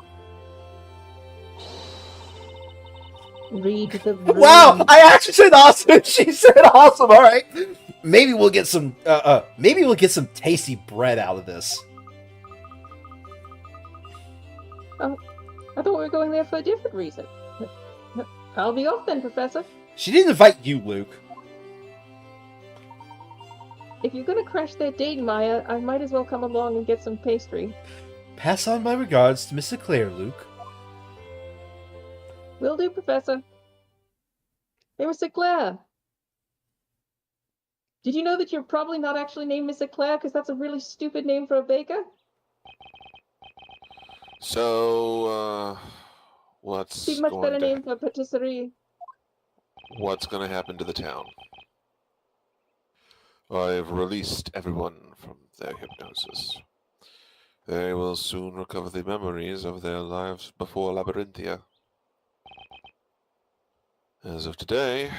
Read the room. Wow, I actually said awesome. She said awesome. All right. Maybe we'll get some tasty bread out of this. Oh, I thought we were going there for a different reason. I'll be off then, Professor. She didn't invite you, Luke. If you're gonna crash that date, Maya, I might as well come along and get some pastry. Pass on my regards to Mr. Claire, Luke. Will do, Professor. Hey, Mr. Claire. Did you know that you're probably not actually named Mr. Claire because that's a really stupid name for a baker? So, what's Be much better going to name for patisserie. what's going to happen to the town? I've released everyone from their hypnosis. They will soon recover the memories of their lives before Labyrinthia. As of today,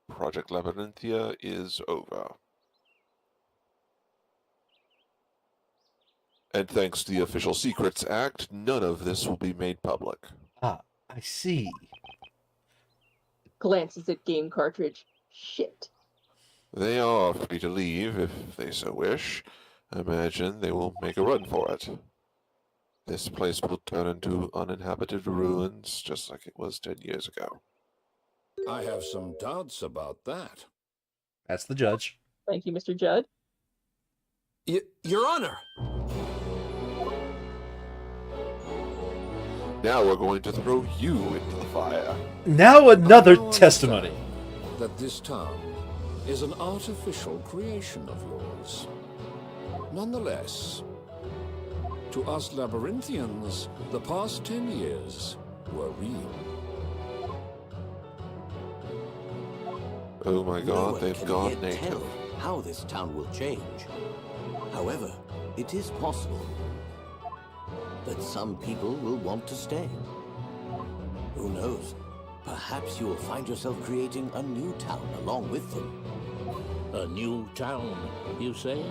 Project Labyrinthia is over. And thanks to the Official Secrets Act, none of this will be made public. Ah, I see. Glances at game cartridge. Shit. They are free to leave if they so wish. Imagine they will make a run for it. This place will turn into uninhabited ruins just like it was 10 years ago. I have some doubts about that. That's the judge. Thank you, Mr. Judd. Your Honor! Now we're going to throw you into the fire. Now another testimony. That this town is an artificial creation of yours. Nonetheless, to us Labyrinthians, the past 10 years were real. Oh my god, they've gone Yet native. tell how this town will change. However, it is possible that some people will want to stay. Who knows? Perhaps you will find yourself creating a new town along with them. A new town, you say?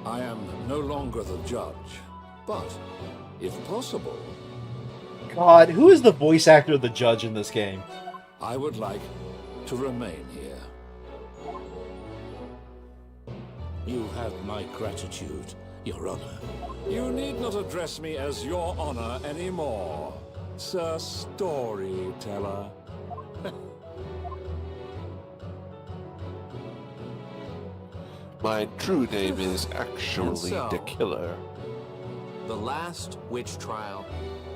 I am no longer the judge, but if possible, God, who is the voice actor of the judge in this game? I would like to remain here. You have my gratitude, Your Honor. You need not address me as Your Honor anymore, Sir Storyteller. My true name is actually so, the Killer. The last witch trial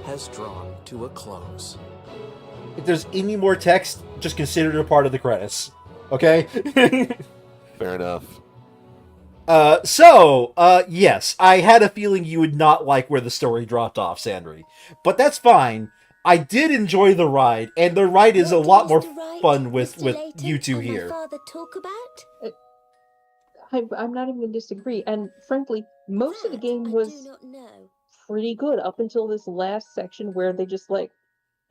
has drawn to a close. If there's any more text, just consider it a part of the credits. Okay? Fair enough. Yes, I had a feeling you would not like where the story dropped off, Sandry. But that's fine. I did enjoy the ride, and the ride is a lot more fun with you two here. Father talk about? I'm not even going to disagree. And frankly, most of the game I was do not know. pretty good up until this last section where they're just like,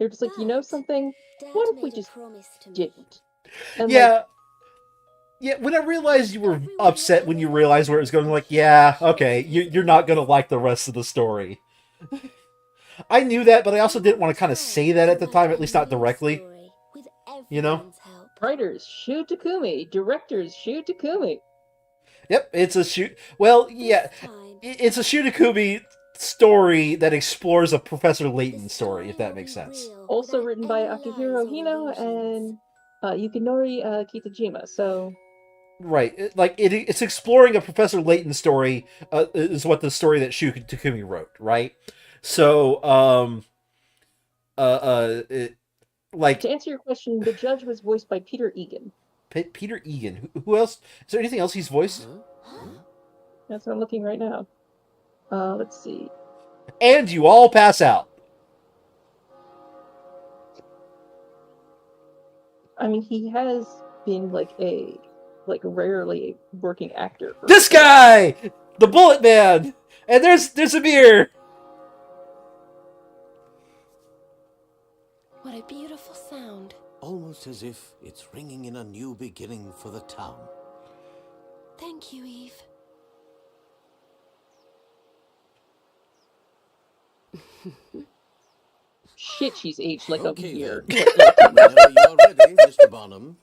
you know something? Dad What if we made a just promise to me. didn't? And Yeah. Yeah, when I realized you were upset when you realized where it was going, like, yeah, okay, you're not going to like the rest of the story. I knew that, but I also didn't want to kind of say that at the time, at least not directly. You know? Writers, Shu Takumi. Directors, Shu Takumi. Yep, it's a shoot. Well, yeah, it's a Shu Takumi story that explores a Professor Layton story, if that makes sense. Also written by Akihiro Hino and Yukinori Kitajima, so... Right, it's exploring a Professor Layton story, is what the story that Shu Takumi wrote, right? So, To answer your question, the judge was voiced by Peter Egan. Peter Egan. Who else? Is there anything else he's voiced? That's what I'm looking right now. Let's see. And you all pass out. I mean, he has been a rarely working actor. This guy! The Bullet Man! And there's a beer! What a beautiful sound. Almost as if it's ringing in a new beginning for the town. Thank you, Eve. Shit, she's aged like a year. Whenever you're ready, Mr. Barnum.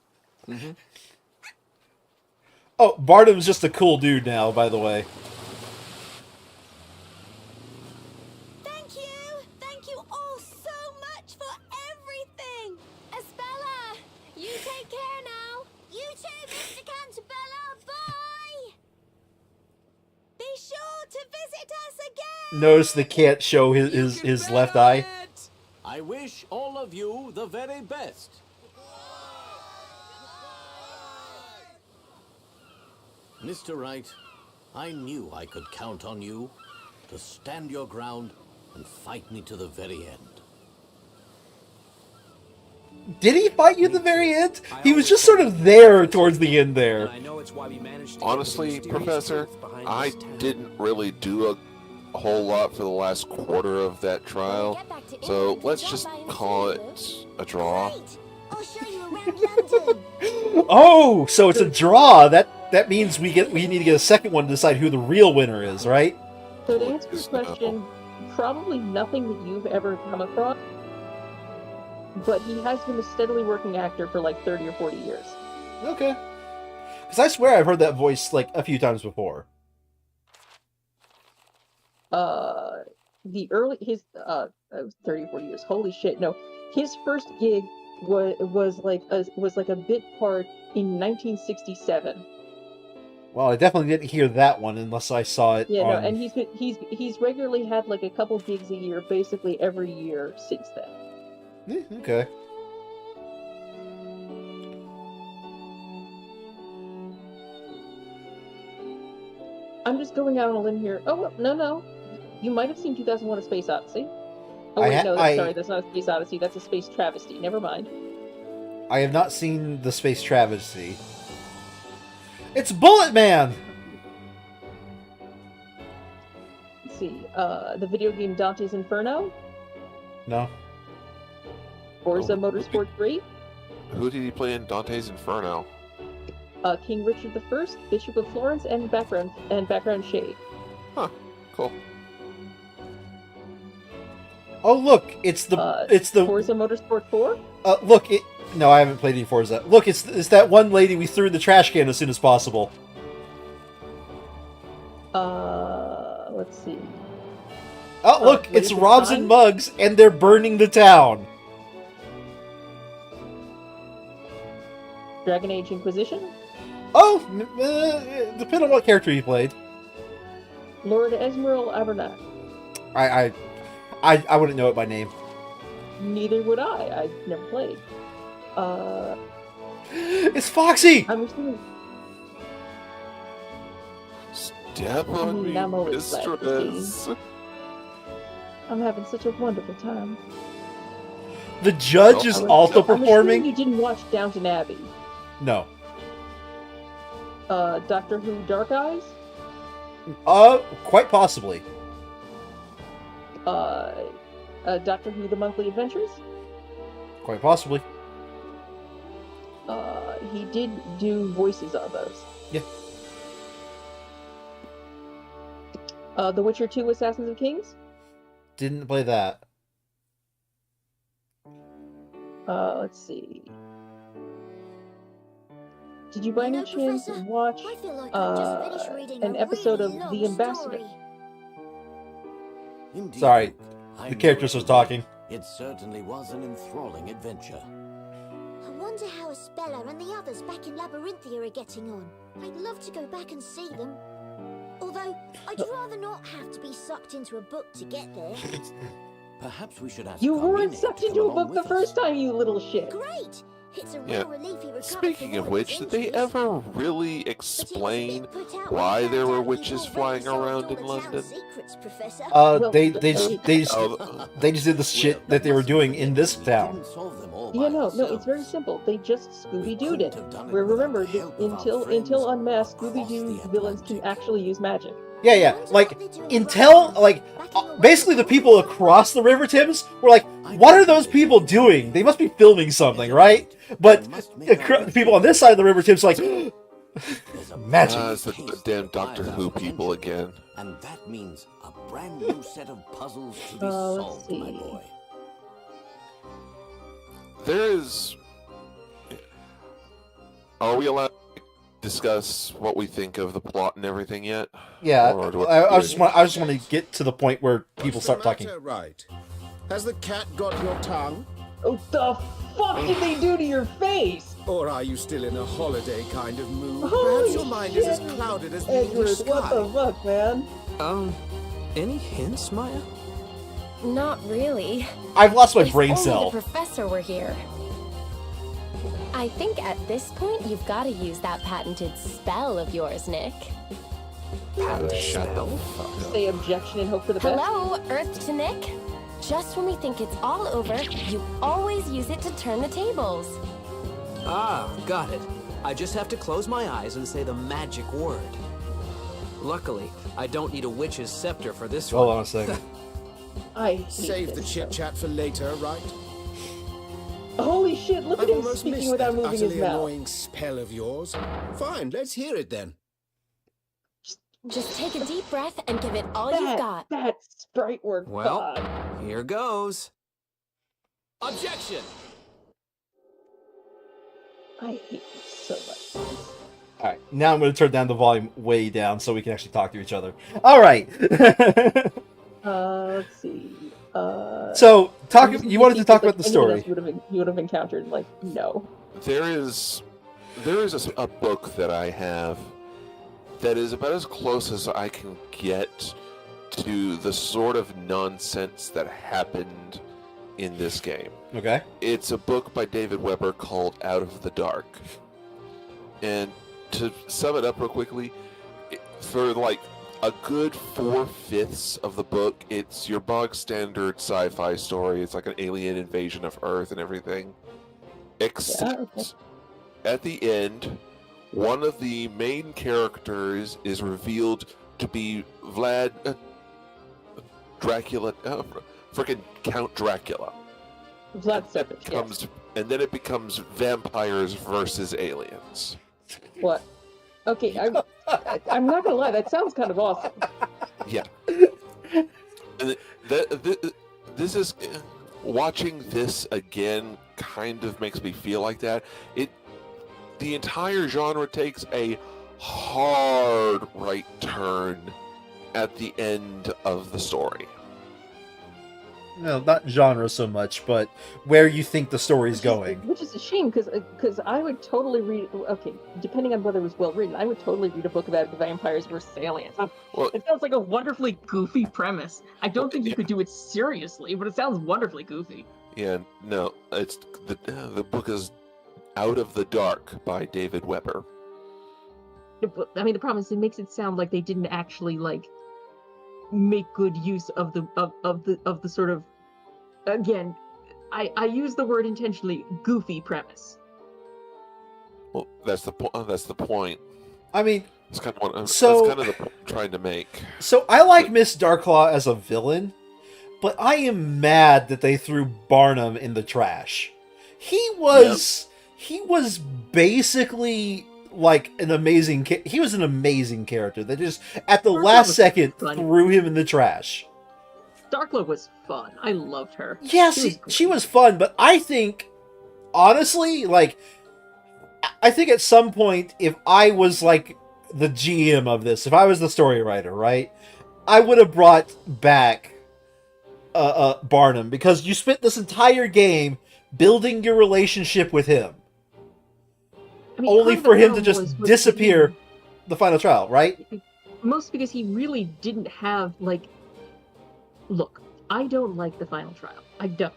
Oh, Barnum's just a cool dude now, by the way. Thank you all so much for everything. Espella, you take care now. You too, Mr. Cantabella. Bye. Be sure to visit us again. Notice they can't show his left eye. I wish all of you the very best. Mr. Wright, I knew I could count on you to stand your ground and fight me to the very end. Did he fight you at the very end? He was just sort of there towards the end there. Honestly, Professor, I didn't really do a whole lot for the last quarter of that trial, so let's just call it a draw. I'll show you around London. Oh, so it's a draw. That means we need to get a second one to decide who the real winner is, right? So to answer your question, probably nothing that you've ever come across, but he has been a steadily working actor for like 30 or 40 years. Okay. Because I swear I've heard that voice like a few times before. The early his 30 or 40 years. Holy shit! No, his first gig was like a bit part in 1967. Well, I definitely didn't hear that one unless I saw it. Yeah, on... no, and he's regularly had like a couple gigs a year, basically every year since then. Okay. I'm just going out on a limb here. Oh, well, no. You might have seen 2001: A Space Odyssey. Oh wait, sorry, that's not a Space Odyssey. That's a Space Travesty. Never mind. I have not seen the Space Travesty. It's Bullet Man! Let's see. The video game Dante's Inferno? No. Forza Motorsport 3? Who did he play in Dante's Inferno? King Richard I, Bishop of Florence, and background shade. Huh. Cool. Oh look, it's the Forza Motorsport 4? No, I haven't played any Forza. Look, it's that one lady we threw in the trash can as soon as possible. Let's see. Oh look, it's Robs and Mugs, and they're burning the town. Dragon Age Inquisition? Oh, depending on what character you played. Lord Esmeril Abernac. I wouldn't know it by name. Neither would I. I've never played. It's Foxy! I'm assuming... Step on me, mistress. I'm having such a wonderful time. The judge is also performing. You didn't watch Downton Abbey. No. Doctor Who Dark Eyes? Quite possibly. Doctor Who The Monthly Adventures? Quite possibly. He did do voices of those. Yeah. The Witcher 2 Assassins of Kings? Didn't play that. Let's see. Did you by any chance watch an episode of The Ambassador? Indeed, Sorry, the characters was talking. It certainly was an enthralling adventure. I wonder how Espella and the others back in Labyrinthia are getting on. I'd love to go back and see them. Although, I'd rather not have to be sucked into a book to get there. Perhaps we should ask. You weren't sucked into a book the first time, you little shit. Great! It's a real relief he recovered. Speaking of which, did they ever really explain why there were witches flying around in London? They just did the shit that they were doing in this town. Yeah, no, it's very simple. They just Scooby-Dooed it. Where remember, until Unmasked, Scooby-Doo villains can actually use magic. Yeah. Like, basically the people across the River Thames were like, what are those people doing? They must be filming something, right? But the people on this side of the River Thames are like, magic. It's the damn Doctor Who people again. And that means a brand new set of puzzles to be solved, my boy. There is... Are we allowed to discuss what we think of the plot and everything yet? Yeah, I just want to get to the point where people start talking. Right. Has the cat got your tongue? What the fuck did they do to your face? Or are you still in a holiday kind of mood? Holy Perhaps your mind is as shit. clouded as the Edward, English sky. what the fuck, man? Any hints, Maya? Not really. I've lost my If brain only cell. the professor were here. I think at this point you've got to use that patented spell of yours, Nick. Shut the fuck up. Say objection and hope for the best. Hello, Earth to Nick. Just when we think it's all over, you always use it to turn the tables. Ah, got it. I just have to close my eyes and say the magic word. Luckily, I don't need a witch's scepter for this one. Hold on a second. I hate Save the this chit chat for later, right? show. Holy shit! Look I've at him almost speaking missed without that moving his utterly mouth. annoying spell of yours. Fine, let's hear it then. Just take a deep breath and give it all you've got. That sprite work. Well, God. here goes. Objection! I hate you so much. All right, now I'm going to turn down the volume way down so we can actually talk to each other. All right. Let's see. So, you wanted to talk about the story. You would have encountered like no. There is a book that I have that is about as close as I can get to the sort of nonsense that happened in this game. Okay. It's a book by David Weber called Out of the Dark. And to sum it up real quickly, for like a good 4/5 of the book, it's your bog standard sci-fi story. It's like an alien invasion of Earth and everything. Except at the end, one of the main characters is revealed to be Vlad Dracula, freaking Count Dracula. Vlad Tepes, yes. And then it becomes vampires versus aliens. What? Okay, I'm not gonna lie. That sounds kind of awesome. Yeah. This is watching this again. Kind of makes me feel like that. The entire genre takes a hard right turn at the end of the story. No, not genre so much, but where you think the story's going. Which is a shame, because I would totally read. Okay, depending on whether it was well written, I would totally read a book about vampires versus aliens. Well, it sounds like a wonderfully goofy premise. I don't think you could do it seriously, but it sounds wonderfully goofy. Yeah, no, it's the book is Out of the Dark by David Weber. I mean, the problem is it makes it sound like they didn't actually make good use of the sort of, again, I use the word intentionally, goofy premise. Well, that's the point. That's the point. I mean, that's kind of so that's kind of the point I'm trying to make. So I like Miss Darklaw as a villain, but I am mad that they threw Barnum in the trash. He was basically like an amazing he was an amazing character. They just at the last second threw him in the trash. Darkla was fun. I loved her. Yes, she was fun, but I think honestly, I think at some point if I was like the GM of this, if I was the story writer, right, I would have brought back Barnum, because you spent this entire game building your relationship with him. I mean, only for him to just disappear the final trial, right? Mostly because he really didn't have, look, I don't like the final trial. I don't.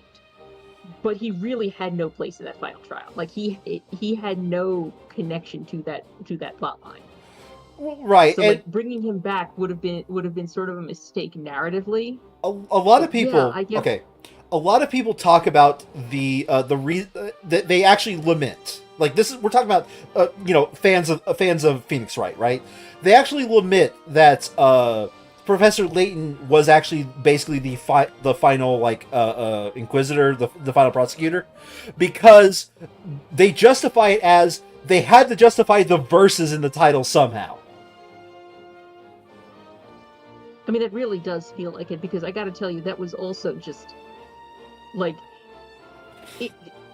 But he really had no place in that final trial. He had no connection to that plot line. Right. So bringing him back would have been sort of a mistake narratively. A lot of people a lot of people talk about that they actually lament. We're talking about fans of Phoenix Wright, right? They actually lament that Professor Layton was actually basically the final Inquisitor, the final prosecutor, because they justify it as they had to justify the verses in the title somehow. I mean, it really does feel like it, because I got to tell you, that was also just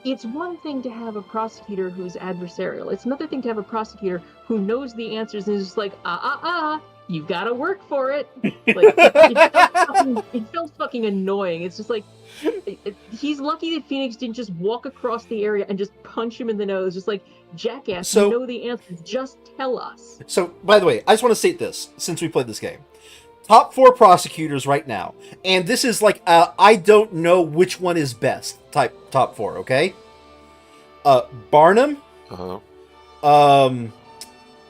it's one thing to have a prosecutor who's adversarial. It's another thing to have a prosecutor who knows the answers and is just you've got to work for it. It felt fucking annoying. It's just he's lucky that Phoenix didn't just walk across the area and just punch him in the nose, just jackass, you know the answers, just tell us. So, by the way, I just want to state this, since we played this game. Top 4 prosecutors right now, and this is I don't know which one is best type top 4, okay? Barnum,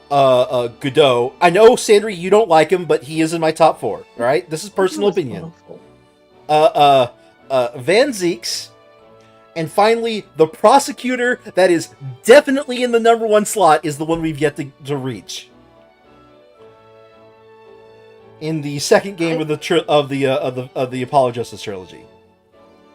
Godot. I know, Sandry, you don't like him, but he is in my top 4. All right, this is personal opinion. Van Zeeks, and finally the prosecutor that is definitely in the number 1 slot is the one we've yet to reach. In the second game of the Apollo Justice trilogy.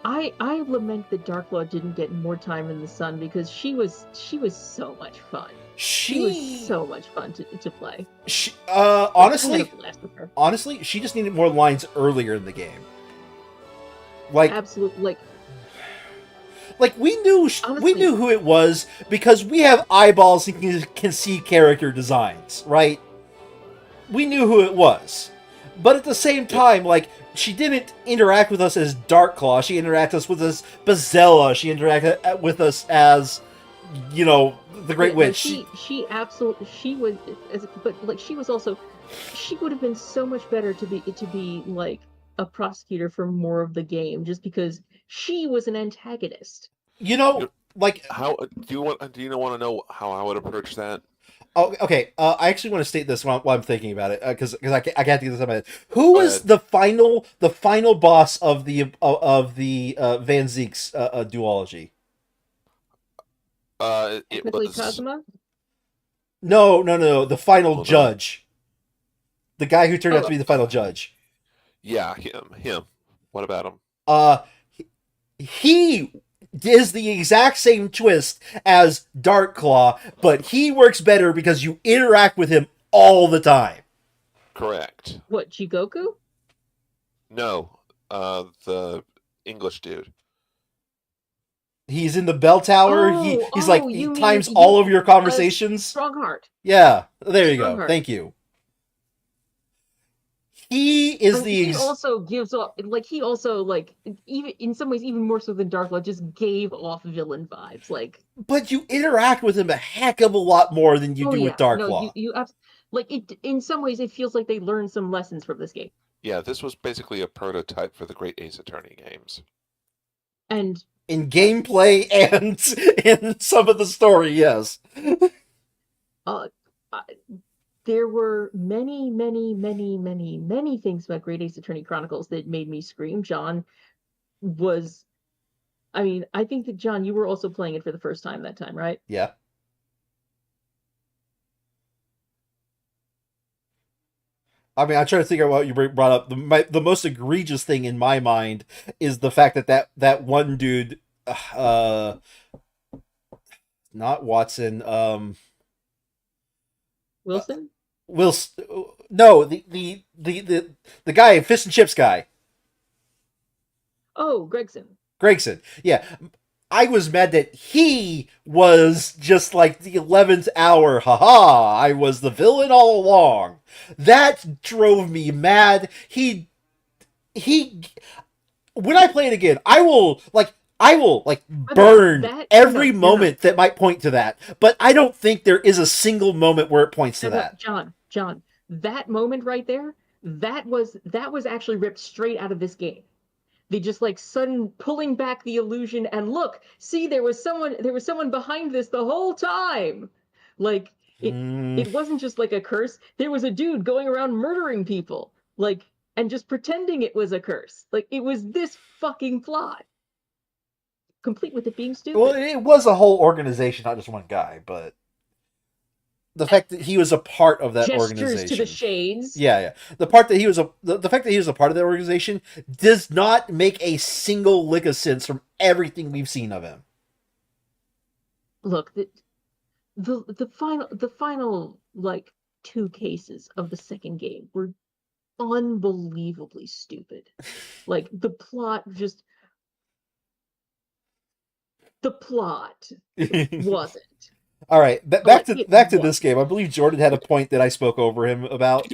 I lament that Darklaw didn't get more time in the sun because she was so much fun. She was so much fun to play. Honestly, she just needed more lines earlier in the game. Like absolutely, like we knew who it was because we have eyeballs and can see character designs, right? We knew who it was, but at the same time, like, she didn't interact with us as Darkclaw. She interacted with us as Bazella. She interacted with us as, you know, the Great Witch. She absolutely, she was, but like she was also, she would have been so much better to be like a prosecutor for more of the game, just because she was an antagonist. You know, like, how do you want to know how I would approach that? Oh, okay. I actually want to state this while I'm thinking about it, because I can't get this out of my head. Who was the final boss of the Van Zeek's duology? It was Cosma? No. The final judge. The guy who turned out to be the final judge. Yeah, him. What about him? He is the exact same twist as Darkclaw, but he works better because you interact with him all the time. Correct. What, Jigoku? No, the English dude. He's in the bell tower. He times all of your conversations. Strongheart. Yeah, there you go. Thank you. He is he also gives off, like, he also, like, even in some ways even more so than Darkblood, just gave off villain vibes, like. But you interact with him a heck of a lot more than you do with Darkclaw. No, you like, it in some ways it feels like they learned some lessons from this game. Yeah, this was basically a prototype for the Great Ace Attorney games. And in gameplay and in some of the story, yes. There were many things about Great Ace Attorney Chronicles that made me scream. John was, I mean, I think that, John, you were also playing it for the first time that time, right? Yeah. I mean, I'm trying to figure out what you brought up. The most egregious thing in my mind is the fact that one dude, not Watson, Wilson? No, the guy, Fish and Chips guy. Oh, Gregson. Yeah. I was mad that he was just like the 11th hour. Haha, I was the villain all along. That drove me mad. He when I play it again, I will burn every moment that might point to that. But I don't think there is a single moment where it points to that. John, that moment right there, that was actually ripped straight out of this game. They just, like, sudden pulling back the illusion, and look, see, there was someone behind this the whole time. Like, it wasn't just like a curse. There was a dude going around murdering people, like, and just pretending it was a curse. Like, it was this fucking plot, complete with it being stupid. Well, it was a whole organization, not just one guy, but the fact that he was a part of that organization. Gestures to the shades. Yeah. The fact that he was a part of that organization does not make a single lick of sense from everything we've seen of him. Look, the final like 2 cases of the second game were unbelievably stupid. Like, the plot wasn't. All right, back to this game. I believe Jordan had a point that I spoke over him about.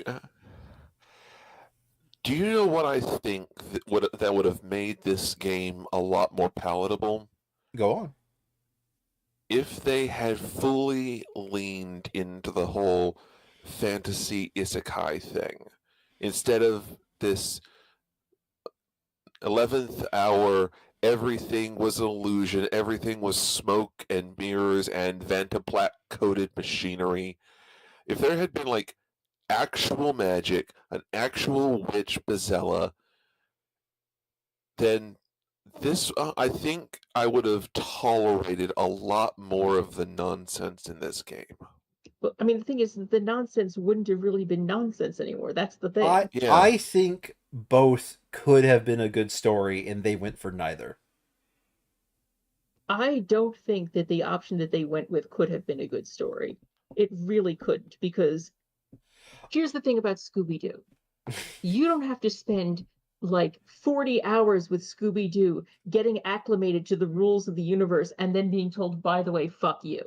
Do you know what I think that would have made this game a lot more palatable? Go on. If they had fully leaned into the whole fantasy isekai thing, instead of this 11th hour, everything was an illusion, everything was smoke and mirrors and Vantablack-coated machinery. if there had been like actual magic, an actual witch Bezella, then this I think I would have tolerated a lot more of the nonsense in this game. But I mean, the thing is, the nonsense wouldn't have really been nonsense anymore. That's the thing. I think both could have been a good story, and they went for neither. I don't think that the option that they went with could have been a good story. It really couldn't, because here's the thing about Scooby-Doo. You don't have to spend like 40 hours with Scooby-Doo getting acclimated to the rules of the universe and then being told, by the way, fuck you.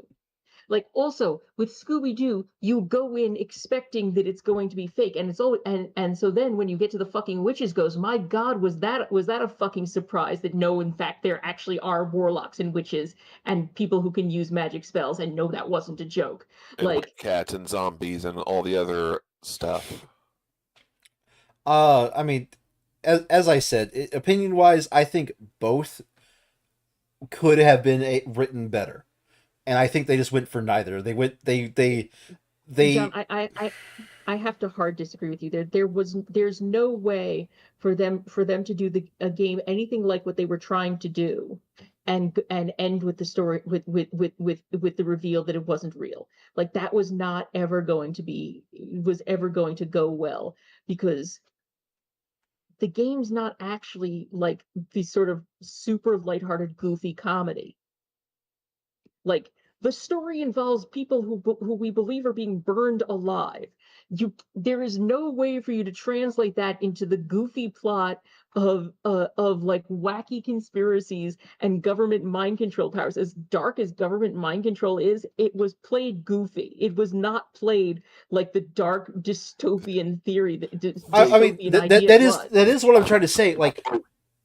Like, also with Scooby-Doo, you go in expecting that it's going to be fake, and it's all and so then when you get to the fucking witches goes, my God, was that a fucking surprise that no, in fact, there actually are warlocks and witches and people who can use magic spells, and no, that wasn't a joke. And like cats and zombies and all the other stuff. I mean, as I said, opinion wise, I think both could have been written better, and I think they just went for neither. They John, I have to hard disagree with you. There's no way for them to do a game anything like what they were trying to do, and end with the story with the reveal that it wasn't real. Like, that was not ever going to go well, because the game's not actually like the sort of super lighthearted, goofy comedy. Like, the story involves people who we believe are being burned alive. There is no way for you to translate that into the goofy plot of like wacky conspiracies and government mind control powers. As dark as government mind control is, it was played goofy. It was not played like the dark dystopian theory that I mean, that is what I'm trying to say. Like,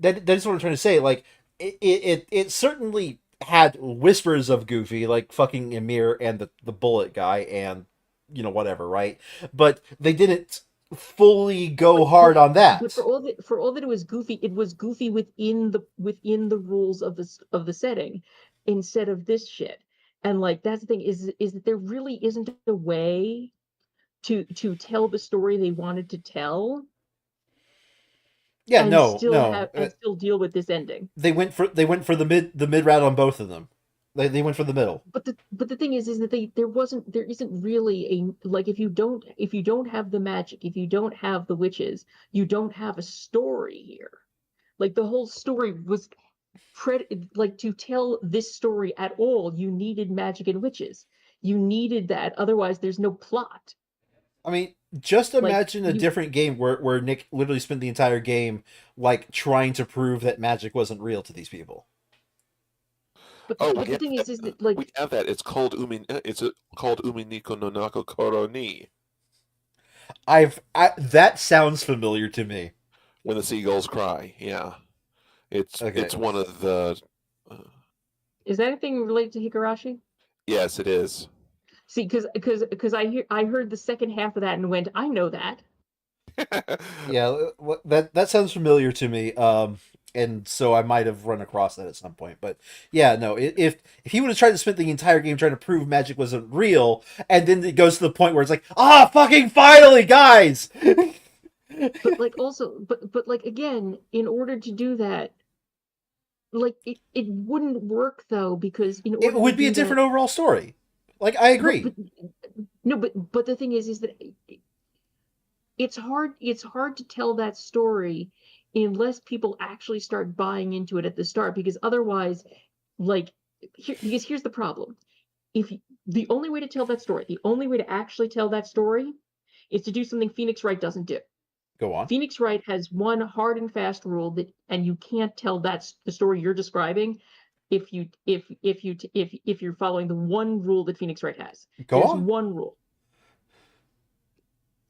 that is what I'm trying to say. Like, it certainly had whispers of goofy, like fucking Emir and the bullet guy, and whatever, right? But they didn't fully go hard on that. But for all that it was goofy within the rules of the setting, instead of this shit. And like, that's the thing, is that there really isn't a way to tell the story they wanted to tell. Yeah, and no, still deal with this ending. They went for the mid route on both of them. They went for the middle. But the thing is that there isn't really a, like, if you don't have the magic, if you don't have the witches, you don't have a story here. Like, the whole story was like, to tell this story at all, you needed magic and witches. You needed that, otherwise there's no plot. I mean, just imagine a different game where Nick literally spent the entire game like trying to prove that magic wasn't real to these people. But the thing is that, like, we have that. It's called called Uminiko no Nako Koroni. That sounds familiar to me. When the seagulls cry, yeah, it's one of the. Is that anything related to Higurashi? Yes, it is. See, because I heard the second half of that and went, I know that. Yeah, that sounds familiar to me. And so I might have run across that at some point. But yeah, no, if he would have tried to spend the entire game trying to prove magic wasn't real, and then it goes to the point where it's like, fucking finally, guys. But like, also, but like, again, in order to do that, like, it wouldn't work though, because it would be a different overall story. Like, I agree. But the thing is that it's hard to tell that story unless people actually start buying into it at the start, because otherwise, like, here's the problem. If the only way to tell that story, the only way to actually tell that story, is to do something Phoenix Wright doesn't do. Go on. Phoenix Wright has one hard and fast rule that, and you can't tell that's the story you're describing if you're following the one rule that Phoenix Wright has. There's one rule.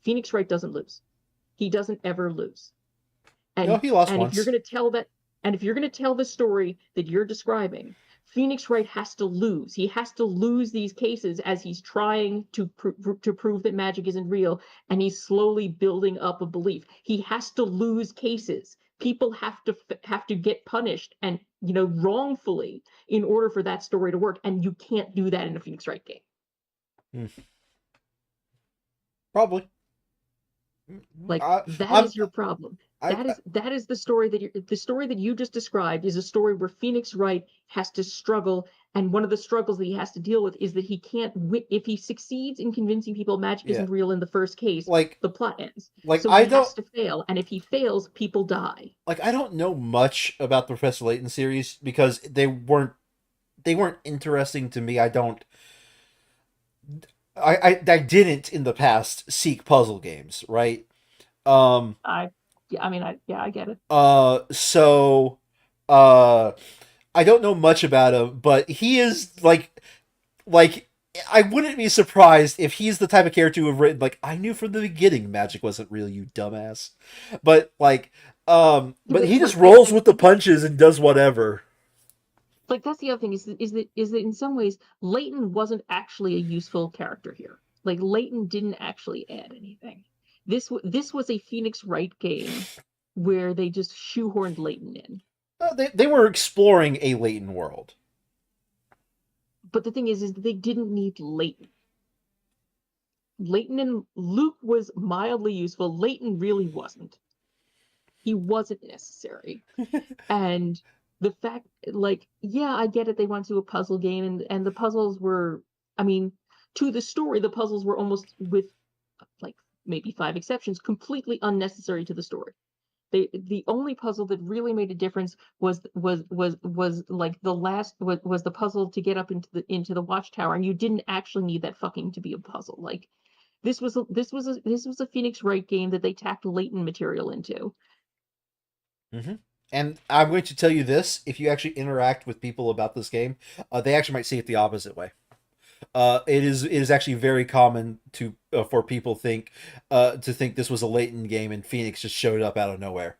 Phoenix Wright doesn't lose. He doesn't ever lose. And, no, he lost and once. If you're going to tell the story that you're describing, Phoenix Wright has to lose. He has to lose these cases as he's trying to prove that magic isn't real, and he's slowly building up a belief. He has to lose cases. People have to get punished, and wrongfully, in order for that story to work. And you can't do that in a Phoenix Wright game. Probably. Like that I'm is your problem. I, That is the story the story that you just described is a story where Phoenix Wright has to struggle, and one of the struggles that he has to deal with is that he can't if he succeeds in convincing people magic Yeah. isn't real in the first case, like the plot ends. like So I he don't has to fail, and if he fails, people die. like I don't know much about the Professor Layton series because they weren't interesting to me. I didn't in the past seek puzzle games, right? I I get it. So uh I don't know much about him, but he is like I wouldn't be surprised if he's the type of character who have written like I knew from the beginning magic wasn't real, you dumbass. But but he just rolls with the punches and does whatever. Like that's the other thing is that in some ways Leighton wasn't actually a useful character here. Like Leighton didn't actually add anything. This was a Phoenix Wright game where they just shoehorned Leighton in. They were exploring a Layton world. But the thing is that they didn't need Leighton. Leighton and Luke was mildly useful. Leighton really wasn't. He wasn't necessary. And the fact, like, yeah, I get it. They went to a puzzle game, and the puzzles were, I mean, to the story, the puzzles were almost, with like maybe 5 exceptions, completely unnecessary to the story. The only puzzle that really made a difference was like the last was the puzzle to get up into the watchtower, and you didn't actually need that fucking to be a puzzle. Like this was a Phoenix Wright game that they tacked Leighton material into. Mm-hmm. And I'm going to tell you this: if you actually interact with people about this game, they actually might see it the opposite way. It is actually very common to for people to think this was a Leighton game and Phoenix just showed up out of nowhere.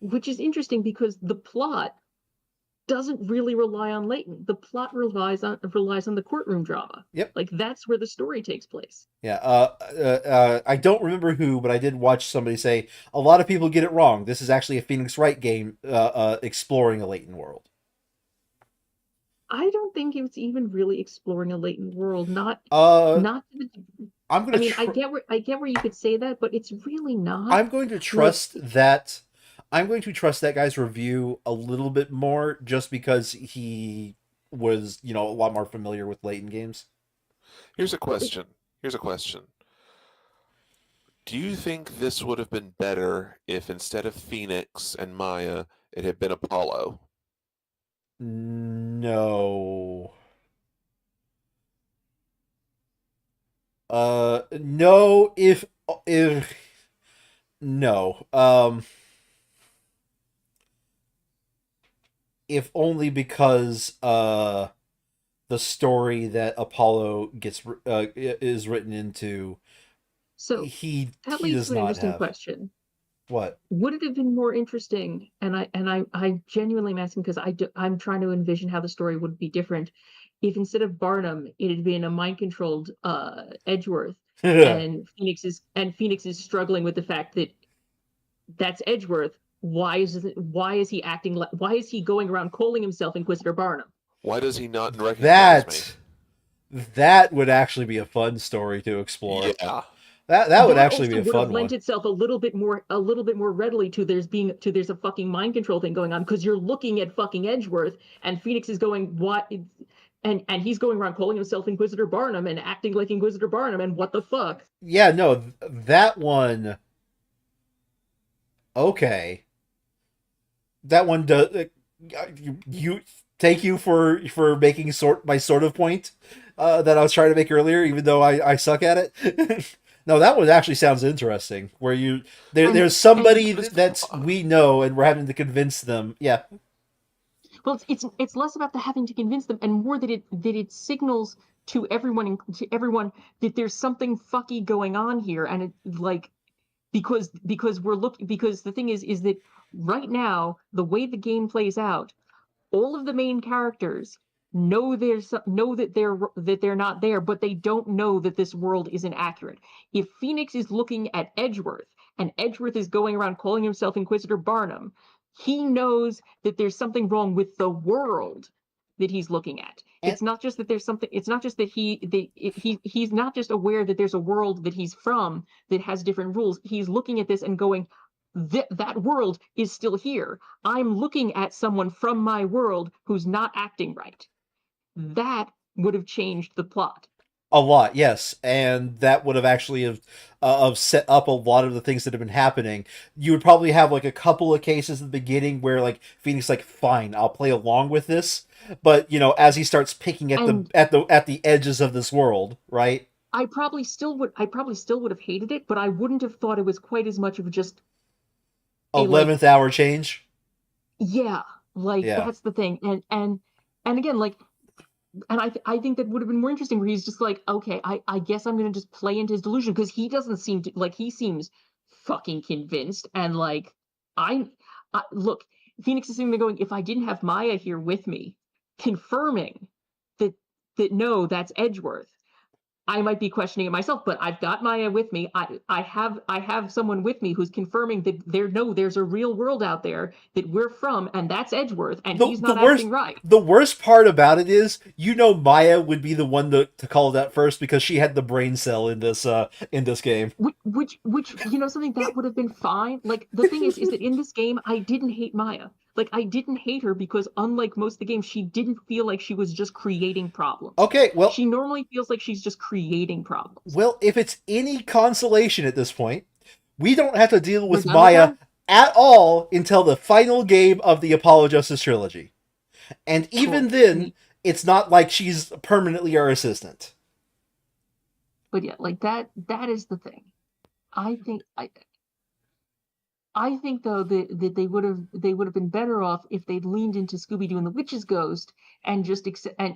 Which is interesting because the plot doesn't really rely on Leighton. The plot relies on the courtroom drama. Yep. Like that's where the story takes place. Yeah. I don't remember who, but I did watch somebody say a lot of people get it wrong. This is actually a Phoenix Wright game exploring a Leighton world. I don't think it's even really exploring a Leighton world. Not. I'm gonna. I get where you could say that, but it's really not. I'm going to trust that. I'm going to trust that guy's review a little bit more, just because he was, a lot more familiar with Leighton games. Here's a question. Do you think this would have been better if instead of Phoenix and Maya, it had been Apollo? No. No, if no. If only because the story that Apollo is written into, so he that leads to an interesting question. What would it have been more interesting? And I genuinely am asking because I'm trying to envision how the story would be different if instead of Barnum it had been a mind controlled Edgeworth and Phoenix is struggling with the fact that that's Edgeworth. Why is he going around calling himself Inquisitor Barnum? Why does he not recognize me? That would actually be a fun story to explore. Yeah. That would actually be a fun one. Lent itself a little bit more readily to there's a fucking mind control thing going on because you're looking at fucking Edgeworth and Phoenix is going what and he's going around calling himself Inquisitor Barnum and acting like Inquisitor Barnum and what the fuck? Yeah, no, that one. Okay. That one does. You thank you for making my sort of point that I was trying to make earlier, even though I suck at it. No, that one actually sounds interesting. Where there's somebody that we know, and we're having to convince them. Yeah. Well, it's less about the having to convince them, and more that it signals to everyone that there's something fucky going on here, and it like because the thing is that right now the way the game plays out, all of the main characters know that they're not there, but they don't know that this world isn't accurate. If Phoenix is looking at Edgeworth and Edgeworth is going around calling himself Inquisitor Barnum, he knows that there's something wrong with the world that he's looking at. It's not just that there's something. It's not just that he's not just aware that there's a world that he's from that has different rules. He's looking at this and going, that world is still here. I'm looking at someone from my world who's not acting right. That would have changed the plot. A lot, yes, and that would have actually have set up a lot of the things that have been happening. You would probably have like a couple of cases at the beginning where like Phoenix like, fine, I'll play along with this, but as he starts picking at the edges of this world, right? I probably still would have hated it, but I wouldn't have thought it was quite as much of just 11th hour change. Yeah, that's the thing, and again, and I think that would have been more interesting where he's just like, okay, I guess I'm gonna just play into his delusion, because he doesn't seem to he seems fucking convinced, and I look, Phoenix is sitting there going, if I didn't have Maya here with me, confirming that no, that's Edgeworth, I might be questioning it myself, but I've got Maya with me. I have someone with me who's confirming that there's a real world out there that we're from, and that's Edgeworth, and he's not acting right. The worst part about it is, Maya would be the one to call that first, because she had the brain cell in this game. Which something that would have been fine. The thing is that in this game, I didn't hate Maya. I didn't hate her because, unlike most of the games, she didn't feel like she was just creating problems. Okay, well, she normally feels like she's just creating problems. Well, if it's any consolation at this point, we don't have to deal with Maya at all until the final game of the Apollo Justice trilogy. And even then, it's not like she's permanently our assistant. But yeah, that is the thing. I think though that they would have been better off if they'd leaned into Scooby-Doo and the Witch's Ghost and just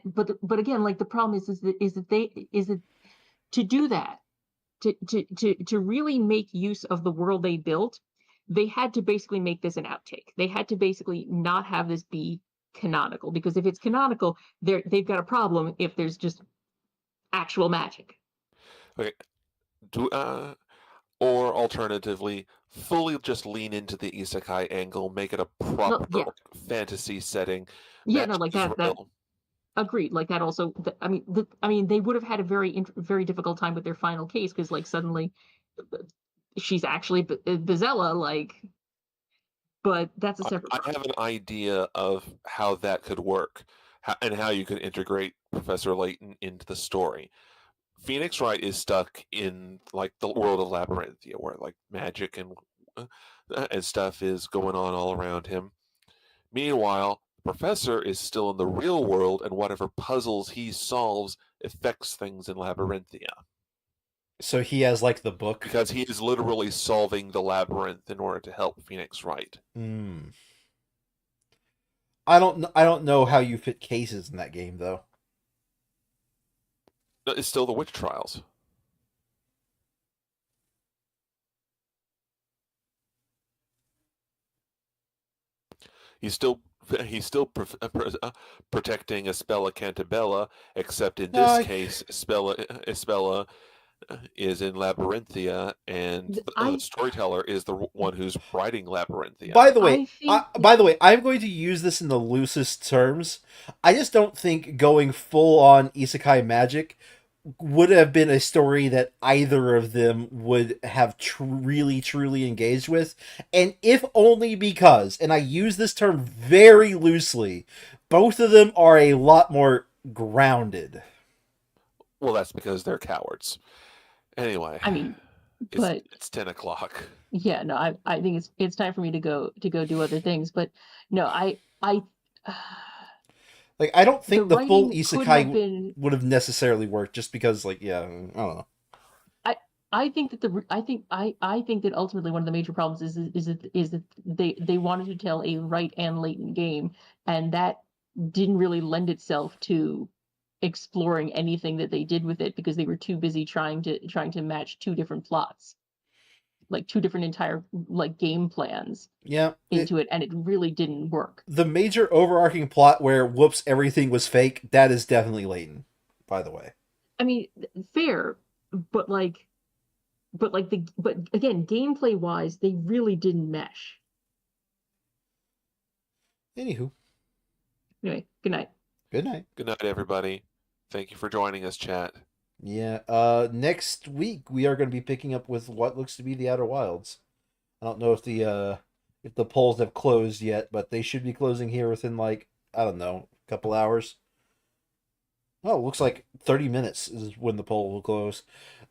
but again, the problem is that to do that, to really make use of the world they built, they had to basically make this an outtake. They had to basically not have this be canonical, because if it's canonical, they've got a problem if there's just actual magic. Okay. Or alternatively, fully just lean into the isekai angle, make it a proper fantasy setting. Yeah, no, that. Agreed. That also. I mean, they would have had a very difficult time with their final case, because suddenly, she's actually Bezella. But that's a separate. I have an idea of how that could work, and how you could integrate Professor Layton into the story. Phoenix Wright is stuck in the world of Labyrinthia, where magic and stuff is going on all around him. Meanwhile, the professor is still in the real world, and whatever puzzles he solves affects things in Labyrinthia. So he has the book, because he is literally solving the labyrinth in order to help Phoenix Wright. I don't know how you fit cases in that game, though. It's still the witch trials. He's still protecting Espella Cantabella, except in this case, Espella is in Labyrinthia, and the storyteller is the one who's writing Labyrinthia. By the way, I'm going to use this in the loosest terms. I just don't think going full on isekai magic would have been a story that either of them would have really, truly engaged with. And if only because, and I use this term very loosely, both of them are a lot more grounded. Well, that's because they're cowards. Anyway, I mean, it's 10 o'clock. Yeah, no, I think it's time for me to go do other things. But no, I don't think the full isekai would have necessarily worked, just because, I don't know. I think that ultimately one of the major problems is that they wanted to tell a Wright and Layton game, and that didn't really lend itself to exploring anything that they did with it, because they were too busy trying to match two different plots, two different entire game plans into it, and it really didn't work. The major overarching plot where whoops, everything was fake, that is definitely Layton, by the way. I mean, fair, but again, gameplay wise, they really didn't mesh. Anywho. Anyway, good night. Good night. Good night, everybody. Thank you for joining us, chat. Yeah. Next week we are going to be picking up with what looks to be the Outer Wilds. I don't know if the polls have closed yet, but they should be closing here within like, I don't know, a couple hours. Oh, it looks like 30 minutes is when the poll will close.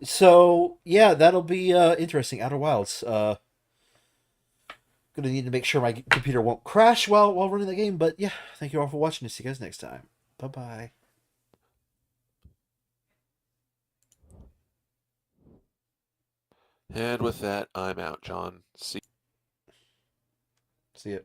So yeah, that'll be interesting. Outer Wilds. Gonna need to make sure my computer won't crash while running the game. But yeah, thank you all for watching. See you guys next time. Bye bye. And with that, I'm out, John. See See ya.